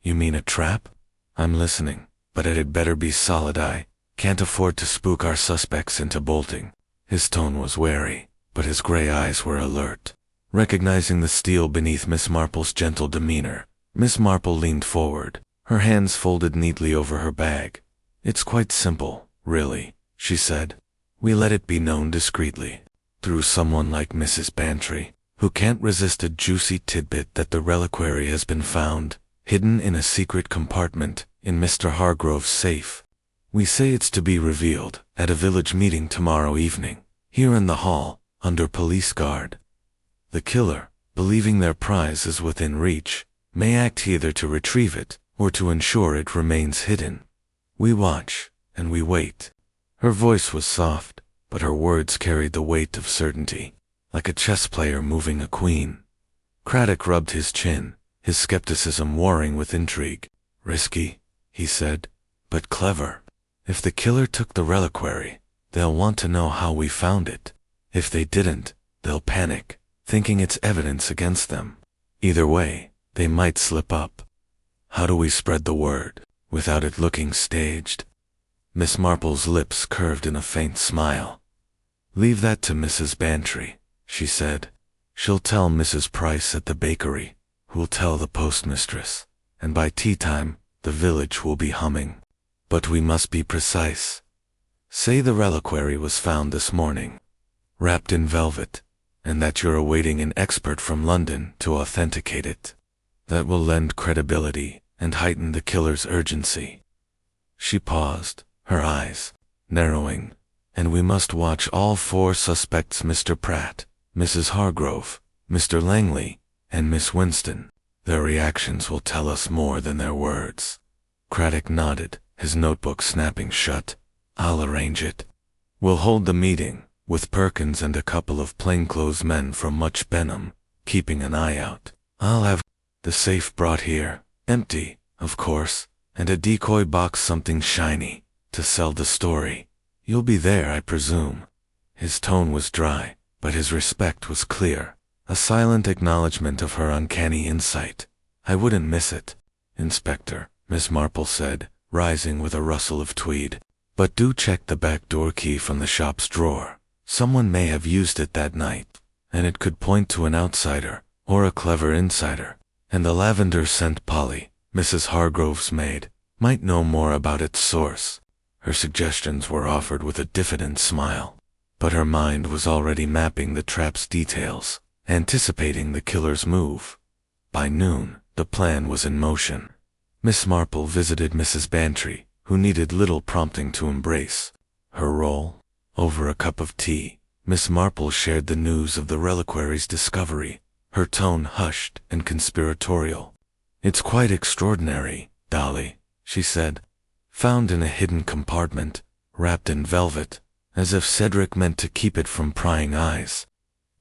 You mean a trap? I'm listening, but it'd better be solid. I can't afford to spook our suspects into bolting." His tone was wary, but his gray eyes were alert. Recognizing the steel beneath Miss Marple's gentle demeanor, Miss Marple leaned forward, her hands folded neatly over her bag. "It's quite simple, really," she said. "We let it be known discreetly, through someone like Mrs. Bantry, who can't resist a juicy tidbit that the reliquary has been found, hidden in a secret compartment in Mr. Hargrove's safe. We say it's to be revealed at a village meeting tomorrow evening, here in the hall, under police guard. The killer, believing their prize is within reach, may act either to retrieve it or to ensure it remains hidden. We watch, and we wait." Her voice was soft, but her words carried the weight of certainty, like a chess player moving a queen. Craddock rubbed his chin, his skepticism warring with intrigue. "Risky," he said, "but clever. If the killer took the reliquary, they'll want to know how we found it. If they didn't, they'll panic, thinking it's evidence against them. Either way, they might slip up. How do we spread the word, without it looking staged?" Miss Marple's lips curved in a faint smile. "Leave that to Mrs. Bantry," she said. "She'll tell Mrs. Price at the bakery, who'll tell the postmistress, and by tea time, the village will be humming. But we must be precise. Say the reliquary was found this morning, wrapped in velvet, and that you're awaiting an expert from London to authenticate it. That will lend credibility and heighten the killer's urgency." She paused, her eyes narrowing. "And we must watch all 4 suspects: Mr. Pratt, Mrs. Hargrove, Mr. Langley, and Miss Winston. Their reactions will tell us more than their words." Craddock nodded, his notebook snapping shut. "I'll arrange it. We'll hold the meeting, with Perkins and a couple of plainclothes men from Much Benham, keeping an eye out. I'll have the safe brought here, empty, of course, and a decoy box, something shiny, to sell the story. You'll be there, I presume." His tone was dry, but his respect was clear, a silent acknowledgement of her uncanny insight. "I wouldn't miss it, Inspector," Miss Marple said, rising with a rustle of tweed. "But do check the back door key from the shop's drawer. Someone may have used it that night, and it could point to an outsider, or a clever insider. And the lavender scent Polly, Mrs. Hargrove's maid, might know more about its source." Her suggestions were offered with a diffident smile, but her mind was already mapping the trap's details, anticipating the killer's move. By noon, the plan was in motion. Miss Marple visited Mrs. Bantry, who needed little prompting to embrace her role. Over a cup of tea, Miss Marple shared the news of the reliquary's discovery, her tone hushed and conspiratorial. "It's quite extraordinary, Dolly," she said. "Found in a hidden compartment, wrapped in velvet, as if Cedric meant to keep it from prying eyes.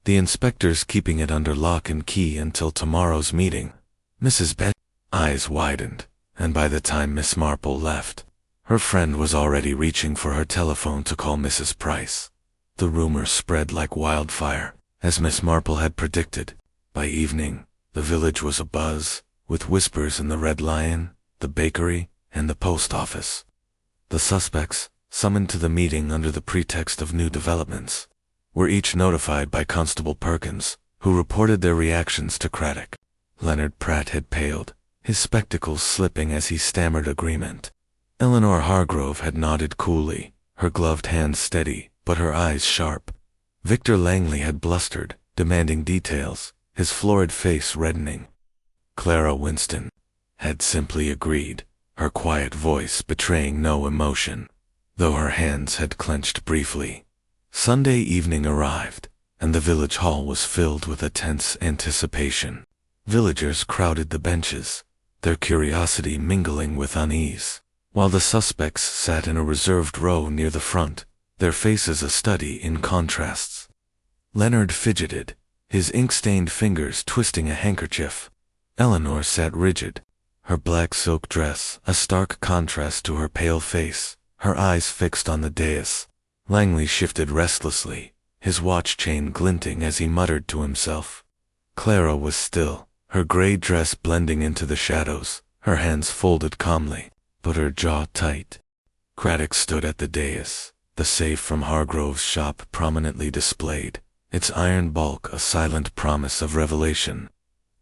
The inspector's keeping it under lock and key until tomorrow's meeting." Mrs. Bantry's eyes widened, and by the time Miss Marple left, her friend was already reaching for her telephone to call Mrs. Price. The rumor spread like wildfire, as Miss Marple had predicted. By evening, the village was abuzz, with whispers in the Red Lion, the bakery, and the post office. The suspects, summoned to the meeting under the pretext of new developments, were each notified by Constable Perkins, who reported their reactions to Craddock. Leonard Pratt had paled, his spectacles slipping as he stammered agreement. Eleanor Hargrove had nodded coolly, her gloved hands steady, but her eyes sharp. Victor Langley had blustered, demanding details, his florid face reddening. Clara Winston had simply agreed, her quiet voice betraying no emotion, though her hands had clenched briefly. Sunday evening arrived, and the village hall was filled with a tense anticipation. Villagers crowded the benches, their curiosity mingling with unease, while the suspects sat in a reserved row near the front, their faces a study in contrasts. Leonard fidgeted, his ink-stained fingers twisting a handkerchief. Eleanor sat rigid, her black silk dress a stark contrast to her pale face, her eyes fixed on the dais. Langley shifted restlessly, his watch chain glinting as he muttered to himself. Clara was still, her gray dress blending into the shadows, her hands folded calmly, but her jaw tight. Craddock stood at the dais, the safe from Hargrove's shop prominently displayed, its iron bulk a silent promise of revelation.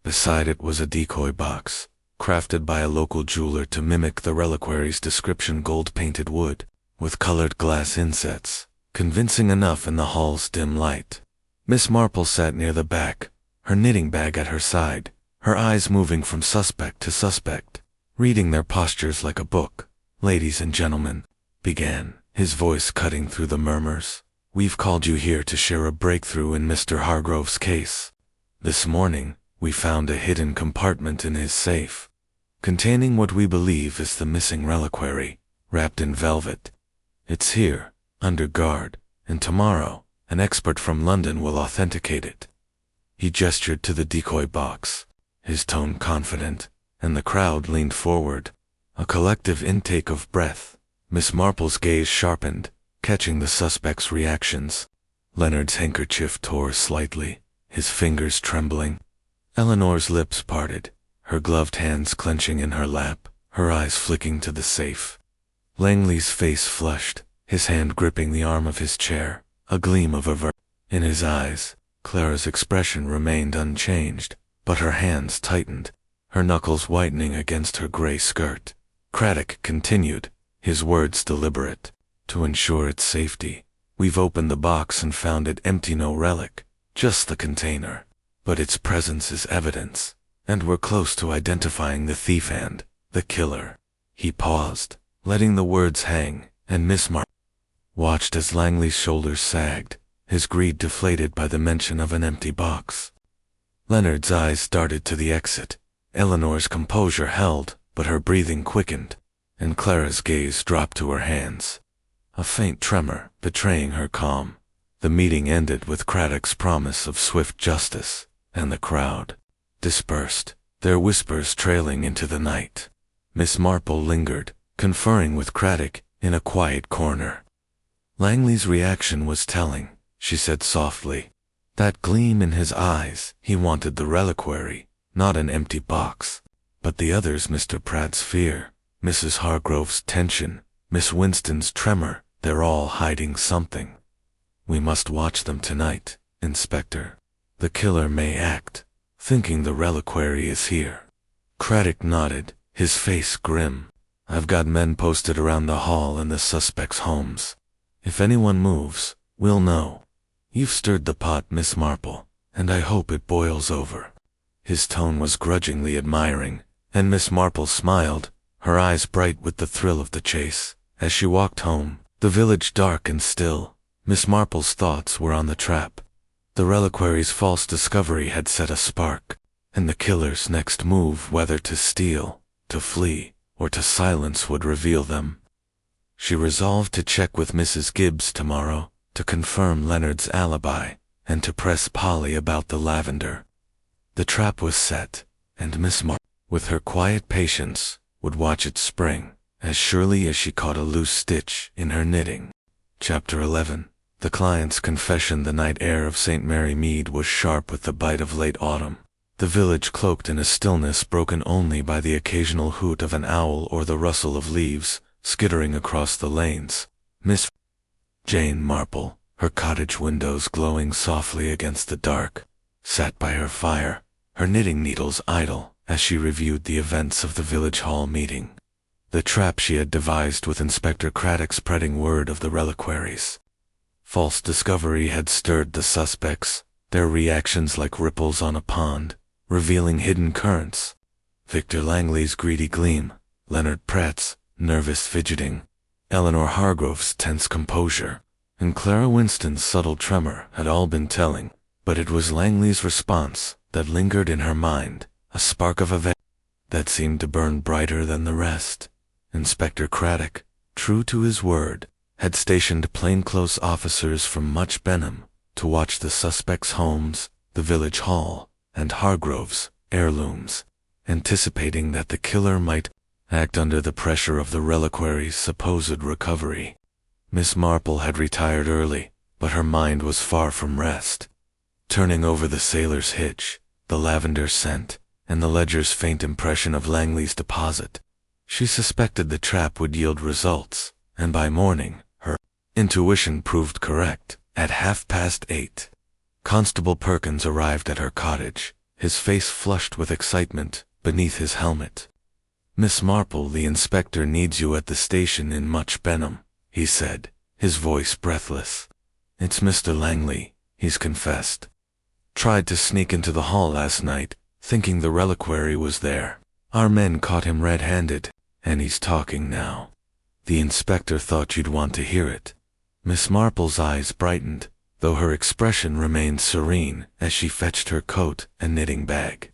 Beside it was a decoy box, crafted by a local jeweler to mimic the reliquary's description, gold-painted wood, with colored glass insets, convincing enough in the hall's dim light. Miss Marple sat near the back, her knitting bag at her side, her eyes moving from suspect to suspect, reading their postures like a book. "Ladies and gentlemen," began, his voice cutting through the murmurs, "we've called you here to share a breakthrough in Mr. Hargrove's case. This morning, we found a hidden compartment in his safe, containing what we believe is the missing reliquary, wrapped in velvet. It's here, under guard, and tomorrow, an expert from London will authenticate it." He gestured to the decoy box, his tone confident, and the crowd leaned forward, a collective intake of breath. Miss Marple's gaze sharpened, catching the suspect's reactions. Leonard's handkerchief tore slightly, his fingers trembling. Eleanor's lips parted, her gloved hands clenching in her lap, her eyes flicking to the safe. Langley's face flushed, his hand gripping the arm of his chair, a gleam of aversion in his eyes. Clara's expression remained unchanged, but her hands tightened, her knuckles whitening against her gray skirt. Craddock continued, his words deliberate. "To ensure its safety, we've opened the box and found it empty, no relic, just the container. But its presence is evidence, and we're close to identifying the thief and the killer." He paused, letting the words hang, and Miss Marple watched as Langley's shoulders sagged, his greed deflated by the mention of an empty box. Leonard's eyes darted to the exit. Eleanor's composure held, but her breathing quickened, and Clara's gaze dropped to her hands, a faint tremor betraying her calm. The meeting ended with Craddock's promise of swift justice, and the crowd dispersed, their whispers trailing into the night. Miss Marple lingered, conferring with Craddock in a quiet corner. Langley's reaction was telling, she said softly. That gleam in his eyes, he wanted the reliquary, not an empty box. But the others, Mr. Pratt's fear, Mrs. Hargrove's tension, Miss Winston's tremor, they're all hiding something. We must watch them tonight, Inspector. The killer may act, thinking the reliquary is here. Craddock nodded, his face grim. I've got men posted around the hall and the suspects' homes. If anyone moves, we'll know. You've stirred the pot, Miss Marple, and I hope it boils over." His tone was grudgingly admiring, and Miss Marple smiled, her eyes bright with the thrill of the chase. As she walked home, the village dark and still, Miss Marple's thoughts were on the trap. The reliquary's false discovery had set a spark, and the killer's next move, whether to steal, to flee, or to silence, would reveal them. She resolved to check with Mrs. Gibbs tomorrow, to confirm Leonard's alibi, and to press Polly about the lavender. The trap was set, and Miss Marple, with her quiet patience, would watch it spring, as surely as she caught a loose stitch in her knitting. Chapter 11. The client's confession. The night air of St. Mary Mead was sharp with the bite of late autumn. The village cloaked in a stillness broken only by the occasional hoot of an owl or the rustle of leaves skittering across the lanes. Miss Jane Marple, her cottage windows glowing softly against the dark, sat by her fire, her knitting needles idle, as she reviewed the events of the village hall meeting. The trap she had devised with Inspector Craddock spreading word of the reliquaries. False discovery had stirred the suspects, their reactions like ripples on a pond, revealing hidden currents. Victor Langley's greedy gleam, Leonard Pratt's nervous fidgeting, Eleanor Hargrove's tense composure, and Clara Winston's subtle tremor had all been telling, but it was Langley's response that lingered in her mind, a spark of event that seemed to burn brighter than the rest. Inspector Craddock, true to his word, had stationed plainclothes officers from Much Benham to watch the suspects' homes, the village hall, and Hargrove's heirlooms, anticipating that the killer might act under the pressure of the reliquary's supposed recovery. Miss Marple had retired early, but her mind was far from rest. Turning over the sailor's hitch, the lavender scent, and the ledger's faint impression of Langley's deposit, she suspected the trap would yield results, and by morning, her intuition proved correct. At 8:30, Constable Perkins arrived at her cottage, his face flushed with excitement beneath his helmet. "Miss Marple, the inspector needs you at the station in Much Benham," he said, his voice breathless. "It's Mr. Langley," he's confessed. "Tried to sneak into the hall last night, thinking the reliquary was there. Our men caught him red-handed, and he's talking now. The inspector thought you'd want to hear it." Miss Marple's eyes brightened, though her expression remained serene as she fetched her coat and knitting bag.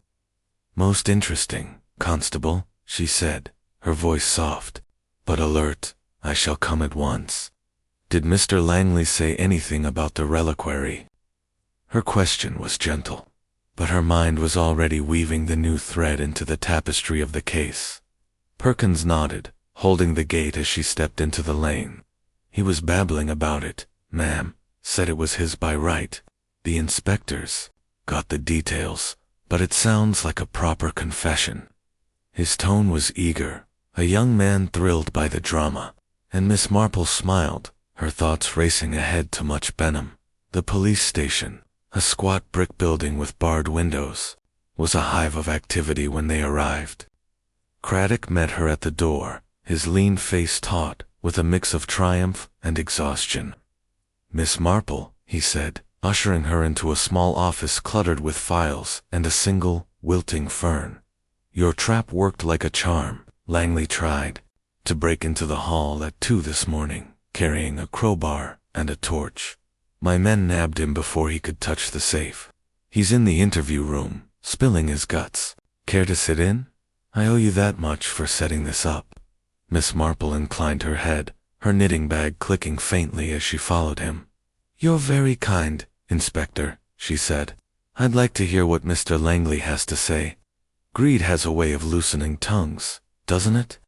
"Most interesting, Constable," she said, her voice soft, but alert. "I shall come at once." "Did Mr. Langley say anything about the reliquary?" Her question was gentle, but her mind was already weaving the new thread into the tapestry of the case. Perkins nodded, holding the gate as she stepped into the lane. "He was babbling about it, ma'am, said it was his by right. The inspectors got the details, but it sounds like a proper confession." His tone was eager, a young man thrilled by the drama, and Miss Marple smiled, her thoughts racing ahead to Much Benham. The police station, a squat brick building with barred windows, was a hive of activity when they arrived. Craddock met her at the door, his lean face taut with a mix of triumph and exhaustion. "Miss Marple," he said, ushering her into a small office cluttered with files and a single, wilting fern. "Your trap worked like a charm. Langley tried to break into the hall at 2 this morning, carrying a crowbar and a torch. My men nabbed him before he could touch the safe. He's in the interview room, spilling his guts. Care to sit in? I owe you that much for setting this up." Miss Marple inclined her head, her knitting bag clicking faintly as she followed him. "You're very kind, Inspector," she said. "I'd like to hear what Mr. Langley has to say. Greed has a way of loosening tongues, doesn't it?"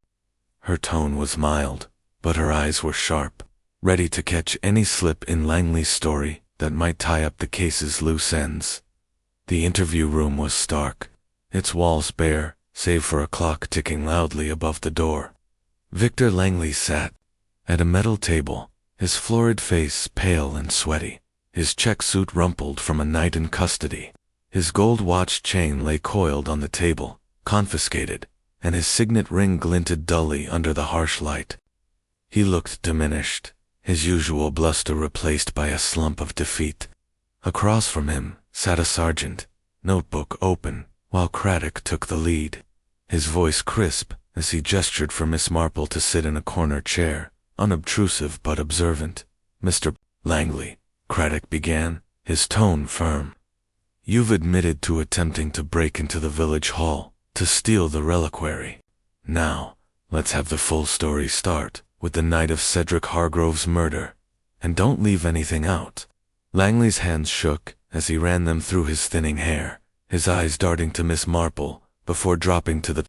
Her tone was mild, but her eyes were sharp, ready to catch any slip in Langley's story that might tie up the case's loose ends. The interview room was stark, its walls bare, save for a clock ticking loudly above the door. Victor Langley sat at a metal table, his florid face pale and sweaty, his check suit rumpled from a night in custody. His gold watch chain lay coiled on the table, confiscated, and his signet ring glinted dully under the harsh light. He looked diminished, his usual bluster replaced by a slump of defeat. Across from him sat a sergeant, notebook open, while Craddock took the lead, his voice crisp as he gestured for Miss Marple to sit in a corner chair, unobtrusive but observant. "Mr. Langley," Craddock began, his tone firm. "You've admitted to attempting to break into the village hall, to steal the reliquary. Now, let's have the full story start with the night of Cedric Hargrove's murder, and don't leave anything out." Langley's hands shook as he ran them through his thinning hair, his eyes darting to Miss Marple before dropping to the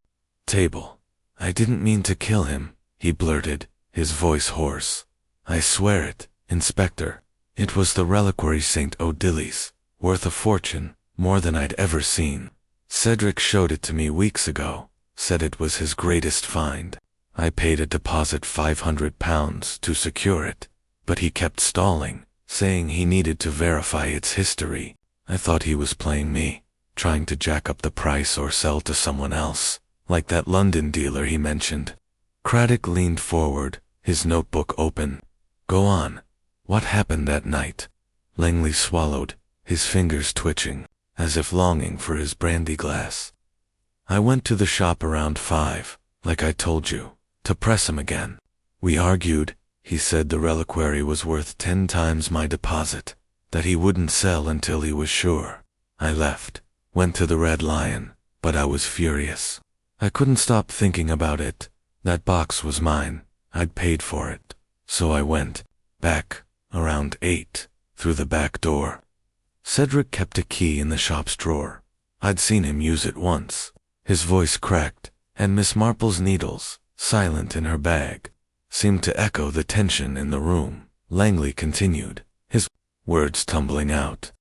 table. "I didn't mean to kill him," he blurted, his voice hoarse. "I swear it, Inspector. It was the reliquary St. Odili's, worth a fortune, more than I'd ever seen. Cedric showed it to me weeks ago, said it was his greatest find. I paid a deposit £500 to secure it, but he kept stalling, saying he needed to verify its history. I thought he was playing me, trying to jack up the price or sell to someone else, like that London dealer he mentioned." Craddock leaned forward, his notebook open. "Go on. What happened that night?" Langley swallowed, his fingers twitching, as if longing for his brandy glass. "I went to the shop around 5, like I told you, to press him again. We argued. He said the reliquary was worth 10 times my deposit, that he wouldn't sell until he was sure. I left, went to the Red Lion, but I was furious. I couldn't stop thinking about it. That box was mine. I'd paid for it. So I went back, around 8, through the back door. Cedric kept a key in the shop's drawer. I'd seen him use it once." His voice cracked, and Miss Marple's needles, silent in her bag, seemed to echo the tension in the room. Langley continued, his words tumbling out.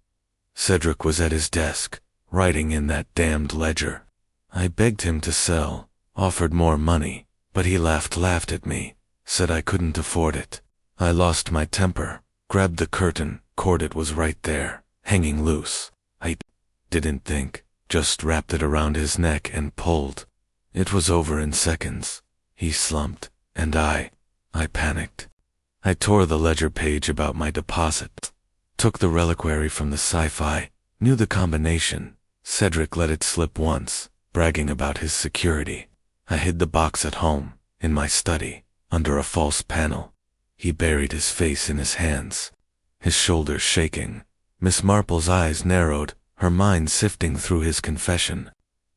"Cedric was at his desk, writing in that damned ledger. I begged him to sell, offered more money, but he laughed at me, said I couldn't afford it. I lost my temper, grabbed the curtain, cord. It was right there, hanging loose. I didn't think, just wrapped it around his neck and pulled. It was over in seconds. He slumped, and I panicked. I tore the ledger page about my deposit, took the reliquary from the sci-fi, knew the combination. Cedric let it slip once, bragging about his security. I hid the box at home, in my study, under a false panel." He buried his face in his hands, his shoulders shaking. Miss Marple's eyes narrowed, her mind sifting through his confession.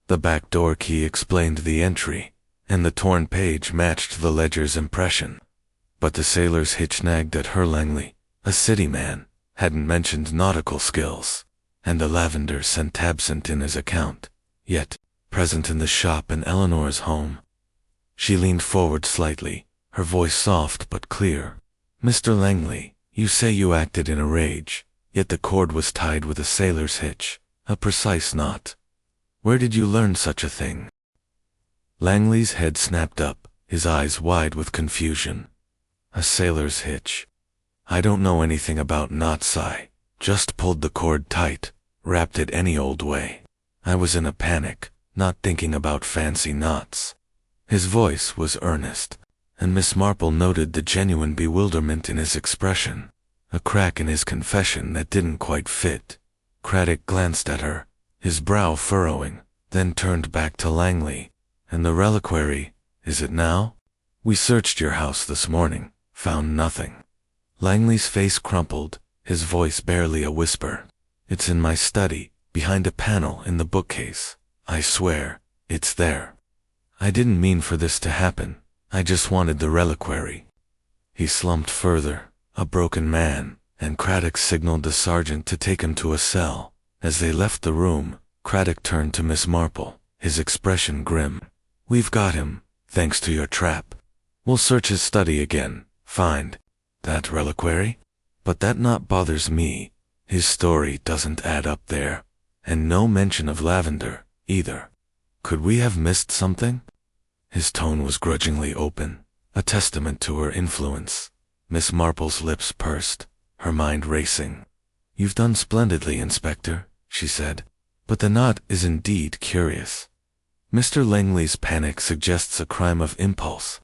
The back door key explained the entry, and the torn page matched the ledger's impression. But the sailor's hitch nagged at her. Langley, a city man, hadn't mentioned nautical skills, and the lavender scent absent in his account, yet present in the shop and Eleanor's home. She leaned forward slightly, her voice soft but clear. "Mr. Langley, you say you acted in a rage, yet the cord was tied with a sailor's hitch, a precise knot. Where did you learn such a thing?" Langley's head snapped up, his eyes wide with confusion. "A sailor's hitch. I don't know anything about knots. I just pulled the cord tight, wrapped it any old way. I was in a panic, not thinking about fancy knots." His voice was earnest, and Miss Marple noted the genuine bewilderment in his expression, a crack in his confession that didn't quite fit. Craddock glanced at her, his brow furrowing, then turned back to Langley. "And the reliquary, is it now? We searched your house this morning, found nothing." Langley's face crumpled, his voice barely a whisper. "It's in my study, behind a panel in the bookcase. I swear, it's there. I didn't mean for this to happen. I just wanted the reliquary." He slumped further, a broken man, and Craddock signaled the sergeant to take him to a cell. As they left the room, Craddock turned to Miss Marple, his expression grim. "We've got him, thanks to your trap. We'll search his study again, find that reliquary. But that knot bothers me. His story doesn't add up there, and no mention of lavender, either. Could we have missed something?" His tone was grudgingly open, a testament to her influence. Miss Marple's lips pursed, her mind racing. "You've done splendidly, Inspector," she said, "but the knot is indeed curious." Mr. Langley's panic suggests a crime of impulse.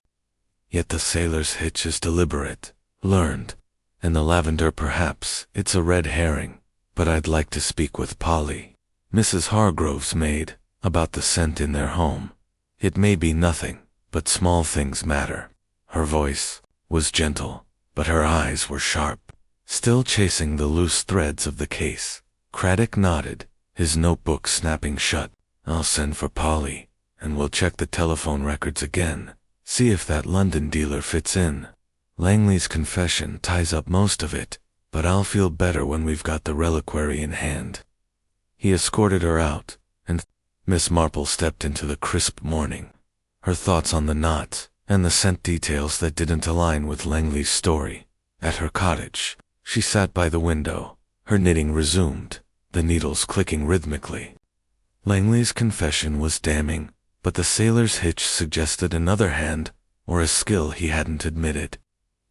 Yet the sailor's hitch is deliberate, learned. And the lavender, perhaps it's a red herring, but I'd like to speak with Polly, Mrs. Hargrove's maid, about the scent in their home. It may be nothing, but small things matter. Her voice was gentle, but her eyes were sharp, still chasing the loose threads of the case. Craddock nodded, his notebook snapping shut. I'll send for Polly, and we'll check the telephone records again, see if that London dealer fits in. Langley's confession ties up most of it, but I'll feel better when we've got the reliquary in hand. He escorted her out, and Miss Marple stepped into the crisp morning, her thoughts on the knot and the scent details that didn't align with Langley's story. At her cottage, she sat by the window, her knitting resumed, the needles clicking rhythmically. Langley's confession was damning, but the sailor's hitch suggested another hand, or a skill he hadn't admitted.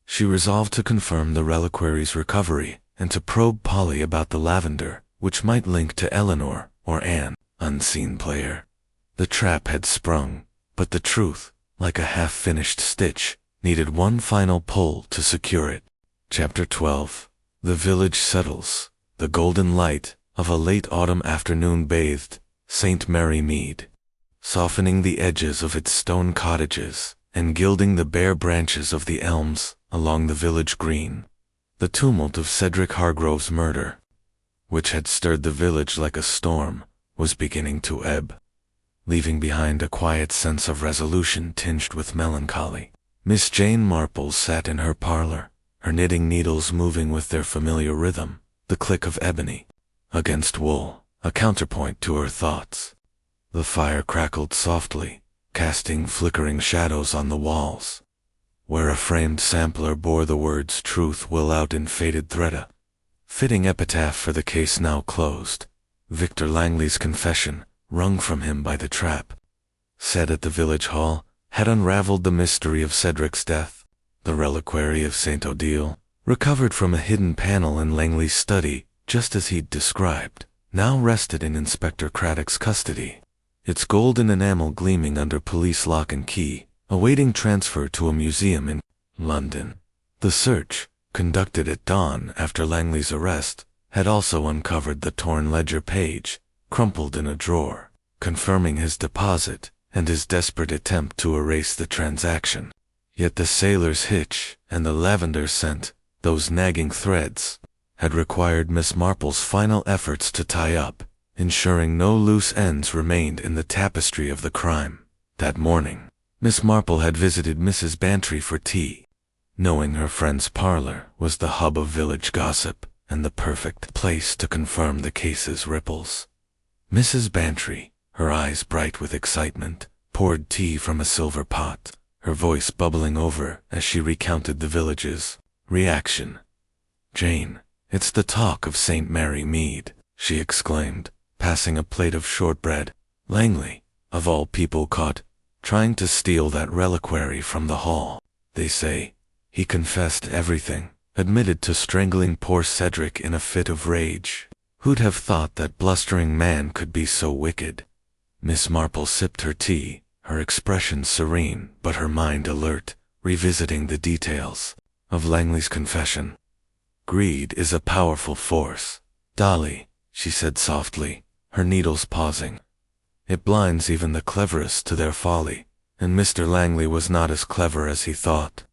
She resolved to confirm the reliquary's recovery, and to probe Polly about the lavender, which might link to Eleanor or Anne, unseen player. The trap had sprung, but the truth, like a half-finished stitch, needed one final pull to secure it. Chapter 12. The village settles. The golden light of a late autumn afternoon bathed St. Mary Mead, softening the edges of its stone cottages and gilding the bare branches of the elms along the village green. The tumult of Cedric Hargrove's murder, which had stirred the village like a storm, was beginning to ebb, leaving behind a quiet sense of resolution tinged with melancholy. Miss Jane Marple sat in her parlor, her knitting needles moving with their familiar rhythm, the click of ebony against wool, a counterpoint to her thoughts. The fire crackled softly, casting flickering shadows on the walls, where a framed sampler bore the words "Truth will out" in faded thread. A fitting epitaph for the case now closed. Victor Langley's confession, wrung from him by the trap, said at the village hall, had unraveled the mystery of Cedric's death. The reliquary of St. Odile, recovered from a hidden panel in Langley's study, just as he'd described, now rested in Inspector Craddock's custody, its golden enamel gleaming under police lock and key, awaiting transfer to a museum in London. The search, conducted at dawn after Langley's arrest, had also uncovered the torn ledger page, crumpled in a drawer, confirming his deposit and his desperate attempt to erase the transaction. Yet the sailor's hitch and the lavender scent, those nagging threads, had required Miss Marple's final efforts to tie up, ensuring no loose ends remained in the tapestry of the crime. That morning, Miss Marple had visited Mrs. Bantry for tea, knowing her friend's parlor was the hub of village gossip and the perfect place to confirm the case's ripples. Mrs. Bantry, her eyes bright with excitement, poured tea from a silver pot, her voice bubbling over as she recounted the village's reaction. "Jane, it's the talk of St. Mary Mead," she exclaimed, passing a plate of shortbread. "Langley, of all people, caught trying to steal that reliquary from the hall. They say he confessed everything, admitted to strangling poor Cedric in a fit of rage. Who'd have thought that blustering man could be so wicked?" Miss Marple sipped her tea, her expression serene but her mind alert, revisiting the details of Langley's confession. "Greed is a powerful force, Dolly," she said softly, her needles pausing. "It blinds even the cleverest to their folly, and Mr. Langley was not as clever as he thought.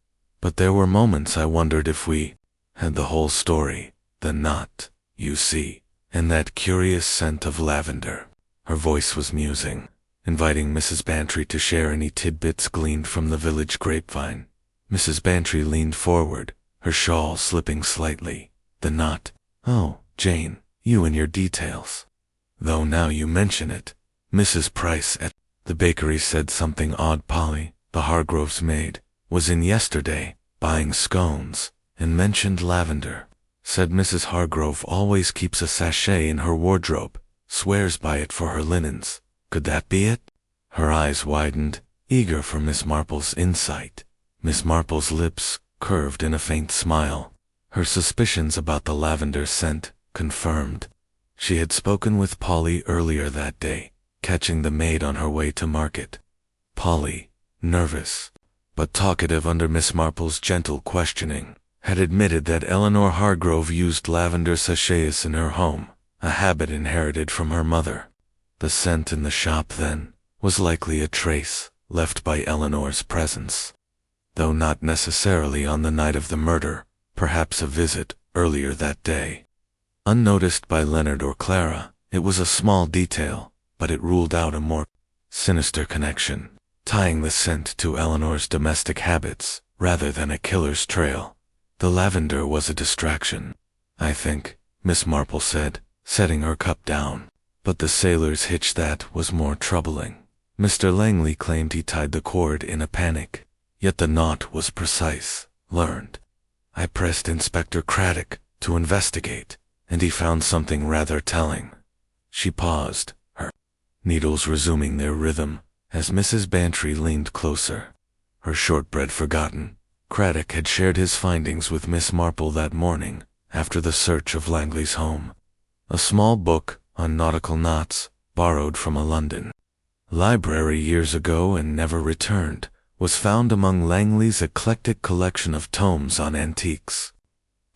But there were moments I wondered if we had the whole story, the knot, you see, and that curious scent of lavender." Her voice was musing, inviting Mrs. Bantry to share any tidbits gleaned from the village grapevine. Mrs. Bantry leaned forward, her shawl slipping slightly. "The knot. Oh, Jane, you and your details. Though now you mention it, Mrs. Price at the bakery said something odd. Polly, the Hargroves' maid, was in yesterday, buying scones, and mentioned lavender. Said Mrs. Hargrove always keeps a sachet in her wardrobe, swears by it for her linens. Could that be it?" Her eyes widened, eager for Miss Marple's insight. Miss Marple's lips curved in a faint smile, her suspicions about the lavender scent confirmed. She had spoken with Polly earlier that day, catching the maid on her way to market. Polly, nervous but talkative under Miss Marple's gentle questioning, had admitted that Eleanor Hargrove used lavender sachets in her home, a habit inherited from her mother. The scent in the shop, then, was likely a trace left by Eleanor's presence, though not necessarily on the night of the murder, perhaps a visit earlier that day. Unnoticed by Leonard or Clara, it was a small detail, but it ruled out a more sinister connection, tying the scent to Eleanor's domestic habits rather than a killer's trail. The lavender was a distraction, I think, Miss Marple said, setting her cup down. But the sailor's hitch, that was more troubling. Mr. Langley claimed he tied the cord in a panic, yet the knot was precise, learned. I pressed Inspector Craddock to investigate, and he found something rather telling. She paused, her needles resuming their rhythm, as Mrs. Bantry leaned closer. Her shortbread forgotten, Craddock had shared his findings with Miss Marple that morning, after the search of Langley's home. A small book on nautical knots, borrowed from a London library years ago and never returned, was found among Langley's eclectic collection of tomes on antiques.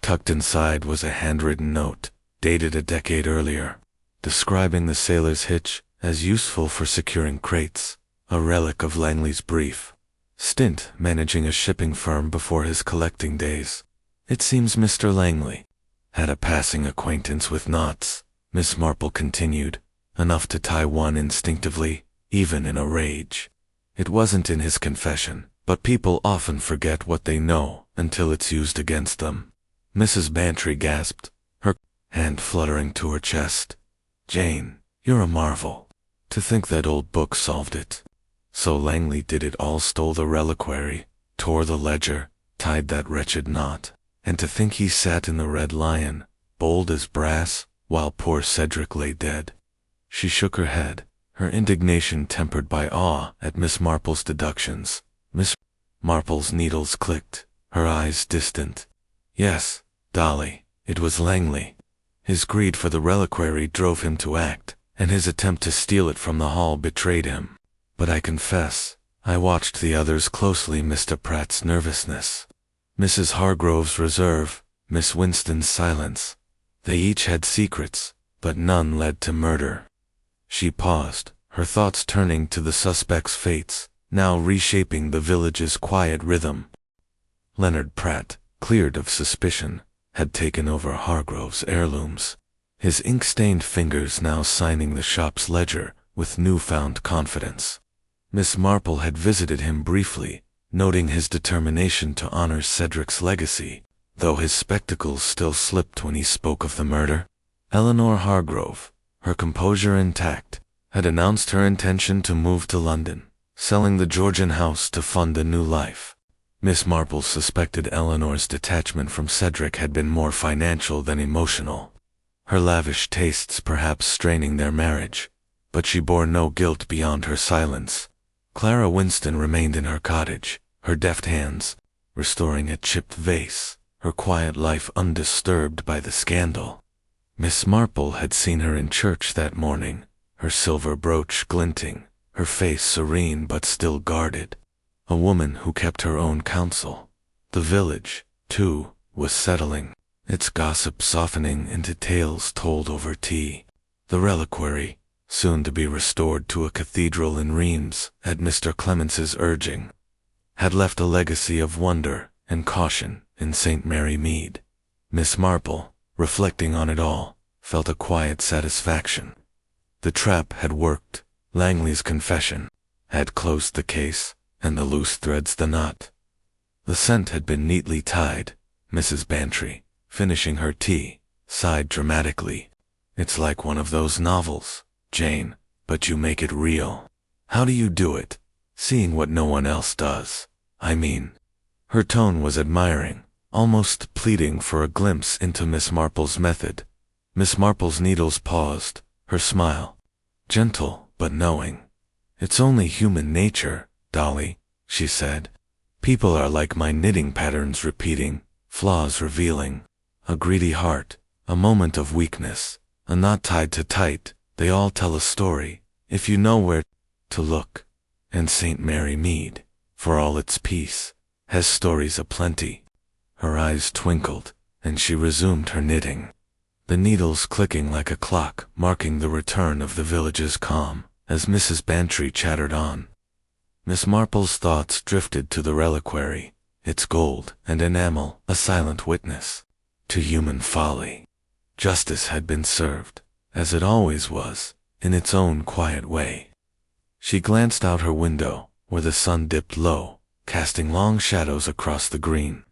Tucked inside was a handwritten note, dated a decade earlier, describing the sailor's hitch as useful for securing crates, a relic of Langley's brief stint managing a shipping firm before his collecting days. It seems Mr. Langley had a passing acquaintance with knots, Miss Marple continued, enough to tie one instinctively, even in a rage. It wasn't in his confession, but people often forget what they know until it's used against them. Mrs. Bantry gasped, her hand fluttering to her chest. Jane, you're a marvel. To think that old book solved it. So Langley did it all, stole the reliquary, tore the ledger, tied that wretched knot. And to think he sat in the Red Lion, bold as brass, while poor Cedric lay dead. She shook her head, her indignation tempered by awe at Miss Marple's deductions. Miss Marple's needles clicked, her eyes distant. Yes, Dolly, it was Langley. His greed for the reliquary drove him to act, and his attempt to steal it from the hall betrayed him. But I confess, I watched the others closely. Mr. Pratt's nervousness, Mrs. Hargrove's reserve, Miss Winston's silence. They each had secrets, but none led to murder. She paused, her thoughts turning to the suspect's fates, now reshaping the village's quiet rhythm. Leonard Pratt, cleared of suspicion, had taken over Hargrove's heirlooms, his ink-stained fingers now signing the shop's ledger with newfound confidence. Miss Marple had visited him briefly, noting his determination to honor Cedric's legacy, though his spectacles still slipped when he spoke of the murder. Eleanor Hargrove, her composure intact, had announced her intention to move to London, selling the Georgian house to fund a new life. Miss Marple suspected Eleanor's detachment from Cedric had been more financial than emotional, her lavish tastes perhaps straining their marriage, but she bore no guilt beyond her silence. Clara Winston remained in her cottage, her deft hands restoring a chipped vase, her quiet life undisturbed by the scandal. Miss Marple had seen her in church that morning, her silver brooch glinting, her face serene but still guarded. A woman who kept her own counsel. The village, too, was settling, its gossip softening into tales told over tea. The reliquary, soon to be restored to a cathedral in Reims at Mr. Clemence's urging, had left a legacy of wonder and caution in St. Mary Mead. Miss Marple, reflecting on it all, felt a quiet satisfaction. The trap had worked. Langley's confession had closed the case, and the loose threads the knot. The scent had been neatly tied. Mrs. Bantry, finishing her tea, sighed dramatically. It's like one of those novels, Jane, but you make it real. How do you do it? Seeing what no one else does, I mean. Her tone was admiring, almost pleading for a glimpse into Miss Marple's method. Miss Marple's needles paused, her smile gentle but knowing. It's only human nature, Dolly, she said. People are like my knitting patterns repeating, flaws revealing. A greedy heart, a moment of weakness, a knot tied too tight, they all tell a story, if you know where to look. And St. Mary Mead, for all its peace, has stories aplenty. Her eyes twinkled, and she resumed her knitting, the needles clicking like a clock, marking the return of the village's calm, as Mrs. Bantry chattered on. Miss Marple's thoughts drifted to the reliquary, its gold and enamel a silent witness to human folly. Justice had been served, as it always was, in its own quiet way. She glanced out her window, where the sun dipped low, casting long shadows across the green.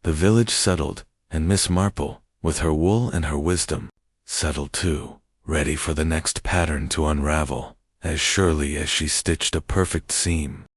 The village settled, and Miss Marple, with her wool and her wisdom, settled too, ready for the next pattern to unravel, as surely as she stitched a perfect seam.